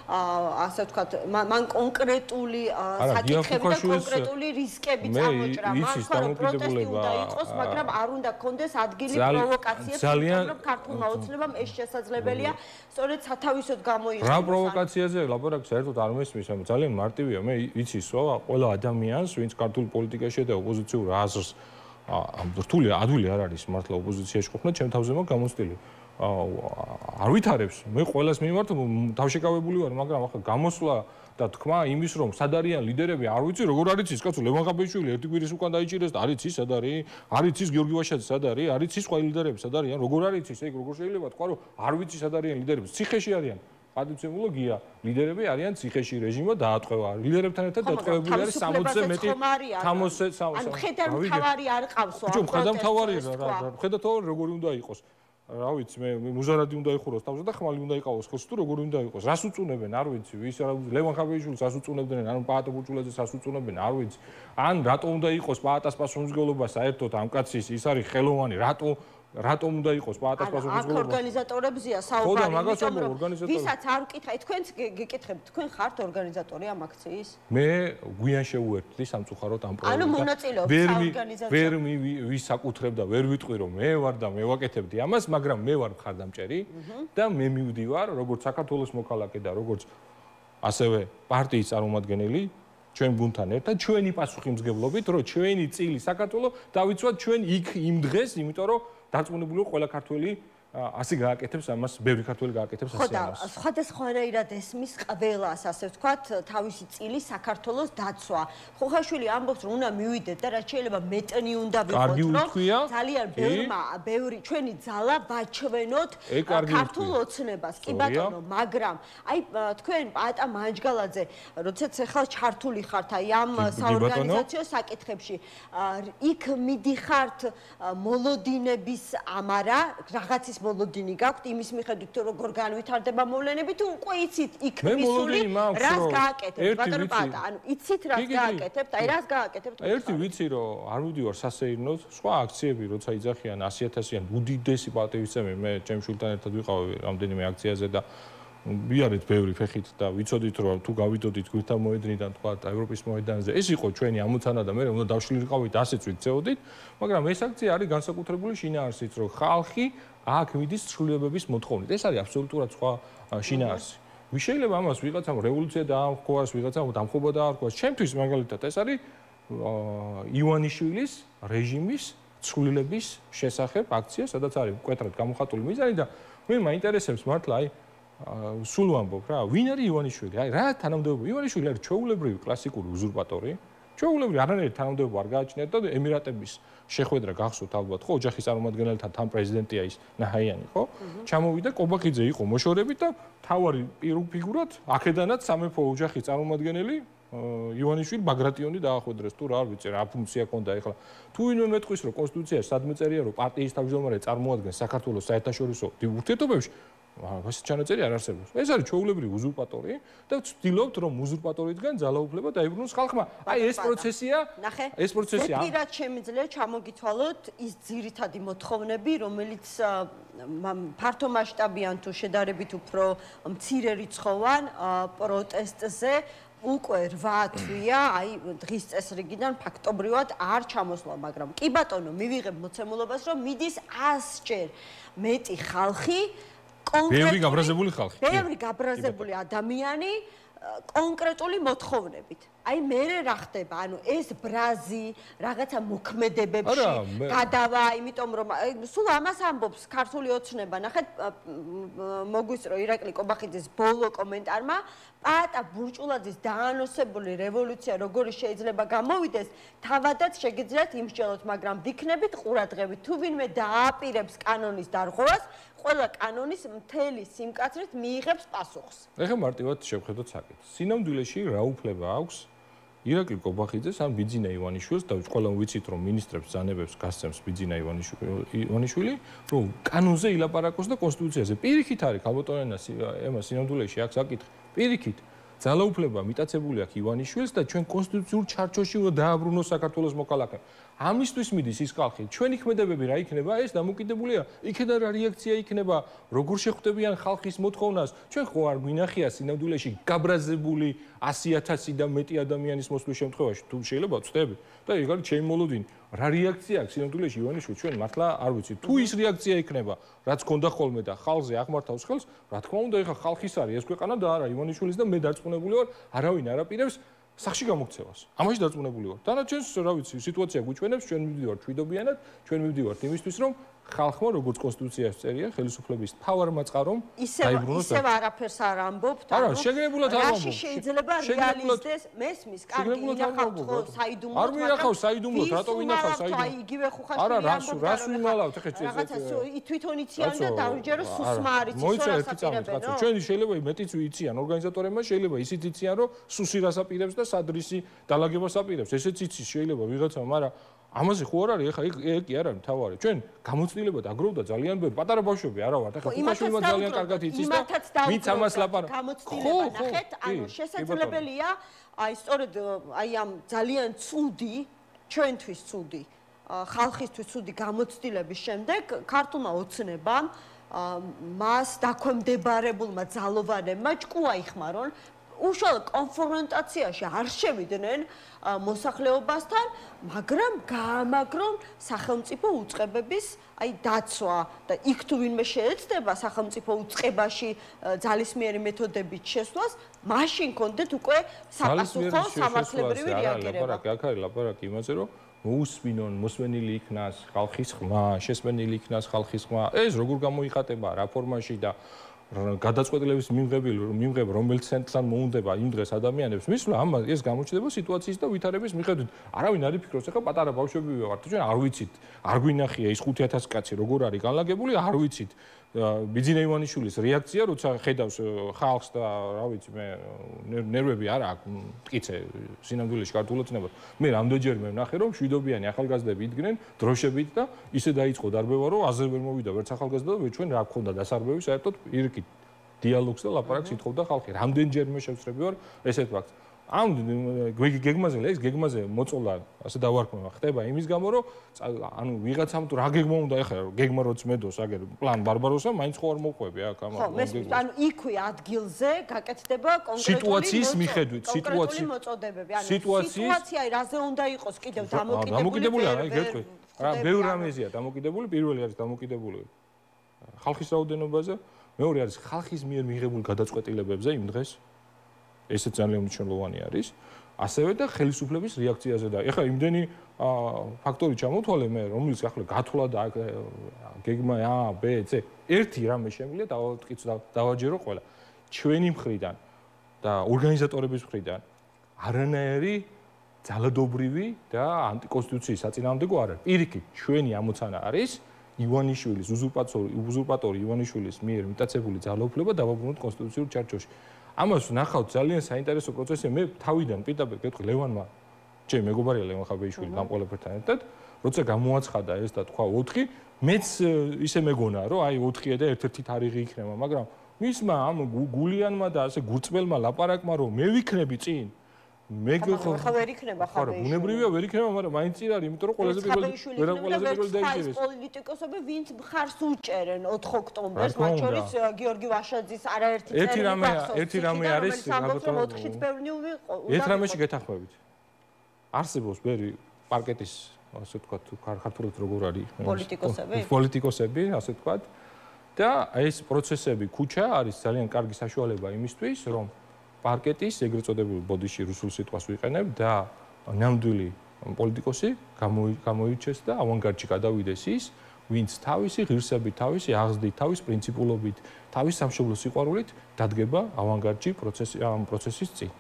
ასე ვთქვათ მან კონკრეტული საკითხები და კონკრეტული რისკები წამოჭრა მას ხომ პროტესტი უნდა იყოს მაგრამ არ უნდა კონდეს ადგილი პროვოკაციებს რომ ქართულმა ოცნებამ ეს შესაძლებელია სწორედ სათავისოდ გამოიყენოს რა პროვოკაციაზე ლაპარაკი საერთოდ არ მესმის ამ ძალიან მარტივია მე იცის რა ყველა ადამიანს ვინც ქართულ პოლიტიკაში და ოპოზიციურ აზრს რთული ადვილი არ არის მართლა ოპოზიციაში ყოფნა ჩემ თავზე მაგ გამოცდილი არ ვითარებს მე ყველას მიმართ თავშეკავებული ვარ მაგრამ ახლა გამოსვლა და თქვა იმის რომ სად არიან ლიდერები არ ვიცი როგორ არის ის კაცო ლევან ხაბეიშვილი ერთი კვირის უკან დაიჭირეს და არ იცის სად არის არ იცის გიორგი ვაშაძე სად არის არ იცის სხვა ლიდერები სად არიან როგორ არ იცის ეგ როგორ შეიძლება თქვა რომ არ ვიცი სად არიან ლიდერები ციხეში არიან პატივცემულოგია ლიდერები არიან ციხეში რეჟიმმა დაატყვევა ლიდერებთან ერთად დატყვევებული არის 60-ზე მეტი 60 ან მხედართმთავარი არ ყავსო ამ მხედართმთავარი როგორი უნდა იყოს რა ვიცი მე მუზარადი უნდა იხუროს თავზე და ხმალი უნდა იყავოს ხელს თუ როგორი უნდა იყოს რას უწუნებენ არ ვიცი ვის ლევან ხაბეიშვილს რას უწუნებდნენ ან პაატა ბურჭულაძეს რას უწუნებენ არ ვიცი ან რატო უნდა იყოს პაატას პასუხისმგებლობა საერთოდ ამ კაცის ის არის ხელოვანი რატომ უნდა იყოს პაატას პასუხისმგებლობა? აქ ორგანიზატორებზია საუბარი, იმიტომ რომ ვისაც არ ვკითხა, თქვენც გიკითხებთ, თქვენ ხართ ორგანიზატორი ამ აქციის? მე გვიან შევუერთდი სამწუხაროდ ამ პროექტს. ანუ მონაწილეობთ საორგანიზაციო. ვერ ვისაკუთრებ და ვერ ვიტყვი რომ მე ვარ და მე ვაკეთებდი ამას, მაგრამ მე ვარ მხარდამჭერი და მე მივდივარ როგორც საქართველოს მოქალაქე და როგორც ასევე პარტიის წარმომადგენელი ჩვენ გუნდთან ერთად ჩვენი პასუხისმგებლობით რომ ჩვენი წილი საქართველოს დავიცვათ ჩვენ იქ იმ დღეს, იმიტომ რომ დარწმუნებული ვარ ყველა ქართველი ასე გააკეთებს ამას, ბევრი ქართველი გააკეთებს ასე ამას. ხო და სხვადასხვანაირად ესმის ყველას, ასე ვთქვათ, თავისი წილი საქართველოს დაცვა. ხუხაშვილი ამბობს, რომ უნდა მივიდეთ და რაც შეიძლება მეტნი უნდა ვიყოთ, რომ ძალიან ბევრი ჩვენი ძალა ვაჩვენოთ ქართულ ოცნებას. კი ბატონო, მაგრამ აი თქვენ პაატა მანჯგალაძე, როდესაც ახლა ჩართული ხართ აი ამ საორგანიზაციო საკითხებში, იქ მიდიხართ მოლოდინების ამარა, რაღაცის მოლოდინი გაქვთ იმის მიხედვით თუ როგორ განვითარდება მოვლენები თუ უკვე იცით იქ მისული რას გააკეთებთ ბატონო პაატა ანუ იცით რას გააკეთებთ აი რას გააკეთებთ ერთი ვიცი რომ არ მივდივარ სასეირნოდ სხვა აქციები როცა იძახიან 100,000-იან უდიდესი პატივისცემი მე ჩემ შვილთან ერთად ვიყავი რამდენიმე აქციაზე და ვიარეთ ბევრი ფეხით და ვიცოდით რომ თუ გავიდოდით გვერდთან მოედნიდან თქვა ევროპის მოედანზე ეს იყო ჩვენი ამოცანა და მე უნდა დავშლილიყავით ასეც ვიცეოდით მაგრამ ეს აქცია არის განსაკუთრებული შინაარსით რომ ხალხი აქ მიდის ცვლილებების მოთხოვნით ეს არის აბსოლუტურად სხვა შინაარსი ვის შეიძლება ამას ვიღაცამ რევოლუცია დაამხოს ვიღაცამ დამხობა დაარქვას ჩემთვის მაგალითად ეს არის ივანიშვილის რეჟიმის ცვლილების შესახებ აქცია სადაც არის მკვეთრად გამოხატული მიზანი და მე მაინტერესებს მართლა აი სულ ვამბობ რა ვინ არის ივანიშვილი აი რა თანამდებობა ივანიშვილი არის ჩვეულებრივი კლასიკური უზურპატორი ჩვეულებრივი არანაირი თანამდებობა არ გააჩნიათ და ემირატების შეხვედრა გახსოვთ ალბათ ხო ოჯახის წარმომადგენელთან თან პრეზიდენტია ის ნაჰაიანი ხო ჩამოვიდა კობახიძე იყო მოშორებით და თავარი ფიგურად აქედანაც სამეფო ოჯახის წარმომადგენელი ივანიშვილი ბაგრატიონი დაახვედრეს თუ რა არ ვიცი რა ფუნქცია ჰქონდა ეხლა თუ ვინმე მეტყვის რომ კონსტიტუციაში სადმე წერია რომ პარტიის თავმჯდომარე წარმოადგენს საქართველოს საერთაშორისო ურთიერთობებში ასე ჩანაწერი არ არსებობს. ეს არის ჩვეულებრივი უზურპატორი და ვცდილობთ რომ უზურპატორიდან ძალაუფლება დაიბრუნოს ხალხმა. აი ეს პროცესია, ეს პროცესია. პირად შემიძლია ჩამოგითვალოთ ის ძირითადი მოთხოვნები, რომელიც ფართო მასშტაბიან თუ შედარებით უფრო მცირე რიცხოვან პროტესტზე უკვე 8 თვეა, აი დღის წესრიგიდან ფაქტობრივად არ ჩამოსვლა, მაგრამ კი ბატონო, მივიღებ მოცემულობას, რომ მიდის 100-ჯერ მეტი ხალხი ბევრი გაბრაზებული ხალხი. ბევრი გაბრაზებული ადამიანი კონკრეტული მოთხოვნებით. აი მე რა ხდება? ანუ ეს ბრაზი რაღაცა მოქმედებებში გადავა, იმიტომ რომ სულ ამას ამბობს ქართული ოცნება. ნახეთ მოგვისწრო ირაკლი კობახიძის ბოლო კომენტარმა, პაატა ბურჭულაძის დაანონსებული რევოლუცია როგორი შეიძლება გამოვიდეს, თავადაც შეგიძლიათ იმსჯელოთ, მაგრამ ვიქნებით ყურადღებით, თუ ვინმე დააპირებს კანონის დარღვევას, ყველა კანონის მთელი სიმკაცრით მიიღებს პასუხს. ეხლა მარტივად შევხედოთ საკითხს. სინამდვილეში რა უფლება აქვს ირაკლი კობახიძეს ან ბიძინა ივანიშვილს და ყველამ ვიცით რომ მინისტრებს ბრძანებებს გასცემს ბიძინა ივანიშვილი რომ კანონზე ილაპარაკოს და კონსტიტუციაზე პირიქით არის ქალბატონენა ემა სინამდვილეში აქ საკითხი პირიქით ძალაუფლება მიტაცებული აქვს ივანიშვილს და ჩვენ კონსტიტუციურ ჩარჩოში უნდა დააბრუნოს საქართველოს მოქალაქე ამისთვის მიდის ის ხალხი ჩვენი ქმედებები რა იქნება ეს დამოკიდებულია იქიდან რა რეაქცია იქნება როგორ შეხვდებიან ხალხის მოთხოვნას ჩვენ ხო არ გვინახია სინამდვილეში გაბრაზებული 100,000 და მეტი ადამიანის მოსვლის შემთხვევაში თუ შეიძლება ვწდები და ეგ არის ჩემი მოლოდინი რა რეაქცია აქვს სინამდვილეში ივანიშვილი ჩვენ მართლა არ ვიცი თუ ის რეაქცია იქნება რაც ქონდა ხოლმე და ხალხზე აღმართავს ხელს რა თქმა უნდა ეხა ხალხის არის ეს ქვეყანა და არა ივანიშვილის და მე დარწმუნებული ვარ არავინ არ აპირებს სახში გამოგცევას. ამაში დარწმუნებული ვარ. დანარჩენს რა ვიცი, სიტუაცია გვიჩვენებს, ჩვენ მივდივართ ჩვიდობიანად, ჩვენ მივდივართ იმისთვის, რომ ხალხმა როგორც კონსტიტუციაში წერია, ხელისუფლების მთავარმა წყარომ დაიბრუნოს. ისევ არაფერს არ ამბობთ. არა, შეგრებულად არ ამბობ. რაში შეიძლება რეალიზდეს მესმის კარგი ინახავთ ხო საიდუმლოდ. არ ვინახავ საიდუმლოდ, რატო ვინახავ საიდუმლოდ? აი იგივე ხუხას არა, რას ვიმალავთ, ეხლა რაღაცა თვითონ იციან და დაუჯერო სუსმა არის ის რა საპირებენ. ჩვენ შეიძლება მეტიც ვიციან ორგანიზატორებმა, შეიძლება ისიც იციან, რომ სუსი რას აპირებს და სადრისი დალაგებას აპირებს. ესეც იცის შეიძლება ვიღაცამ, მაგრამ ამაზე ხო არ არის, ეხლა ეგ კი არ არის მთავარი. ჩვენ გამოცდილებად აგროვდა ძალიან ბევრი პატარა ბავშვები არა ვართ. ეხლა ხუთაშვილმა ძალიან კარგად იცის და ვინც ამას ლაპარაკობს. გამოცდილება ნახეთ, ანუ შესაძლებელია, აი სწორედ აი ამ ძალიან ცუდი, ჩვენთვის ცუდი, ხალხისთვის ცუდი გამოცდილების შემდეგ ქართულმა ოცნებამ მას დაქვემდებარებულმა ძალოვანებმა ჭკუა იხმარონ უშუალო კონფრონტაციაში არ შევიდნენ მოსახლეობასთან, მაგრამ გაამაგრონ სახელმწიფო უწყებების აი დაცვა და იქ თუ ვინმე შეეცდება სახელმწიფო უწყებაში ძალისმიერი მეთოდებით შესვლას, მაშინ კონდეთ უკვე საპასუხო სამართლებრივი რეაგირება. აქ არის ლაპარაკი იმაზე, რომ მოусმინონ, მოსმენილი იქნას ხალხის ხმა, შესმენილი იქნას ხალხის ხმა. ეს როგორ გამოიხატება რა ფორმაში და გადაწყვეტილების მიმღებ რომელიც ცენტრთან მოუნდება იმ დღეს ადამიანებს მისვლა ამ ეს გამოჩნდება სიტუაციის და ვითარების მიხედვით არავინ არ იფიქროს ეხლა პატარა ბავშვები ვიყავთ ჩვენ არ ვიცით არ გვინახია ის 5,000 კაცი როგორ არის განლაგებული არ ვიცით ბიძინა ივანიშვილის რეაქცია როცა ხედავს ხალხს და რა ვიცი მე ნერვები არა აქვს მტკიცე სინამდვილეში ქართულოცნებად მე რამდენჯერმე ვნახე რომ შვიდობიანი ახალგაზრდები იდგნენ დროშებით და ისე დაიწყო დარბევა რომ აზე ვერ მოვიდა ვერც ახალგაზრდა და ჩვენ რა გქონდა დასარბევი საერთოდ პირიქით დიალოგს და ლაპარაკს ითხოვდა ხალხი რამდენჯერმე შევსრები ვარ ესეთ ფაქტს ამ გეგმაზე ეს გეგმაზე მოწოლა ასე დავარქმევა ხდება იმის გამო რომ ანუ ვიღაცამ თუ რა გეგმა უნდა ეხლა გეგმა როც მედოს აგერ პლან ბარბაროსა მაინც ხო არ მოყვები აქ ამ ხო მესმის ანუ იქვე ადგილზე გაკეთდება კონკრეტული სიტუაციის მიხედვით მოწოდებები ანუ სიტუაცია რაზე უნდა იყოს კიდევ დამოკიდებული არა გეტყვი რა ბევრ რამეზეა დამოკიდებული პირველი არის დამოკიდებული ხალხის რაოდენობაზე მეორე არის ხალხის მიერ მიღებულ გადაწყვეტილებებზე იმ დღეს ესეც ძალიან მნიშვნელოვანი არის ასევე და ხელისუფლების რეაქციაზე და ეხლა იმდენი ფაქტორი ჩამოთვალე მე რომელიც ახლა გათვლა და გეგმა A B C ერთი რამე შემიძლია დავაჯერო ყველა ჩვენი მხრიდან და ორგანიზატორების მხრიდან არანაირი ძალადობრივი და ანტიკონსტიტუციის საწინააღმდეგო არ არის პირიქით ჩვენი ამოცანა არის ივანიშვილის უზურპატორი ივანიშვილის მიერ მიტაცებული ძალაუფლება დავაბრუნოთ კონსტიტუციურ ჩარჩოში ამას ნახავთ ძალიან საინტერესო პროცესია მე თავიდან პირდაპირ გეტყვი ლევანმა ჩემი მეგობარია ლევან ხაბეიშვილი ამ ყველაფერთან ერთად როცა გამოაცხადა ეს და თქვა 4 მეც ისე მეგონა რომ აი 4-ია და ერთ-ერთი თარიღი იქნება მაგრამ მისმა ამ გულიანმა და ასე გურწმელმა ლაპარაკმა რომ მე ვიქნები წინ მე ხო ვერ იქნება ხაბეიშვილი ბუნებრივია ვერ იქნება მაგრამ მაინც წინ არის იმიტომ რომ ყველაზე პირველი დაიჭირეს პოლიტიკოსები ვინც მხარს უჭერენ 4 ოქტომბერს მათ შორის გიორგი ვაშაძის არაერთი წელი ერთი რამე არის ალბათ 4-ით ბევრი ვიყო ერთ რამეში გეთანხმებით არსებობს ბევრი პარკეტის ასე თქვა თუ ქართულად როგორ არის პოლიტიკოსები ასე თქვა და ეს პროცესები ქუჩა არის ძალიან კარგი საშუალება იმისთვის რომ პარკეტის ეგრეთ წოდებული ბოდიში რუსულ სიტყვას ვიყენებ და ნამდვილი პოლიტიკოსი გამოირჩეს და ავანგარდში გადავიდეს ის ვინც თავისი ღირსებით თავისი აღზრდით თავის პრინციპულობით თავის სამშობლოს სიყვარულით დადგება ავანგარდში პროცესის წინ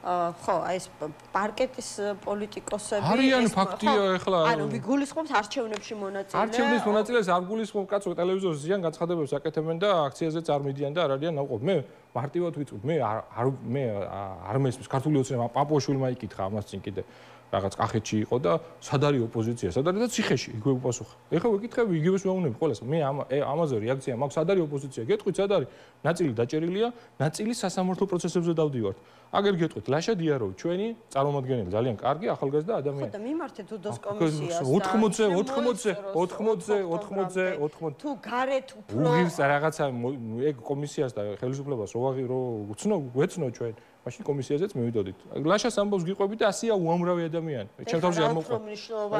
ხო აი ეს პარკეტის პოლიტიკოსები არიან ფაქტია ეხლა ანუ ვიგულისხმობთ არჩევნებში მონაწილე არჩევნების მონაწილეს არ გულისხმობ კაცო ტელევიზორზე ზიან განცხადებებს აკეთებენ და აქციაზეც არ მიდიან და არ არიან ნაყოფ მე მარტივად ვიწვევ მე არ მესმის ქართული ოცნება პაპუაშვილმა იკითხა ამას წინ კიდე რაღაც კახეთში იყო და სად არის ოპოზიცია სად არის და ციხეში იქვე უპასუხა ეხლა ვეკითხები იგივეს ვეუბნები ყველას მე ამაზე რეაქცია მაქვს სად არის ოპოზიცია გეტყვით სად არის ნაწილი დაჭერილია ნაწილი სასამართლო პროცესებზე დავდივართ აგერ გეტყვით ლაშა დიაროვი ჩვენი წარმომადგენელი ძალიან კარგი ახალგაზრდა ადამიანი ხო და მიმართეთ უდოს კომისიას 80 თუ გარეთ უფრო უღირს რაღაცა ეგ კომისიას და ხელისუფლებას რო ვეცნო ჩვენ მაშინ კომისიაზეც მივიდოდით. ლაშას ამბობს გიყვები და ასია უამრავი ადამიანი. ჩემ თავზე არ მოყვება.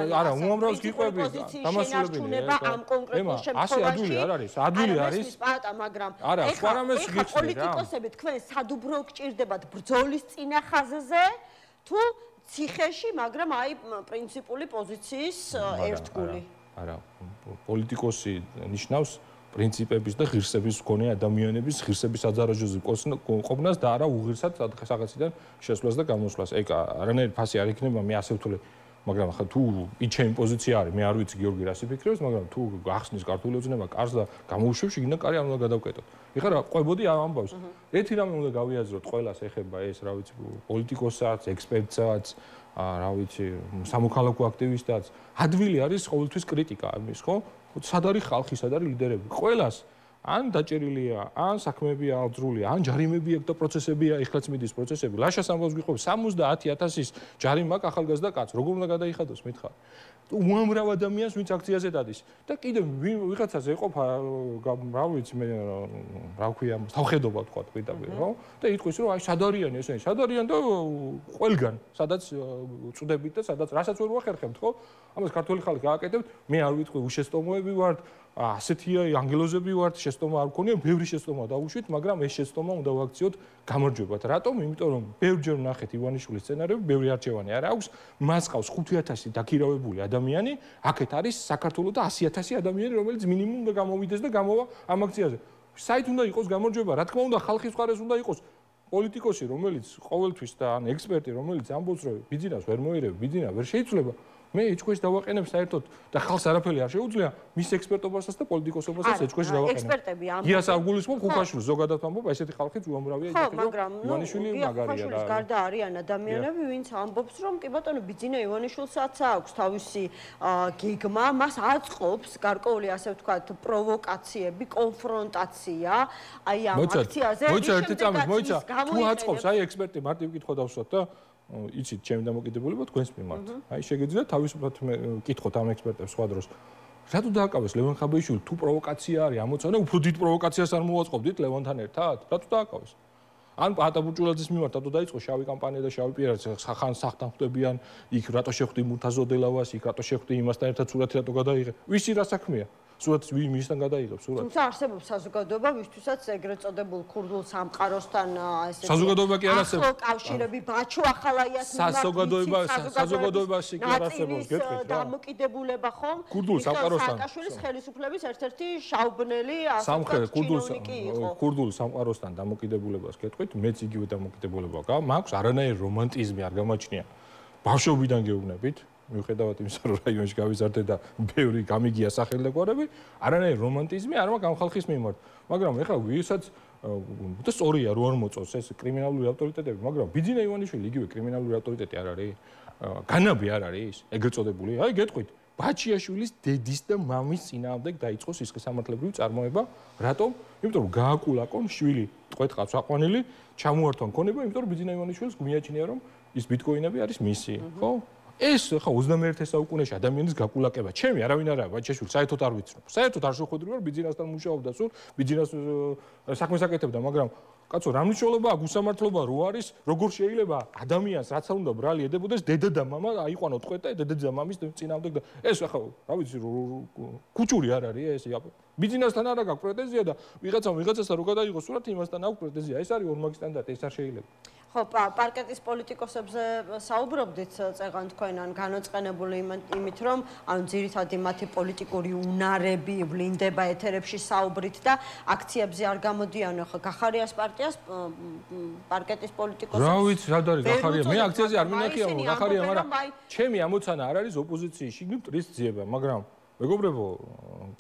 არა, უამრავს გიყვები. დამასულებელი ამ კონკრეტულ შემთხვევაში. ასე ადვილი არ არის. ადვილი არის. პატა, მაგრამ არა, სხვა რამეს გიყვები რა. პოლიტიკოსები თქვენ სადუბრო გჭირდებათ ბრძოლის წინახაზზე თუ ციხეში, მაგრამ აი პრინციპული პოზიციის ერთგული. არა, პოლიტიკოსი ნიშნავს პრინციპების და ღირსების მქონე ადამიანების ღირსების აძარაჟოზე ყოფნას და არა უღირსად რაღაციდან შესვლას და გამოსვლას. ეგ არანაირი ფასი არ იქნება, მე ასე ვთვლი, მაგრამ ახლა თუ ჩემი პოზიცია არის, მე არ ვიცი გიორგი რას იფიქრებს, მაგრამ თუ გახსნის ქართული ოცნება კარს და გამოუშვებს, იქიდან კარი არ უნდა გადავკეტოთ. ეხლა რა ყვებოდი ამ ამბავს. ერთი რამე უნდა გავიაზროთ, ყველას ეხება ეს, რა ვიცი, პოლიტიკოსაც, ექსპერტსაც, რა ვიცი, სამოქალაქო აქტივისტსაც. ადვილი არის ყოველთვის კრიტიკა ამის, ხო? სად არის ხალხი, სად არის ლიდერები? ყველას ან დაჭერილია, ან საქმეებია აღძრული, ან ჯარიმები აქვს და პროცესებია, ეხლაც მიდის პროცესები. ლაშას ამბავს გიყვებ 70000 ჯარიმა აქვს ახალგაზრდა კაცს. როგორ უნდა გადაიხადოს, მითხარ? უამრავ ადამიანს ვინც აქციაზე დადის და კიდევ ვიღაცას ეყოფა, რა ვიცი მე, რა ქვია, თავხედობა თქვა პირდაპირ, ხო? და იტყვის რომ აი სად არიან ესენი? სად არიან და ყველგან, სადაც წვდებით და სადაც რასაც ვერ ვახერხებთ, ხო? ამას ქართული ხალხი გააკეთებთ, მე არ ვიტყვი უშესტომოები ვართ, ასეთია ანგელოზები ვართ, შეცდომა არ გქონია, ბევრი შეცდომა დავუშვით, მაგრამ ეს შეცდომა უნდა ვაქციოთ გამარჯვებად. რატომ? იმიტომ რომ ბევრჯერ ვნახეთ ივანიშვილის სცენარები, ბევრი არჩევანი არ აქვს, მას ყავს 5000 დაქირავებული ადამიანი, აქეთ არის საქართველოს და 100000 ადამიანი, რომელიც მინიმუმ უნდა გამოვიდეს და გამოვა ამ აქციაზე. საით უნდა იყოს გამარჯვება? რა თქმა უნდა, ხალხის მხარეს უნდა იყოს. პოლიტიკოსი, რომელიც ყოველთვის და ან ექსპერტი, რომელიც ამბობს, რომ ბიძინას ვერ მოირევ, ბიძინა ვერ შეიძლება, მე ეჭქვეშ დავაყენებ საერთოდ და ხალხს არაფერი არ შეუძლია მის ექსპერტობასაც და პოლიტიკოსობასაც ეჭქვეშ დავაყენებ. ექსპერტები ამბობენ. გიას აგულისმო ხუხაშვილს ზოგადად ამბობ, ესეთი ხალხიც უამრავია იქ მაგრამ ივანიშვილი მაგარია და გარდა არიან ადამიანები, ვინც ამბობს, რომ კი ბატონო ბიძინა ივანიშვილსაც აქვს თავისი გეგმა, მას აწყობს გარკვეული ასე ვთქვათ პროვოკაციები, კონფრონტაცია, აი ამ აქციაზე. მოიცა ერთი წამით, მოიცა. თუ აწყობს, აი ექსპერტი მარტივ კითხვა დავსვათ და იცით, ჩემი დამოკიდებულება თქვენს მიმართ. აი შეგიძლიათ თავისუფლად კითხოთ ამ ექსპერტებს სხვა დროს. რატო დააკავეს ლევან ხაბეიშვილი თუ პროვოკაცია არის ამოცანა, უფრო დიდ პროვოკაციას არ მოვაწყობდით ლევანთან ერთად? რატო დააკავეს? ან პატაბუჭულაძის მიმართ რატო დაიწყო შავი კამპანია და შავი პირადაც ხან სახთან ხვდებიან, იქ რატო შეხვდი მურთაზოდელავას, იქ რატო შეხვდი იმასთან ერთად სურათი რატო გადაიღე? ვისი რა საქმეა? სურათს ვისთან გადაიღებს სურათს? თუმცა არსებობს საზოგადოება, ვისთვისაც ეგრეთ წოდებულ ქურდულ სამყაროსთან ესე საზოგადოება კი არ არსებობს. ახლა კავშირები ბაჩუ ახალაიას საზოგადოებაში კი არ არსებობს, გეტყვით რა. დამოკიდებულება ხომ? ქურდულ სამყაროსთან. სააკაშვილის ხელისუფლების ერთ-ერთი შაუბნელი სამხრეთ ქურდულ სამყაროსთან დამოკიდებულებას გეტყვით, მეც იგივე დამოკიდებულება მაქვს, არანაირი რომანტიზმი არ გამაჩნია. ბავშვობიდან გეუბნებით. მიუხედავად იმისა, რომ რაიონში გავიზარდე და ბევრი გამიგია სახელი და გვარები, არანაირი რომანტიზმი არ მაქვს ამ ხალხის მიმართ. მაგრამ ეხლა ვისაც და სწორია რო არ მოწონს ეს კრიმინალური ავტორიტეტები, მაგრამ ბიძინა ივანიშვილი იგივე კრიმინალური ავტორიტეტი არ არის? განაბი არ არის ეგრეთ წოდებული? აი გეტყვით, ბაჩიაშვილის დედის და მამის წინააღმდეგ დაიწყო სისხლისამართლებრივი წარმოება. რატომ? იმიტომ რომ გააკულაკონ შვილი, ტყვეთ ყავს აყვანილი, ჩამოართვა მქონება, იმიტომ რომ ბიძინა ივანიშვილს გვიაჩნია რომ ის ბიტკოინები არის მისი, ხო? ეს ხა 21 საუკუნეში ადამიანის გაკულაკება. ჩემი არავინ არა ბაჩიაშვილი საერთოდ არ ვიცნობ. საერთოდ არ შეხვედრი ვარ ბიძინასთან მუშაობდა სულ, ბიძინას საქმეს აკეთებდა, მაგრამ კაცო, რა მნიშვნელობა აქვს უსამართლობა რო არის, როგორ შეიძლება ადამიანს რაც არ უნდა ბრალი ედებოდეს, დედა და მამა აიყვანო ტყვეთა დედა და მამის წინააღმდეგ და ეს ხა რა ვიცი კუჭური არ არის ეს ბიძინასთან არა გაქვს პრეტენზია და ვიღაცასთან რო გადაიღო სურათი იმასთან აქვს პრეტენზია. ეს არის ორმაგი სტანდარტი, ეს არ შეიძლება. ხო, პარკეტის პოლიტიკოსებზე საუბრობდით წეგან თქვენ ან განოწყენებული იმით, რომ ანუ ძირითადად მათი პოლიტიკური უნარები ვლინდება ეთერებში საუბრით და აქციებზე არ გამოდიან ხო გახარიას პარტიას პარკეტის პოლიტიკოსებს. რა ვიცი, რა არის გახარია? მე აქციაზე არ მინახია გახარია, მაგრამ ჩემი ამოცანა არ არის ოპოზიციის შიგნით მტრის ძიება, მაგრამ მეგობრებო,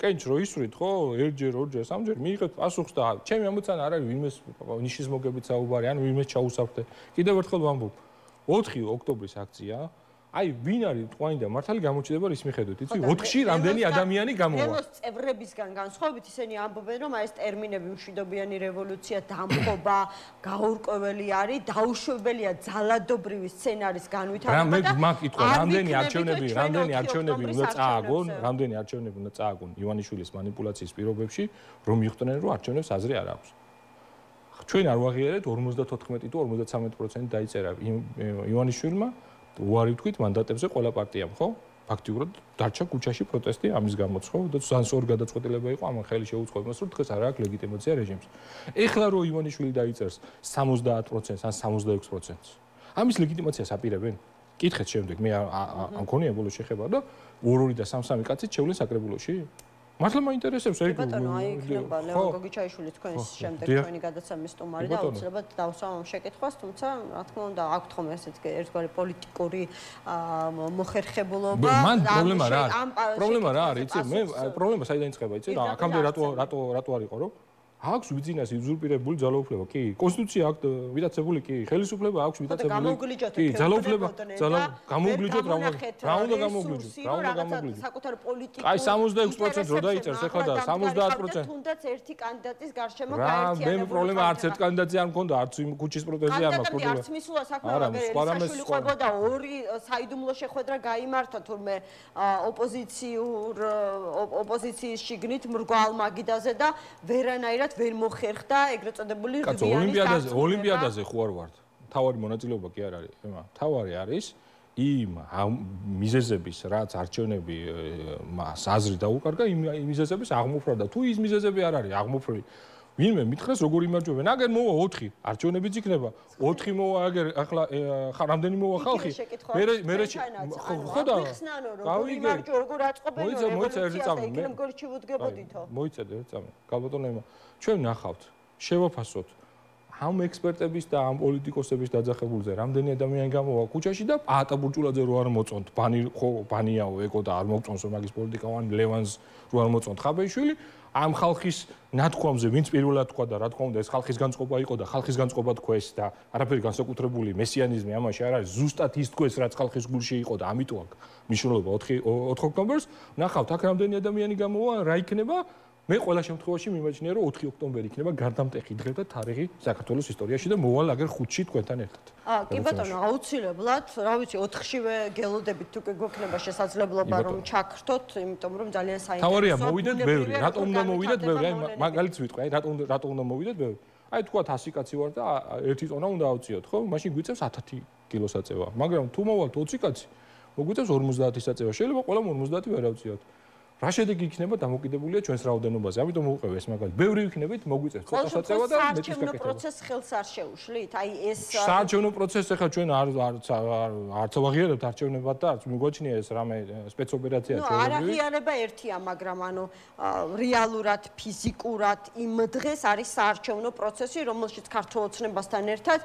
კენჭ რო ისვრით ხო, ერთჯერ, ორჯერ, სამჯერ მიიღეთ პასუხს და ჩემი ამოცანა არ არის ვინმეს ნიშის მოგებით საუბარი, ან ვინმეს ჩაუსავთე. კიდევ ერთხელ ვამბობ, 4 ოქტომბრის აქცია, აი ვინ არის ტყვანი და მართალი გამოჩნდება რის მიხედვით, იცი? 4-ში რამდენი ადამიანი გამოვა. რევოლუციის წევრებისგან განსხვავებით ისინი ამბობენ, რომ აი ეს ტერმინები მშვიდობიანი რევოლუცია, დამხობა, გაურკვეველი არის, დაუშვებელია ძალადობრივი სცენარის განვითარება და მაგ კითხვა, რამდენი არჩევნები უნდა წააგონ, რამდენი არჩევნები უნდა წააგონ ივანიშვილის манипуляციის პირობებში, რომ მიხვდნენ, რომ არჩევნებს აზრი არ აქვს. ჩვენ არ ვაღიარეთ 54 თუ 53% დაიწერა ივანიშვილმა უარი ვთქვით მანდატებზე ყველა პარტიამ, ხო? ფაქტიურად დარჩა ქუჩაში პროტესტი ამის გამოც, ხო? და სანსორი გადაწყვეტილება იყო ამან ხელი შეუწყო იმას, რომ დღეს არ აქვს ლეგიტიმაცია რეჟიმს. ეხლა რო ივანიშვილი დაიწერს 70%-ს ან 66%-ს. ამის ლეგიტიმაციას აპირებენ? კითხეთ შემდეგ, მე ამ ქონია ბოლოს შეხება და 2 და 3 კაცით შევლენ საკრებულოში? მართლა მაინტერესებს ეგ. ბატონო, აი იქნება ლევან გოგიჩაიშვილი თქვენს შემდეგ თქვენი გადაცემის სტუმარი და აუცილებლად დავსვამ ამ შეკითხვას, თუმცა რა თქმა უნდა აქვთ ხომ ესეთ ერთგვარი პოლიტიკური მოხერხებულობა. მან პრობლემა რა არის? პრობლემა რა არის? იცი, მე პრობლემა საიდან იწყება, იცი? აქამდე რატო არ იყო, რომ აქვს ბიზნეს იზურპირებული ძალაუფლება, კი, კონსტიტუცია აქვს ვიტაცებული, კი, ხელისუფლება აქვს ვიტაცებული. კი, ძალაუფლება, გამოგლიჯოთ რა უნდა გამოგლიჯოთ? რა უნდა გამოგლიჯოთ? საკუთარ პოლიტიკურ აი 66% რო დაიწერს ახლა და 70%. თუნდაც ერთი კანდიდატის გარშემო გაერთიანებული. რა, მე პრობლემა არც ერთ კანდიდატზე არ მქონდა, არც იმ ქუჩის პროტესტი არ მაქვს პრობლემა. არც მისულა საქმე, მაგრამ ყვებოდა 2 საიდუმლო შეხვედრა გაიმართა თურმე ოპოზიციის შიგნით მრგვალ მაგიდაზე და ვერანაირად ვერ მოხერხდა ეგრეთ წოდებული ოლიმპიადაზე ხო არ ვართ. თავარი მონაწილეობა კი არ არის, ემა. თავარი არის იმ მიზეზების, რაც არჩევნები მას აზრი დაუკარგა, იმ მიზეზების აღმოფრვა და თუ ის მიზეზები არ არის აღმოფრვილი, ვინმე მითხრას როგორ იმარჯვებენ? აგერ მოვა 4, არჩევნებიც იქნება. 4 მოვა აგერ ახლა რამდენი მოვა ხალხი? მე ხო და გავიგე როგორ აწყობენ მოიცა ერთი წამი მე მგორჩი ვუდგებოდითო. მოიცადე ერთი წამი. გალბატონო ემა, ჩვენ ნახავთ, შევაფასოთ ამ ექსპერტების და ამ პოლიტიკოსების დაძახებულზე რამდენი ადამიანი გამოვა ქუჩაში და პაატა ბურჭულაძე რო არ მოწონთ, ბანიაო ეკო და არ მოგწონს მაგის პოლიტიკავან ლევანს რო არ მოწონთ ხაბეიშვილი, ამ ხალხის ნათქვამზე ვინც პირველად თქვა და რა თქმა უნდა ეს ხალხის განწყობა იყო და ხალხის განწყობა თქვეს და არაფერი განსაკუთრებული მესიანიზმი ამაში არ არის, ზუსტად ის თქვეს რაც ხალხის გულში იყო და ამიტომ აქ მნიშვნელობა 4 ოქტომბერს. ნახავთ აქ რამდენი ადამიანი გამოვა, რა იქნება? მე ყველა შემთხვევაში მიმაჩნია რომ 4 ოქტომბერი იქნება გარდამტეხი დღე და თარიღი საქართველოს ისტორიაში და მოვალ აგერ 5-ში თქვენთან ერთად. კი ბატონო, აუცილებლად, რა ვიცი, 4-შივე გელოდებით თუ კი გვექნება შესაძლებლობა რომ ჩაქრთოთ, იმიტომ რომ ძალიან საინტერესოა. თავარია მოვიდეთ ბევრი, რატომ უნდა მოვიდეთ ბევრი? აი მაგალითს ვიტყვი, აი რატომ უნდა მოვიდეთ ბევრი? აი თქვათ 100 კაცი ვარ და ერთი წონა უნდა ავწიოთ, ხო? მაშინ გვიწევს 1000 კილოს აწევა. მაგრამ თუ მოვალთ 20 კაცი, მოგვიწევს 50 აწევა. შეიძლება ყველამ 50 ვერ ავწიოთ. რა შედეგი იქნება დამოკიდებულია ჩვენს რაოდენობაზე. ამიტომ მოვუყევ ეს მაგალითი. ბევრი იქნებით, მოგვიწევს ცოტა საწევა და მეტის გაკეთება. საარჩევნო პროცესს ხელს არ შეუშლით? აი ეს საარჩევნო პროცესს ახლა ჩვენ არც ვაღიარებთ არჩევნებად და არც მიგვაჩნია ეს რამე სპეცოპერაცია ჩვენებრივი. არ აღიარება ერთია, მაგრამ ანუ რეალურად, ფიზიკურად იმ დღეს არის საარჩევნო პროცესი, რომელშიც ქართულ ოცნებასთან ერთად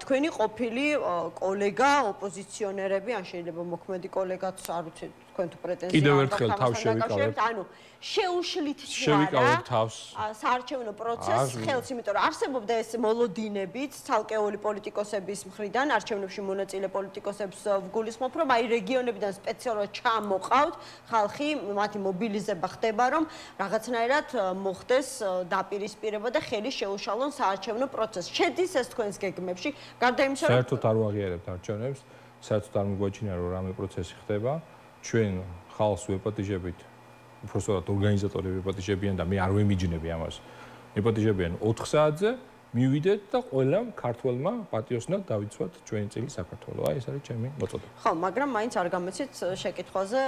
თქვენი ყოფილი კოლეგა, ოპოზიციონერები, ან შეიძლება მოქმედი კოლეგაც, არ ვიცი, თქვენ თუ პრეტენზია კიდევ ერთხელ თავს შევიკავებთ. ანუ შეუშლით შევიკავებთ თავს საარჩევნო პროცესს ხელს, იმიტომ რომ არსებობდა ეს მოლოდინებიც ცალკეული პოლიტიკოსების მხრიდან, არჩევნებში მონაწილე პოლიტიკოსებს ვგულისხმობ, რომ აი რეგიონებიდან სპეციალურად ჩამოყავთ ხალხი, მათი მობილიზება ხდება, რომ რაღაცნაირად მოხდეს დაპირისპირება და ხელი შეუშალონ საარჩევნო პროცესს. შედის ეს თქვენს გეგმებში, გარდა იმისა, რომ საერთოდ არ ვაღიარებთ არჩევნებს, საერთოდ არ მიგვაჩნია რომ რამე პროცესი ხდება. ჩვენ ხალხს ვეპატიჟებით, უბრალოდ ორგანიზატორები ვეპატიჟებიან და მე არ ვემიჯნები ამას. ვეპატიჟებიან 4 საათზე, მივიდეთ და ყველამ ქართველმა პატიოსნად დავიცვათ ჩვენი წილი საქართველო. აი ეს არის ჩემი მოწოდება. ხო, მაგრამ მაინც არ გამეცით შეკითხვაზე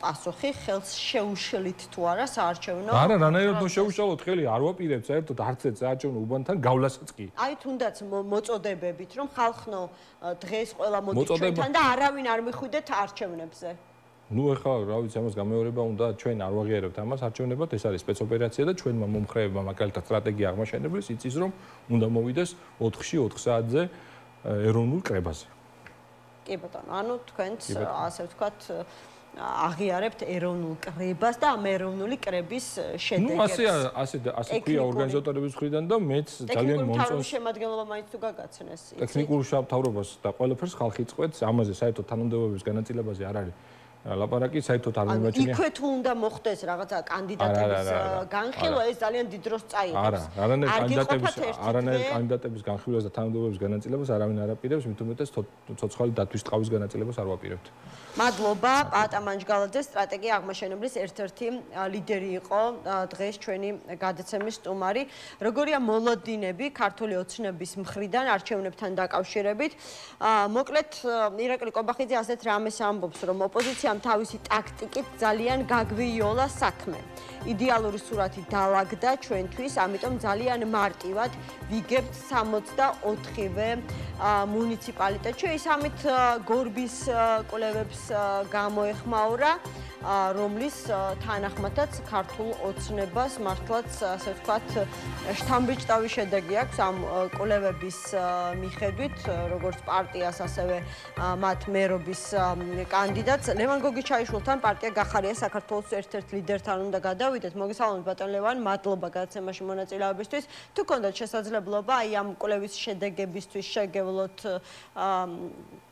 პასუხი, ხელს შეუშლით თუ არა საარჩევნო. არა, რანაირად შეუშალოთ ხელი, არ ვაპირებ საერთოდ არც ერთ საარჩევნო უბანთან გავლასაც კი. აი თუნდაც მოწოდებებით, რომ ხალხნო დღეს ყველა მოდის ჩვენთან და არავინ არ მიხვიდეთ არჩევნებზე. ნუ ეხლა რა ვიცი ამას გამეორება უნდა ჩვენ არ ვაღიარებთ ამას არჩევნებად ეს არის სპეცოპერაცია და ჩვენმა მომხრეებმა მაგალითად სტრატეგია აღმაშენებლის იცის რომ უნდა მოვიდეს 4-ში 4 საათზე ეროვნულ კრებაზე. კი ბატონო, ანუ თქვენც ასე ვთქვათ აღიარებთ ეროვნულ კრებას და ამ ეროვნული კრების შედეგებს. ნუ ასე ქვია ორგანიზატორების მხრიდან და მეც ძალიან მომწონს შემადგენლობა მაინც თუ გაგაცნეს. ტექნიკურ შეთაურობას და ყველაფერს ხალხი წყვეტს ამაზე საერთოდ თანამდებობების განაწილებაზე არ არის. ლაპარაკი საერთოდ არ მიმაჩნია. იქვე თუ უნდა მოხდეს რაღაცა კანდიდატების განხილვა, ეს ძალიან დიდ დროს წაიღებს. არანაირ კანდიდატების განხილვას და თანამდებობების განაწილებას არავინ არ აპირებს, მით უმეტეს ცოცხალი დათვის ტყავის განაწილებას არ ვაპირებთ. მადლობა, პაატა მანჯგალაძე, სტრატეგია აღმაშენებლის ერთ-ერთი ლიდერი იყო დღეს ჩვენი გადაცემის სტუმარი. როგორია მოლოდინები ქართული ოცნების მხრიდან არჩევნებთან დაკავშირებით? მოკლედ, ირაკლი კობახიძე ასეთ რამეს ამბობს, რომ ოპოზიციამ თავისი ტაქტიკით ძალიან გაგვიოლა საქმე. იდეალური სურათი დაალაგდა ჩვენთვის, ამიტომ ძალიან მარტივად ვიგებთ 64-ვე მუნიციპალიტეტში. ისამით გორბის კვლევებს გამოეხმაურა, რომლის თანახმადაც ქართულ ოცნებას მართლაც ასე ვთქვათ შთამბეჭდავი შედეგი აქვს ამ კვლევების მიხედვით, როგორც პარტიას, ასევე მათ მერობის კანდიდატს. ლევან გოგიჩაიშვილთან პარტია გახარია საქართველოს ერთ-ერთ ლიდერთან უნდა გადავიდეთ. მოგესალმებით ბატონ ლევან, მადლობა გადაცემაში მონაწილეობისთვის. თუ გქონდათ შესაძლებლობა აი ამ კვლევის შედეგებისთვის შეგევლოთ,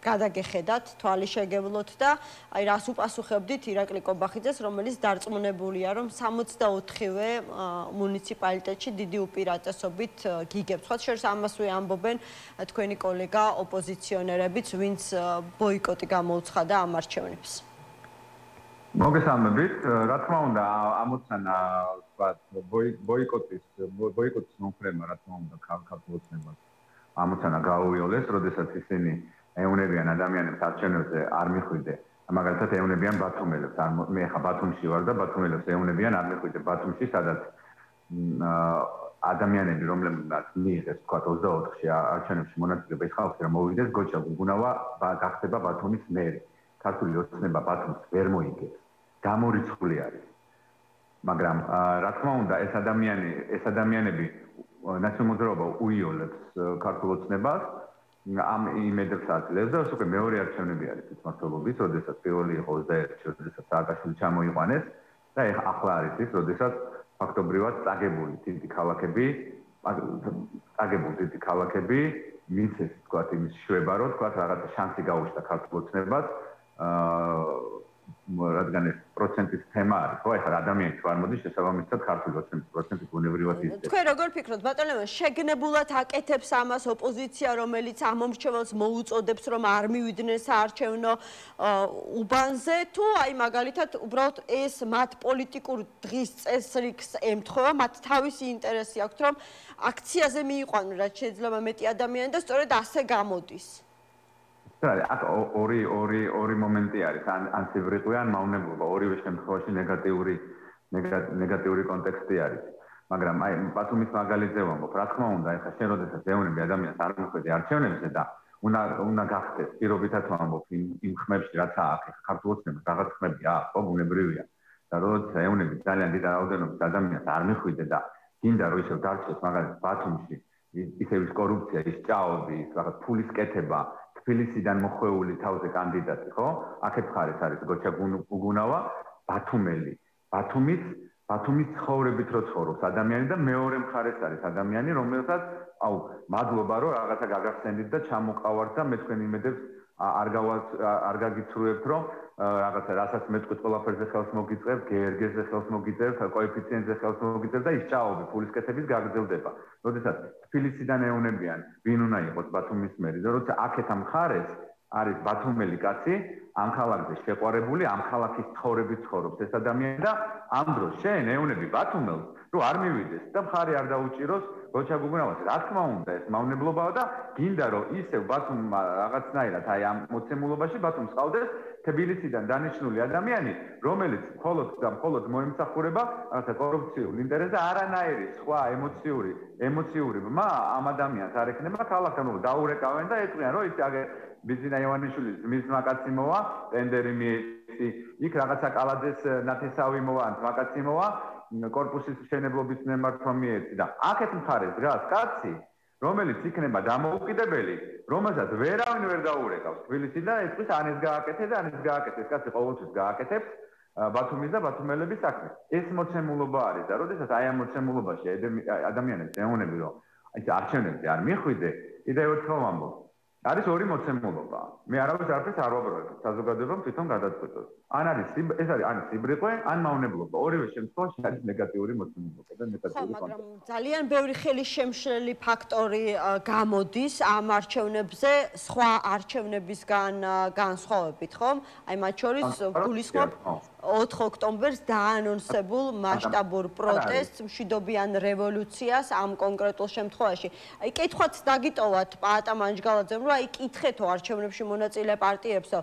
გადაგეხედათ, თვალი შეგევლოთ და აი რას უპასუხებდით ირაკლი კობახიძეს, რომელიც დარწმუნებულია, რომ 64-ვე მუნიციპალიტეტში დიდი უპირატესობით გიგებს. სხვა შორის ამასვე ამბობენ თქვენი კოლეგა ოპოზიციონერებიც, ვინც ბოიკოტი გამოუცხადა ამ არჩევნებს. მოგესალმებით, რა თქმა უნდა, ამოცანა ვთქვათ ბოიკოტის მომხრეებმა, რა თქმა უნდა, ქართულ ოცნებას ამოცანა გაუვიოლეს, როდესაც ისინი ეუნებიან ადამიანებს არჩევნებზე არ მიხვიდე. მაგალითად ეუნებიან ბათუმელებს, მე ხა ბათუმში ვარ და ბათუმელებს ეუნებიან არ მიხვიდე ბათუმში, სადაც ადამიანები, რომლებმაც მიიღეს ვთქვათ 24-ში არჩევნებში მონაწილეობა, ის ხალხი რომ მოვიდეს, გოჩა გუგუნავა გახდება ბათუმის მერი. ქართული ოცნება ბათუმს ვერ მოიგებს. გამორიცხული არის. მაგრამ რა თქმა უნდა, ეს ადამიანები ნაციონალურობა უიოლებს ქართულ ოცნებას ამ იმედებს აძლევს და უკვე მეორე არჩევნები არის თვითმმართველობის, როდესაც პირველი იყო 21-ში, როდესაც სააკაშვილი ჩამოიყვანეს და ახლა არის ის, როდესაც ფაქტობრივად წაგებული დიდი ქალაქები მისცეს თქვათ იმის შვება, რომ თქვათ რაღაცა შანსი გაუჩნდა ქართულ ოცნებას, რადგან ეს პროცენტის თემა არის, ხო, ეხლა ადამიანს ვარ მოდის შესაბამისად ქართული ოცნების პროცენტი უნივერსიტეტად იზრდება. თქვენ როგორ ფიქრობთ, ბატონო, შეგნებულად აკეთებს ამას ოპოზიცია, რომელიც ამომრჩეველს მოუწოდებს, რომ არ მივიდნენ საარჩევნო უბანზე, თუ აი მაგალითად უბრალოდ ეს მათ პოლიტიკურ დღის წესრიგს ემთხვევა, მათ თავისი ინტერესი აქვთ, რომ აქციაზე მიიყვანონ რაც შეიძლება მეტი ადამიანი და სწორედ ასე გამოდის. აქ ორი მომენტი არის, ან სიბრიყვე, ან მავნებლობა, ორივე შემთხვევაში ნეგატიური კონტექსტი არის. მაგრამ აი ბათუმის მაგალითზე ვამბობ, რა თქმა უნდა, ეხლა შენ როდესაც ეუბნები ადამიანს არ მიხვედი არჩევნებზე და უნდა გახდეს პირობითად ვამბობ იმ ხმებში, რაც აქვს ქართულ ოცნებას, რაღაც ხმები აქვს, ხო, ბუნებრივია. და როდესაც ეუბნები ძალიან დიდ რაოდენობით ადამიანს არ მიხვიდე და გინდა რომ ისევ დარჩეს მაგალითად ბათუმში ისევ ის კორუფცია, ის ჭაობი, რაღაც ფულის კეთება თბილისიდან მოხვეული თავზე კანდიდატი, ხო? აქეთ მხარეს არის გოჩა გუგუნავა, ბათუმელი. ბათუმის ცხოვრებით რო ცხოვრობს ადამიანი და მეორე მხარეს არის ადამიანი, რომელსაც, მადლობა რომ რაღაცა გაგახსენდით და ჩამოყავართ და მე თქვენ იმედებს არ გაგიცრუებთ, რომ რაღაცა რასაც მეტყვით ყველაფერზე ხელს მოგიწევთ, გერგეზე ხელს მოგიწევთ, კოეფიციენტზე ხელს მოგიწევთ და ის ჭაობი ფულისკეთების გაგრძელდება. როდესაც თბილისიდან ეუბნებიან, ვინ უნდა იყოს ბათუმის მერი, და როცა აქეთ ამ მხარეს არის ბათუმელი კაცი, ამ ქალაქზე შეყვარებული, ამ ქალაქის ცხოვრებით ცხოვრობს ეს ადამიანი და ამ დროს შენ ეუბნები ბათუმელს, რომ არ მივიდეს და მხარი არ დაუჭიროს გოჩა გუგუნავას. რა თქმა უნდა, ეს მავნებლობაა და გინდა რომ ისევ ბათუმმა რაღაცნაირად აი ამ მოცემულობაში ბათუმს ყავდეს თბილისიდან დანიშნული ადამიანი, რომელიც მხოლოდ მოემსახურება რაღაცა კორუფციულ ინტერესს და არანაირი სხვა ემოციური ბმა ამ ადამიანს არ ექნება ქალაქთან, დაურეკავენ და ეტყვიან, რომ ის ბიზინა ივანიშვილის მისმა კაცი მოვა, ტენდერი მიეცი, იქ რაღაცა კალაძეს ნათესავი მოვა, მაკაცი მოვა, კორპუსის მშენებლობის მემართვა მიეცი და აქეთ მხარეს დგას კაცი, რომელიც იქნება დამოუკიდებელი, რომელსაც ვერავინ ვერ დაურეკავს თბილისი და ეთქვის ან ეს გააკეთე და ან ეს გააკეთე, ეს კაცი ყოველთვის გააკეთებს ბათუმის და ბათუმელების საქმეს. ეს მოცემულობა არის და როდესაც აი ამ მოცემულობაში ადამიანებს ეუბნები, რომ აი არჩევნებზე არ მიხვიდე, კიდევ ერთხელ ვამბობ, არის ორი მოცემულობა. მე არაფერს არ ვაბრალებ, საზოგადოებამ თვითონ გადაწყვეტოს. ეს არის ან სიბრიყვე, ან მავნებლობა. ორივე შემთხვევაში არის ნეგატიური მოცემულობა და ნეგატიური კონტექსტი. მაგრამ ძალიან ბევრი ხელისშემშლელი ფაქტორი გამოდის ამ არჩევნებზე, სხვა არჩევნებისგან განსხვავებით, ხომ? აი მათ შორის გულისხმობ 4 ოქტომბერს დაანონსებულ მასშტაბურ პროტესტს, მშვიდობიან რევოლუციას ამ კონკრეტულ შემთხვევაში. აი კითხვაც დაგიტოვათ პაატა მანჯგალაძემ, რომ აი კითხეთო არჩევნებში მონაწილე პარტიებსო,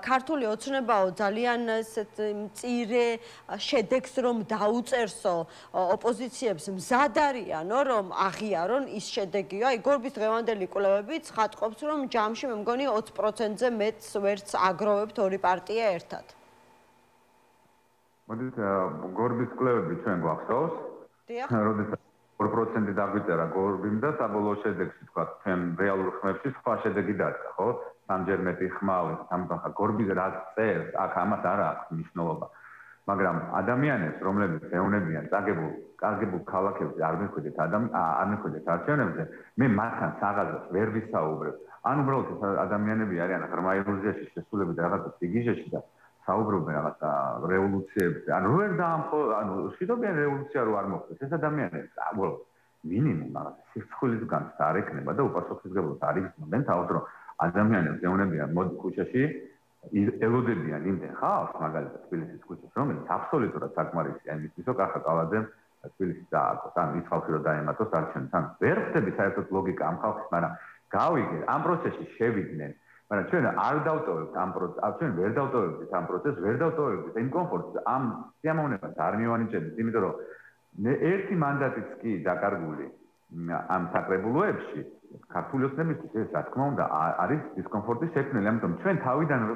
ქართული ოცნებაო ძალიან ესეთ მწირე შედეგს რომ დაუწერსო ოპოზიციებს მზად არიანო რომ აღიარონ ის შედეგიო. აი გორბის დღევანდელი კვლევები ცხადყოფს რომ ჯამში მე მგონი 20%-ზე მეტს ვერც აგროვებთ ორი პარტია ერთად. მოდით გორბის კვლევები ჩვენ გვახსოვს. დიახ. როდესაც 2% დაგვიწერა გორბიმ და საბოლოო შედეგში თქვა ჩვენ რეალურ ხმებში სხვა შედეგი დადგა, ხო? სამჯერ მეტი ხმავი, სამხა გორბის რაც წერს, აქ ამას არ აქვს მნიშვნელობა. მაგრამ ადამიანებს, რომლებიც ეუბნებიან წაგებულ ქალაქებზე არ მიხვიდეთ არჩევნებზე, მე მათთან საღაზოს ვერ ვისაუბრებ. ან უბრალოდ ეს ადამიანები არიან ღრმა ილუზიაში შესულები და რაღაცა სიგიჟეში და საუბრობენ რაღაცა რევოლუციებზე. ანუ ვერ მშვიდობიან რევოლუცია რო არ მოხდეს. ეს ადამიანები უბრალოდ მინიმუმ რაღაცა სიცხვილისგან არ ექნება და უპასუხისმგებლად არ იგრძნობენ თავს, რომ ადამიანებს ეუბნებიან მოდი ქუჩაში ელოდებიან იმდენ ხალხს, მაგალითად თბილისის ქუჩას, რომელიც აბსოლუტურად საკმარისია იმისთვის, რომ კახა კალაძემ თბილისს დააკოს, ან ის ხალხი რომ დაემატოს არჩევნებს. ან ვერ ხდები საერთოდ ლოგიკა ამ ხალხის, მაგრამ გავიგეთ, ამ პროცესში შევიდნენ. მაგრამ ჩვენ არ დავტოვებთ ამ პროცესს, ჩვენ ვერ დავტოვებთ ამ პროცესს, ვერ დავტოვებთ იმ კომფორტს, ამ სიამოვნებას არ მივანიჭებთ, იმიტომ რომ ერთი მანდატიც კი დაკარგული ამ საკრებულოებში ქართული ოცნებისთვის ეს რა თქმა უნდა არის დისკომფორტის შექმნელი, ამიტომ ჩვენ თავიდანვე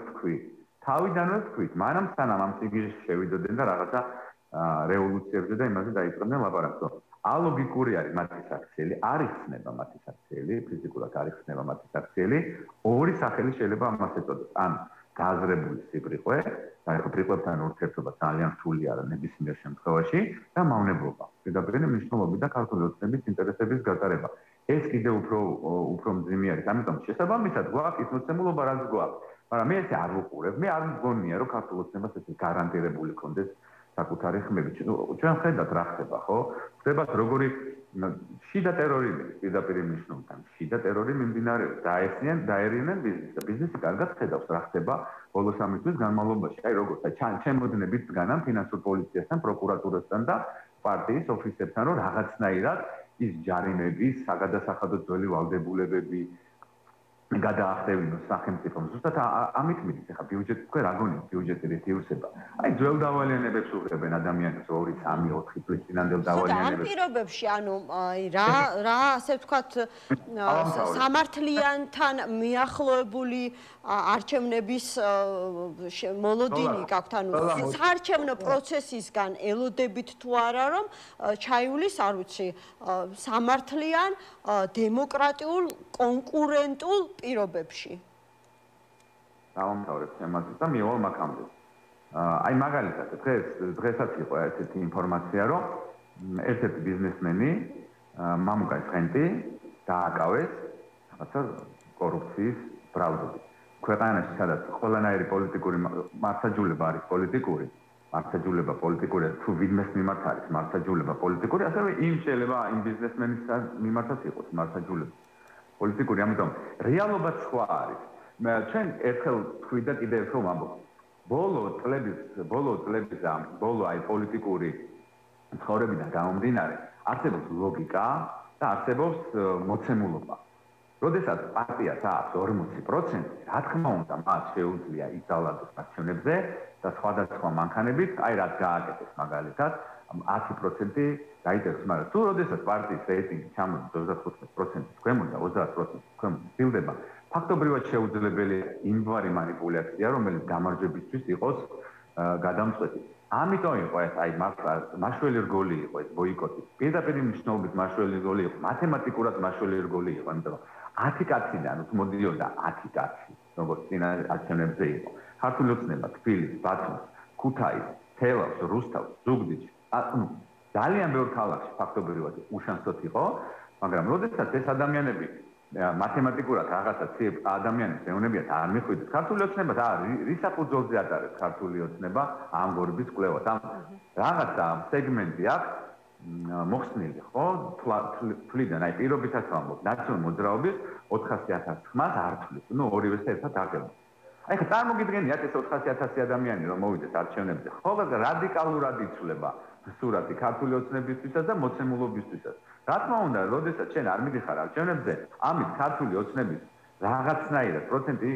ვთქვით, მანამ სანამ ამ სიგიჟეში შევიდოდნენ და რაღაცა რევოლუციებზე და იმაზე დაიწყებდნენ ლაპარაკს. ალოგიკური არის მათი საქციელი, არ იხსნება მათი საქციელი, ფიზიკურად არ იხსნება მათი საქციელი, ორი სახელი შეიძლება ამას ეწოდოს. ან გააზრებული სიბრიყვე, და სიბრიყვებთან ურთიერთობა ძალიან რთული არა ნებისმიერ შემთხვევაში და მავნებლობა. პირდაპირ მნიშვნელობით და ქართული ოცნების ინტერესების გატარება. ეს კიდევ უფრო მძიმე არის. ამიტომ შესაბამისად გვაქვს ის მოცემულობა, რაც გვაქვს. მაგრამ მე ესე არ ვუყურებ. მე არ მგონია, რომ ქართულ ოცნებას ესე გარანტირებული კონდეს საკუთარი ხმები. ჩვენ ხედავთ რა ხდება, ხო? ხდებათ როგორი შიდა ტერორი პირდაპირ მნიშვნელობთან. შიდა ტერორი მიმდინარეობს. დაერინენ ბიზნესს. ბიზნესი კარგად ხედავს რა ხდება ბოლო 3 თვის განმავლობაში. აი როგორც ჩემოდნებით დგანან ფინანსურ პოლიციასთან, პროკურატურასთან და პარტიის ოფიცერთან, რომ რაღაცნაირად ის ჯარიმები, საგადასახადო ძველი ვალდებულებები გადაახდევინოს სახელმწიფომ. ზუსტად ამით მიდის ახლა ბიუჯეტი თქვენ რა გონიათ ბიუჯეტი რესურსება. აი ძველ დავალიანებებს უღებენ ადამიანებს 2, 3, 4 წლის წინანდელ დავალიანებებს. ამ პირობებში ანუ რა ასე ვთქვათ სამართლიანთან მიახლოებული არჩევნების მოლოდინი გაქვთ ანუ საარჩევნო პროცესისგან ელოდებით თუ არა რომ ჩაივლის არ ვიცი სამართლიან დემოკრატიულ კონკურენტულ პირობებში. დავამთავრებ თემას და მივალ მაგამდე. აი მაგალითად დღესაც იყო ესეთი ინფორმაცია, რომ ერთ-ერთი ბიზნესმენი მამუკა ცხენტი დააკავეს რაღაცა კორუფციის ბრალდებით. ქვეყანაში სადაც ყველანაირი პოლიტიკური მართლმსაჯულება არის პოლიტიკური, მართლმსაჯულება პოლიტიკური თუ ვინმეს მიმართ არის მართლმსაჯულება პოლიტიკური, ასევე იმ შეიძლება იმ ბიზნესმენის მიმართაც იყოს მართლმსაჯულება პოლიტიკური, ამიტომ რეალობა სხვა არის. ჩვენ ერთხელ თქვით და კიდევ ერთხელ ვამბობ. ბოლო წლების აი პოლიტიკური ცხოვრებიდან გამომდინარე, არსებობს ლოგიკა და არსებობს მოცემულობა. როდესაც პარტიას აქვს 40%, რა თქმა უნდა, მას შეუძლია იზალადოს არჩევნებზე და სხვადასხვა მანქანებით, აი რაც გააკეთეს მაგალითად, 10% დაიწეროს, მაგრამ თუ როდესაც პარტიის რეიტინგი ჩამოდის 25%-ის ქვემოთ და 30%-ის ქვემოთ სtildeება, ფაქტობრივად შეუძლებელია იმგვარი манипуляცია, რომელიც გამარჯვებისთვის იყოს გადამწყვეტი. ამიტომ იყო ეს აი მაშველი რგოლი იყო ეს ბოიკოტი. პირდაპირ მნიშვნელობით მაშველი რგოლი იყო, მათემატიკურად მაშველი რგოლი იყო, იმიტომ რომ 10 კაციდან მოდიოდა 10 კაცი, როგორც წინა არჩევნებზე იყო. ქართული ოცნება, თბილისს, ბათუმს, ქუთაისს, თელავს, რუსთავს, ზუგდიდში, ძალიან ბევრ ქალაქში ფაქტობრივად უშანსოთ იყო, მაგრამ როდესაც ეს ადამიანები მათემატიკურად რაღაცა ადამიანებს ეუნებიათ არ მიხვიდეთ ქართული ოცნება და რის საფუძველზე ატარებს ქართული ოცნება ამ გორბის კვლევას. ამ რაღაცა სეგმენტი აქვს მოხსნილი, ხო? თვლიდან, აი პირობითაც ვამბობ, ნაციონალური მოძრაობის 400,000 ხმას არ თვლის. ნუ ორივეს ერთად აღება. აი ხა წარმოგიდგენიათ ეს 400,000 ადამიანი რომ მოვიდეს არჩევნებზე. ხოლმე რადიკალურად იცვლება სურათი ქართული ოცნებისთვისაც და მოცემულობისთვისაც. რა თქმა უნდა, როდესაც შენ არ მიდიხარ არჩევნებზე, ამით ქართული ოცნების რაღაცნაირად პროცენტი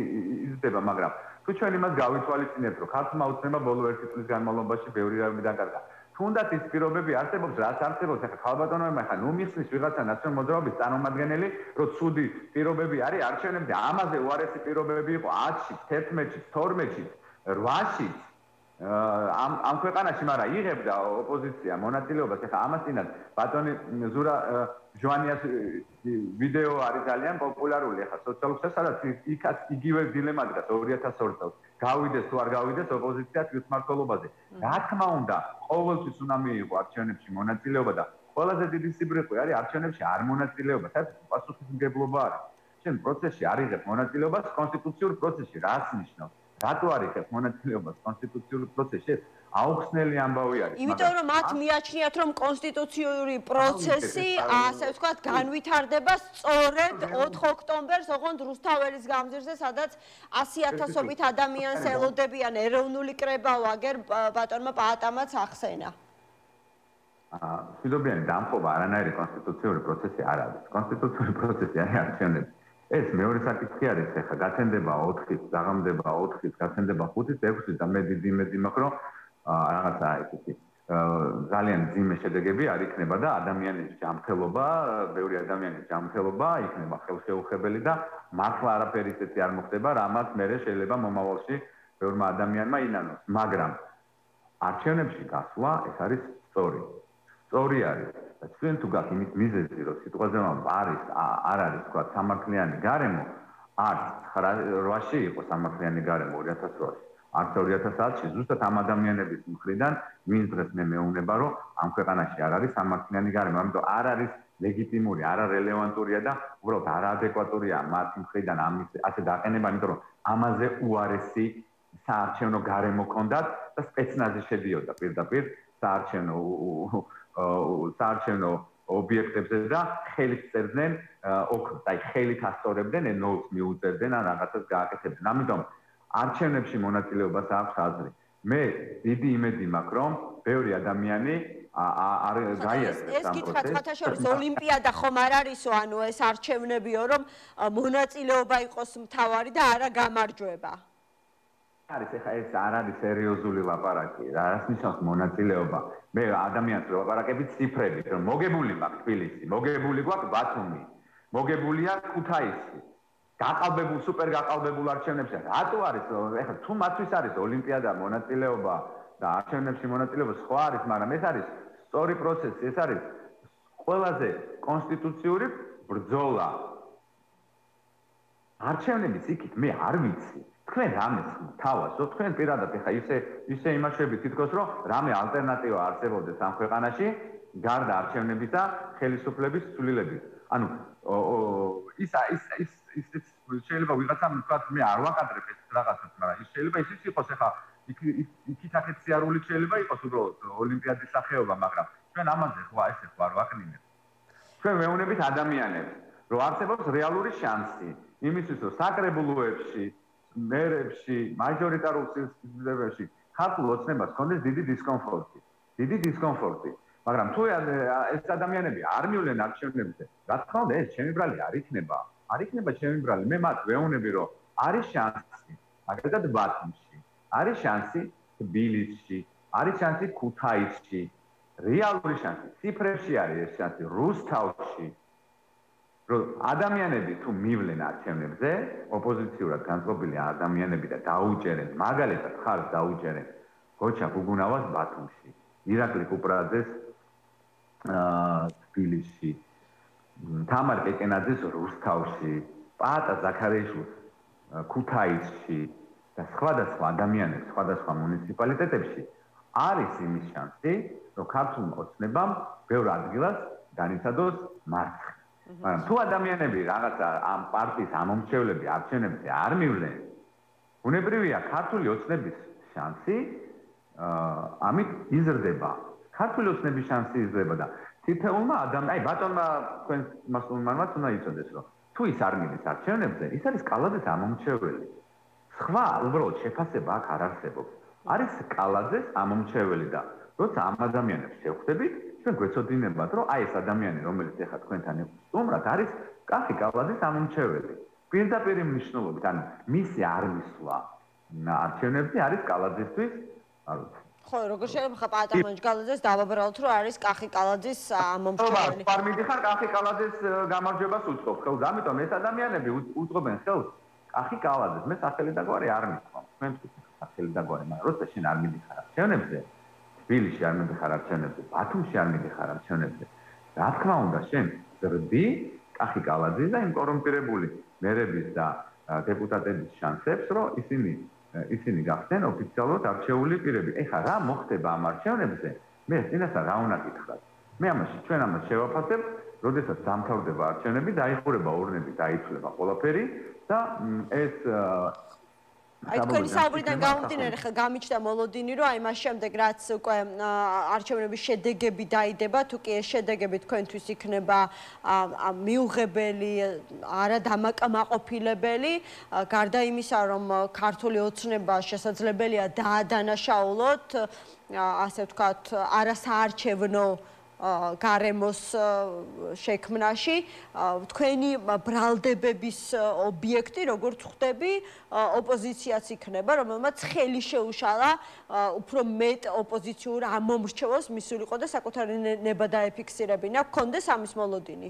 იზრდება, მაგრამ თუ ჩვენ იმას გავითვალისწინებთ, რომ ქართულმა ოცნებამ ბოლო 1 წლის განმავლობაში ბევრი რამე დაკარგა. თუნდაც ის პირობები არსებობს, რაც არსებობს, ახლა ხალბატონებმა ახლა ნუ მიხსნის ვიღაცა ნაციონალური მოძრაობის წარმომადგენელი, რომ ცუდი პირობები არის არჩევნებზე, ამაზე უარესი პირობები იყო 10-ში, 11-ში, 12-ში, 8-ში. ამ ქვეყანაში, მაგრამ იღებდა ოპოზიცია მონაწილეობას. ახლა ამასთანავ ბატონი ზურა ჟვანიას ვიდეო არის ძალიან პოპულარული ახლა სოციალურ სადაც იქაც იგივე დილემა დგას 2002 წელს. გავიდეს თუ არ გავიდეს ოპოზიცია თვითმმართველობაზე. რა თქმა უნდა, ყოველთვის უნდა მიიღო არჩევნებში მონაწილეობა და ყველაზე დიდი სიბრიყვე არის არჩევნებში არ მონაწილეობა, სადაც პასუხისმგებლობა არის. შენ პროცესში არ იღებ მონაწილეობას კონსტიტუციურ პროცესში, რას ნიშნავს? რატო არ იღებს მონაწილეობას კონსტიტუციურ პროცესში? აუხსნელი ამბავი არის. იმიტომ რომ მათ მიაჩნიათ რომ კონსტიტუციური პროცესი, ასე ვთქვათ, განვითარდება სწორედ 4 ოქტომბერს, ოღონდ რუსთაველის გამზირზე, სადაც 100,000-ობით ადამიანს ელოდებიან ეროვნული კრება ვაგერ ბატონმა პაატამაც ახსენა. მშვიდობიანი დამხობა არანაირი კონსტიტუციური პროცესი არ არის. კონსტიტუციური პროცესი არის არჩევნები. ეს მეორე საკითხი არის, ეხლა გაცენდება 4-ით, დაღამდება 4-ით, გაცენდება 5-ით, 6-ით და მე დიდი იმედი მაქვს, რომ რაღაცა ესეთი ძალიან ძიმე შედეგები არ იქნება და ადამიანების ჯანმრთელობა, ბევრი ადამიანის ჯანმრთელობა იქნება ხელშეუხებელი და მართლა არაფერი ისეთი არ მოხდება, რამაც მერე შეიძლება მომავალში ბევრმა ადამიანმა ინანოს. მაგრამ არჩევნებში გასვლა ეს არის სწორი. სწორი არის. ჩვენ თუ გაქვს იმის მიზეზი, რომ სიტყვაზე არის არ არის თქვა სამართლიანი გარემო, არც 8-ში იყო სამართლიანი გარემო 2008-ში. არც 2010-ში ზუსტად ამ ადამიანების მხრიდან ვინც დღეს მე მეუბნება, რომ ამ ქვეყანაში არ არის სამართლიანი გარემო, ამიტომ არ არის ლეგიტიმური, არარელევანტურია და უბრალოდ არაადეკვატურია მათი მხრიდან ამის ასე დაყენება, იმიტომ რომ ამაზე უარესი საარჩევნო გარემო ჰქონდათ და სპეცნაზი შედიოდა პირდაპირ საარჩევნო ობიექტებზე და ხელით წერდნენ ოქროს, აი ხელით ასწორებდნენ, ნოლს მიუწერდნენ ან რაღაცას გააკეთებდნენ. ამიტომ არჩევნებში მონაწილეობას აქვს აზრი. მე დიდი იმედი მაქვს, რომ ბევრი ადამიანი არ გაიარეს ეს კითხვა თათაშორის ოლიმპიადა ხომ არ არისო, ანუ ეს არჩევნებიო, რომ მონაწილეობა იყოს მთავარი და არა გამარჯვება. არის ეხა ეს არ არის სერიოზული ლაპარაკი, რას ნიშნავს მონაწილეობა? მე ადამიანს ლაპარაკები ციფრებით, რომ მოგებული მაქვს თბილისი, მოგებული გვაქვს ბათუმი, მოგებულია ქუთაისი. გაყალბებულ სუპერ გაყალბებულ არჩევნებში რატო არის? ეხლა თუ მათთვის არის ოლიმპიადა მონაწილეობა და არჩევნებში მონაწილეობა სხვა არის, მაგრამ ეს არის სწორი პროცესი, ეს არის ყველაზე კონსტიტუციური ბრძოლა. არჩევნების იქით მე არ ვიცი. თქვენ რამეს თავაზო, თქვენ პირადად ეხა ისე იმაშები თითქოს რომ რამე ალტერნატივა არსებობდეს ამ ქვეყანაში გარდა არჩევნებისა ხელისუფლების ცვლილების. ანუ ის შეიძლება ვიღაცამ თქვა მე არ ვაკადრებ ეს რაღაცას, მაგრამ ის შეიძლება ისიც იყოს ეხა იქით-აქეთ სიარული შეიძლება იყოს უბრალოდ ოლიმპიადის სახეობა, მაგრამ ჩვენ ამაზე ხო ესე ხო არ ვაკნინებ. ჩვენ ვეუბნებით ადამიანებს, რომ არსებობს რეალური შანსი იმისთვის, რომ საკრებულოებში, მერებში, მაჟორიტარულ სისტემებში ქართულ ოცნებას ჰქონდეს დიდი დისკომფორტი. მაგრამ თუ ეს ადამიანები არ მივლენ არჩევნებზე, რა თქმა უნდა ეს ჩემი ბრალი არ იქნება ჩემი ბრალი. მე მათ ვეუბნები, რომ არის შანსი, მაგალითად ბათუმში, არის შანსი თბილისში, არის შანსი ქუთაისში, რეალური შანსი ციფრებში არის ეს შანსი რუსთავში. რომ ადამიანები თუ მივლენ არჩევნებზე, ოპოზიციურად განწყობილი ადამიანები და დაუჭერენ, მაგალითად ხარს დაუჭერენ გოჩა გუგუნავას ბათუმში, ირაკლი კუპრაძეს თბილისში, თამარ კეკენაძეს რუსთავში, პაატა ზაქარიაშვილს ქუთაისში და სხვადასხვა ადამიანებს სხვადასხვა მუნიციპალიტეტებში არის იმის შანსი, რომ ქართულმა ოცნებამ ბევრ ადგილას განიცადოს მარცხი. მაგრამ თუ ადამიანები რაღაცა ამ პარტიის ამომრჩევლები არჩევნებზე არ მივლენ, უნებრივია ქართული ოცნების შანსი ამით იზრდება. ქართული ოცნების შანსი იზრდება და თითოეულმა აი ბატონმა თქვენ მასულმანმაც უნდა იცოდეს, რომ თუ ის არ მიდის არჩევნებზე, ის არის კალაძეს ამომრჩეველი. სხვა უბრალოდ შეფასება აქ არ არსებობს. არის კალაძეს ამომრჩეველი და როცა ამ ადამიანებს შევხვდებით, ჩვენ გვეცოდინებათ, რომ აი ეს ადამიანი, რომელიც ეხლა თქვენთან იყო სტუმრად, არის კახი კალაძის ამომრჩეველი. პირდაპირ მნიშვნელობით, ანუ მისი არ მისვლა არჩევნებზე არის კალაძისთვის, ანუ ხო, როგორ შეიძლება ხა პაატა მონჯგალაძეს დავაბრალოთ, რომ არის კახი კალაძის ამომრჩეველი. არ მიდიხარ კახი კალაძის გამარჯვებას უწყობ ხელს, ამიტომ ეს ადამიანები უწყობენ ხელს კახი კალაძეს. მე სახელი და გვარი არ მithქვამს. თქვენ სახელი და გვარი, მაგრამ როცა შენ არ მიდიხარ არჩევნებზე, თბილისში არ მიდიხარ არჩევნებზე, ბათუმში არ მიდიხარ არჩევნებზე, რა თქმა უნდა, შენ ზრდი კახი კალაძის და იმ კორუმპირებული მერების და დეპუტატების შანსებს, რომ ისინი გახდნენ ოფიციალურად არჩეული პირები. ეხლა რა მოხდება ამ არჩევნებზე? მე წინასწარ რა უნდა გითხრათ? ჩვენ ამას შევაფასებთ, როდესაც დამთავრდება არჩევნები, დაიხურება ურნები, დაიცვლება ყველაფერი და ეს აი თქვენი საუბრიდან გამომდინარე ხა გამიჩნდა მოლოდინი, რომ აი მას შემდეგ რაც უკვე არჩევნების შედეგები დაიდება, თუ კი ეს შედეგები თქვენთვის იქნება მიუღებელი, არადამაკმაყოფილებელი, გარდა იმისა, რომ ქართული ოცნება შესაძლებელია დაადანაშაულოთ, ასე ვთქვათ, არასაარჩევნო გარემოს შექმნაში, თქვენი ბრალდებების ობიექტი, როგორც ხვდები, ოპოზიციაც იქნება, რომელმაც ხელი შეუშალა უფრო მეტ ოპოზიციურ ამომრჩევლს მისულიყო და საკუთარი ნება დაეფიქსირებინა, გქონდეს ამის მოლოდინი?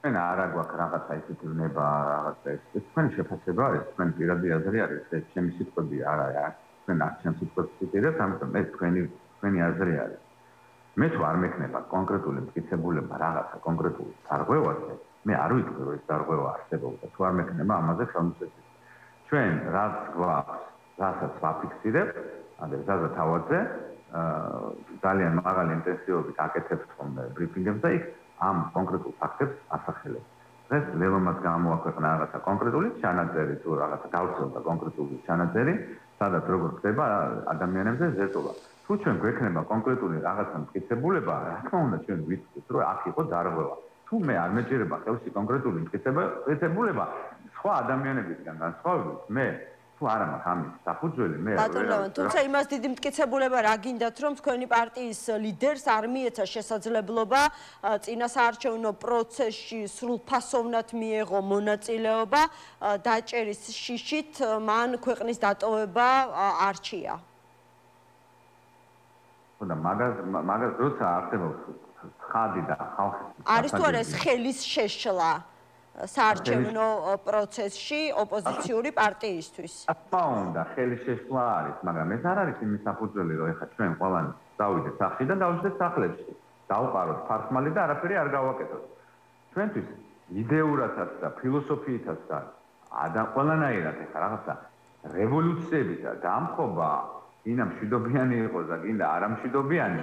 ჩვენ არა გვაქვს რაღაცა ისეთი ნება, რაღაცა ეს თქვენი შეფასება არის, თქვენი პირადი აზრი არის, ეს ჩემი სიტყვები არ არის, თქვენ არ ჩემს სიტყვებს ვიტირებთ, ამიტომ ეს თქვენი აზრი არის. მე თუ არ მექნება კონკრეტული მტკიცებულება რაღაცა კონკრეტული დარღვევაზე, მე არ ვიტყვი რომ ეს დარღვევა არსებობდა, თუ არ მექნება ამაზე ხელმისაწვდომი. ჩვენ რაც გვაქვს, რასაც ვაფიქსირებთ, აზერბაიჯანზე თავადზე ძალიან მაღალი ინტენსივობით აკეთებთ ხოლმე ბრიფინგებს და იქ ამ კონკრეტულ ფაქტებს ასახელებთ. დღეს ლელომაც გამოაქვეყნა რაღაცა კონკრეტული ჩანაწერი თუ რაღაცა გავრცელდა კონკრეტული ჩანაწერი, სადაც როგორ ხდება ადამიანებზე ზეწოლა. თუ ჩვენ გვექნება კონკრეტული რაღაცა მტკიცებულება, რა თქმა უნდა ჩვენ ვიტყვით, რომ აქ იყო დარღვევა. თუ მე არ მეჭირება ხელში კონკრეტული მტკიცებულება, სხვა ადამიანებისგან განსხვავებით, მე თუ არა მაქვს ამის საფუძველი, მე თუმცა იმას დიდი მტკიცებულება რა გინდათ, რომ თქვენი პარტიის ლიდერს არ მიეცა შესაძლებლობა წინა საარჩევნო პროცესში სრულფასოვნად მიეღო მონაწილეობა, დაჭერის შიშით მან ქვეყნის დატოვება არჩია. და მაგას როცა არსებობს ცხადი და ხალხის არის თუ არა ეს ხელის შეშლა საარჩევნო პროცესში ოპოზიციური პარტიისთვის? რა თქმა უნდა, ხელის შეშლა არის, მაგრამ ეს არ არის იმის საფუძველი, რომ ეხლა ჩვენ ყველანი დავიდეთ სახლში და დავждეთ სახლებში. დავყაროთ ფარსმალი და არაფერი არ გავაკეთოთ. ჩვენთვის იდეურადაც და ფილოსოფიითაც და ყველანაირად ეხლა რაღაცა რევოლუციები და დამხობა გინდა მშვიდობიანი იყოს და გინდა არამშვიდობიანი,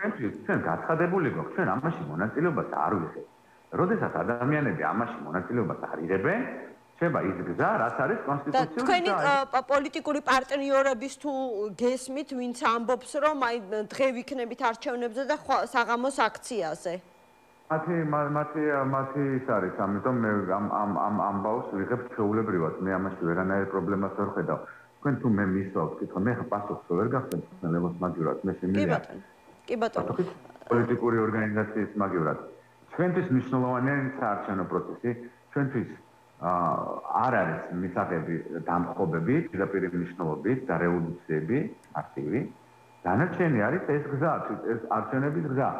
ჩვენ გაცხადებული გვაქვს, ჩვენ ამაში მონაწილეობას არ ვიღებთ. როდესაც ადამიანები ამაში მონაწილეობას არ იღებენ, შეიძლება ის გზა, რაც არის კონსტიტუციური. თქვენი პოლიტიკური პარტნიორების თუ გესმით, ვინც ამბობს, რომ აი დღე ვიქნებით არჩევნებზე და საღამოს აქციაზე? მათი ის არის, ამიტომ მე ამ ამბავს ვიღებ ჩვეულებრივად, მე ამაში ვერანაირ პრობლემას ვერ ხედავ. თქვენ თუ მე მისვავთ, კითხვა, მე პასუხს ვერ გახსენებ ლევოს მაგივრად, მე შემიძლია. კი ბატონო. პოლიტიკური ორგანიზაციის მაგივრად. ჩვენთვის მნიშვნელოვანია საარჩევნო პროცესი, ჩვენთვის არ არის მისაღები დამხობები, პირდაპირ მნიშვნელობით და რევოლუციები აქტივი. დანარჩენი არის ეს გზა, ეს არჩევნების გზა.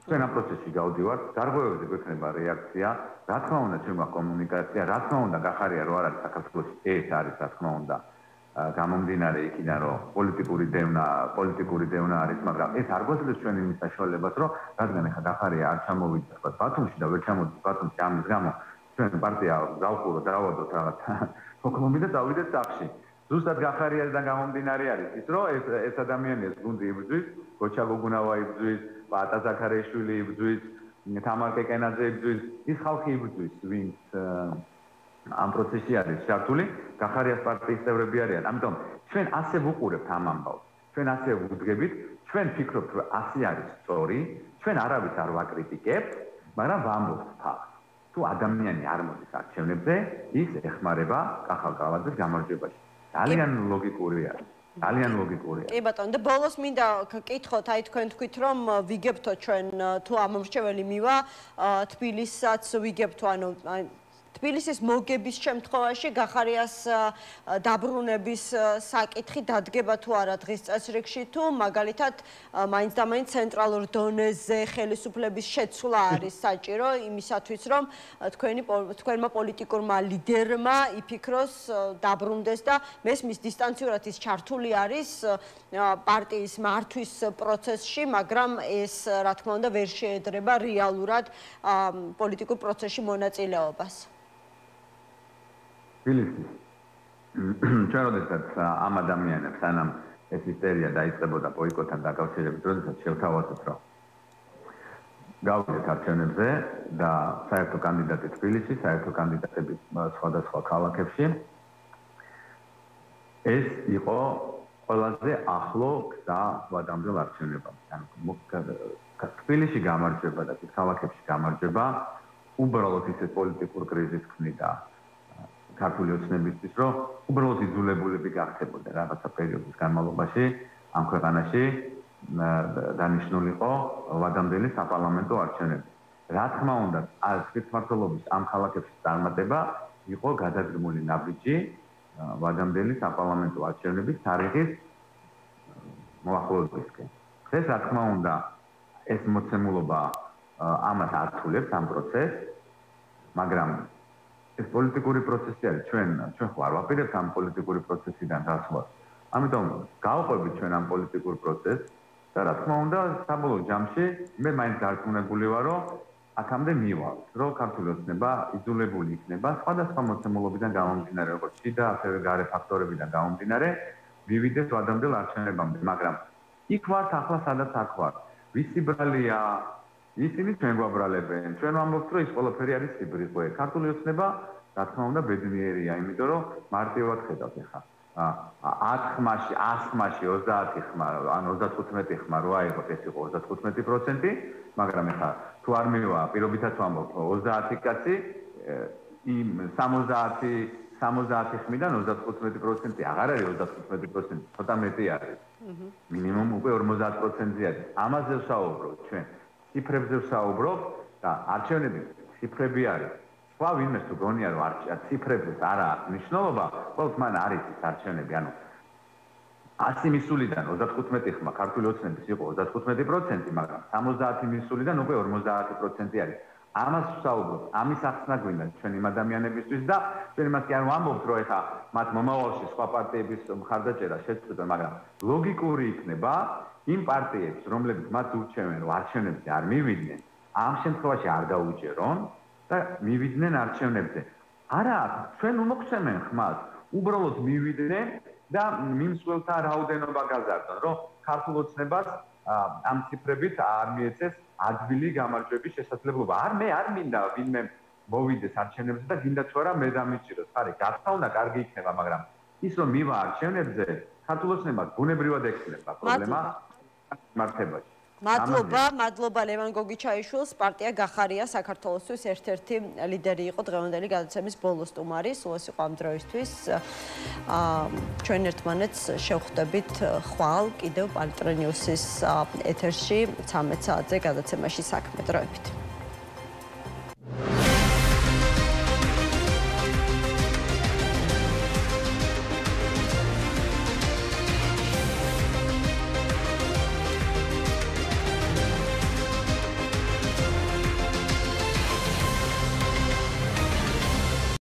ჩვენ ამ პროცესში გავდივართ, დარღვევებზე გვექნება რეაქცია, რა თქმა უნდა, ჩვენ გვაქვს კომუნიკაცია, რა თქმა უნდა, გახარია რომ არ არის საქართველოში, ეს არის რა თქმა უნდა. გამომდინარე იქიდან რომ პოლიტიკური დევნა არის, მაგრამ ეს არ გვაძლევს ჩვენ იმის საშუალებას, რომ რადგან ეხლა დახარია არ ჩამოვიდეს ბათუმში და ვერ ჩამოვიდეს ბათუმში ამის გამო ჩვენ პარტია გავხურო დავადოთ რაღაც ფოკლომი და დავიდეთ სახლში. ზუსტად გახარიასთან გამომდინარე არის ის, რომ ეს ადამიანის გუნდი იბრძვის, გოჩა გოგუნავა იბრძვის, პატა ზაქარიაშვილი იბრძვის, თამარ კეკენაძე იბრძვის, ის ხალხი იბრძვის, ვინც ამ პროცესში არის ჩართული, გახარიას პარტიის წევრები არიან. ამიტომ ჩვენ ასე ვუყურებთ ამ ამბავს. ჩვენ ასე ვუდგებით, ჩვენ ფიქრობთ, რომ ასე არის სწორი, ჩვენ არავის არ ვაკრიტიკებთ, მაგრამ ვამბობთ ფაქტს. თუ ადამიანი არ მოდის არჩევნებზე, ის ეხმარება კახალ კალაძეს გამარჯვებაში. ძალიან ლოგიკური არის. ძალიან ლოგიკურია. კი ბატონო, და ბოლოს მინდა გკითხოთ, აი თქვენ თქვით, რომ ვიგებთო ჩვენ თუ ამომრჩეველი მივა, თბილისსაც ვიგებთო, ანუ თბილისის მოგების შემთხვევაში გახარიას დაბრუნების საკითხი დადგება თუ არა დღის წესრიგში, თუ მაგალითად მაინც და მაინც ცენტრალურ დონეზე ხელისუფლების შეცვლა არის საჭირო იმისათვის, რომ თქვენმა პოლიტიკურმა ლიდერმა იფიქროს დაბრუნდეს და მესმის დისტანციურად ის ჩართული არის პარტიის მართვის პროცესში, მაგრამ ეს რა თქმა უნდა ვერ შეედრება რეალურად პოლიტიკურ პროცესში მონაწილეობას. თბილისის ჩვენ როდესაც ამ ადამიანებს სანამ ეს ისტერია დაიწყებოდა ბოიკოტთან დაკავშირებით, როდესაც შევთავაზეთ, რომ გავიდეთ არჩევნებზე და საერთო კანდიდატი თბილისში, საერთო კანდიდატები სხვადასხვა ქალაქებში, ეს იყო ყველაზე ახლო გზა ვადამდელ არჩევნებამდე. თბილისში გამარჯვება და ქალაქებში გამარჯვება უბრალოდ ისეთ პოლიტიკურ კრიზისს ქმნიდა ქართული ოცნებისთვის, რომ უბრალოდ იძულებულები გახდებოდა რაღაცა პერიოდის განმავლობაში ამ ქვეყანაში დანიშნულიყო ვადამდელი საპარლამენტო არჩევნები. რა თქმა უნდა, თვითმმართველობის ამ ქალაქებში წარმატება იყო გადადგმული ნაბიჯი ვადამდელი საპარლამენტო არჩევნების თარიღის მოახლოებისკენ. ეს რა თქმა უნდა, ეს მოცემულობა ამას ართულებს ამ პროცესს, მაგრამ ეს პოლიტიკური პროცესი არის, ჩვენ ხო არ ვაპირებთ ამ პოლიტიკური პროცესიდან გასვლას. ამიტომ გავყვებით ჩვენ ამ პოლიტიკურ პროცესს და რა თქმა უნდა, საბოლოო ჯამში მე მაინც დარწმუნებული ვარ, რომ აქამდე მივალ, რომ ქართული ოცნება იძულებული იქნება სხვადასხვა მოცემულობიდან გამომდინარე, როგორც შიდა, ასევე გარე ფაქტორებიდან გამომდინარე, მივიდეს ვადამდელ არჩევნებამდე, მაგრამ იქ ვართ ახლა სადაც აქ ვართ. ვისი ბრალია? ისინი ჩვენ გვაბრალებენ. ჩვენ ვამბობთ, რომ ის ყველაფერი არის სიბრიყვე. ქართული ოცნება, რა თქმა უნდა, ბედნიერია, იმიტომ რომ მარტივად ხედავთ ახლა. 10 ხმაში, 100 ხმაში 30 ხმა, ან 35 ხმა რო აიღოთ, ეს იყო 35%, მაგრამ ახლა თუ არ მივა, პირობითაც ვამბობ, 30 კაცი იმ 70 ხმიდან 35% აღარ არის 35%, ცოტა მეტი არის. მინიმუმ უკვე 50%-ზე არის. ამაზე ვსაუბრობ ჩვენ. ციფრებზე ვსაუბრობ და არჩევნები ციფრები არის. სხვა ვინმე თუ გონია რომ ციფრებს არა აქვს მნიშვნელობა, ყოველთვის მან არის ის არჩევნები, ანუ 100 მისულიდან 35 ხმა ქართული ოცნების იყო 35%, მაგრამ 70 მისულიდან უკვე 50% არის. ამას ვსაუბრობ, ამის ახსნა გვინდა ჩვენ იმ ადამიანებისთვის და ჩვენ იმას კი არ ვამბობთ, რომ ეხა მათ მომავალში სხვა პარტიების მხარდაჭერა შეწყვეტონ, მაგრამ ლოგიკური იქნება იმ პარტიებს, რომლებიც მათ ურჩევენ, რომ არჩევნებზე არ მივიდნენ, ამ შემთხვევაში არ დაუჭერონ და მივიდნენ არჩევნებზე. არა, ჩვენ უმოგვცემენ ხმას, უბრალოდ მივიდნენ და მიმსვლელთა რაოდენობა გაზარდონ, რომ ქართულ ოცნებას ამ ციფრებით არ მიეცეს ადვილი გამარჯვების შესაძლებლობა. მე არ მინდა ვინმე მოვიდეს არჩევნებზე და გინდა თუ არა მე დამიჭიროს. ხარი, გათხოვნა კარგი იქნება, მაგრამ ის რომ მივა არჩევნებზე, ქართულ ოცნებას ბუნებრივად ექნება პრობლემა მართებაში. მადლობა ლევან გოგიჩაიშვილს, პარტია გახარია საქართველოსთვის ერთ-ერთი ლიდერი იყო დღევანდელი გადაცემის ბოლო სტუმარი, სულ ეს იყო ამ დროისთვის. ჩვენ ერთმანეთს შევხვდებით ხვალ კიდევ პალტრენიუსის ეთერში 13 საათზე გადაცემაში საქმე დროებით.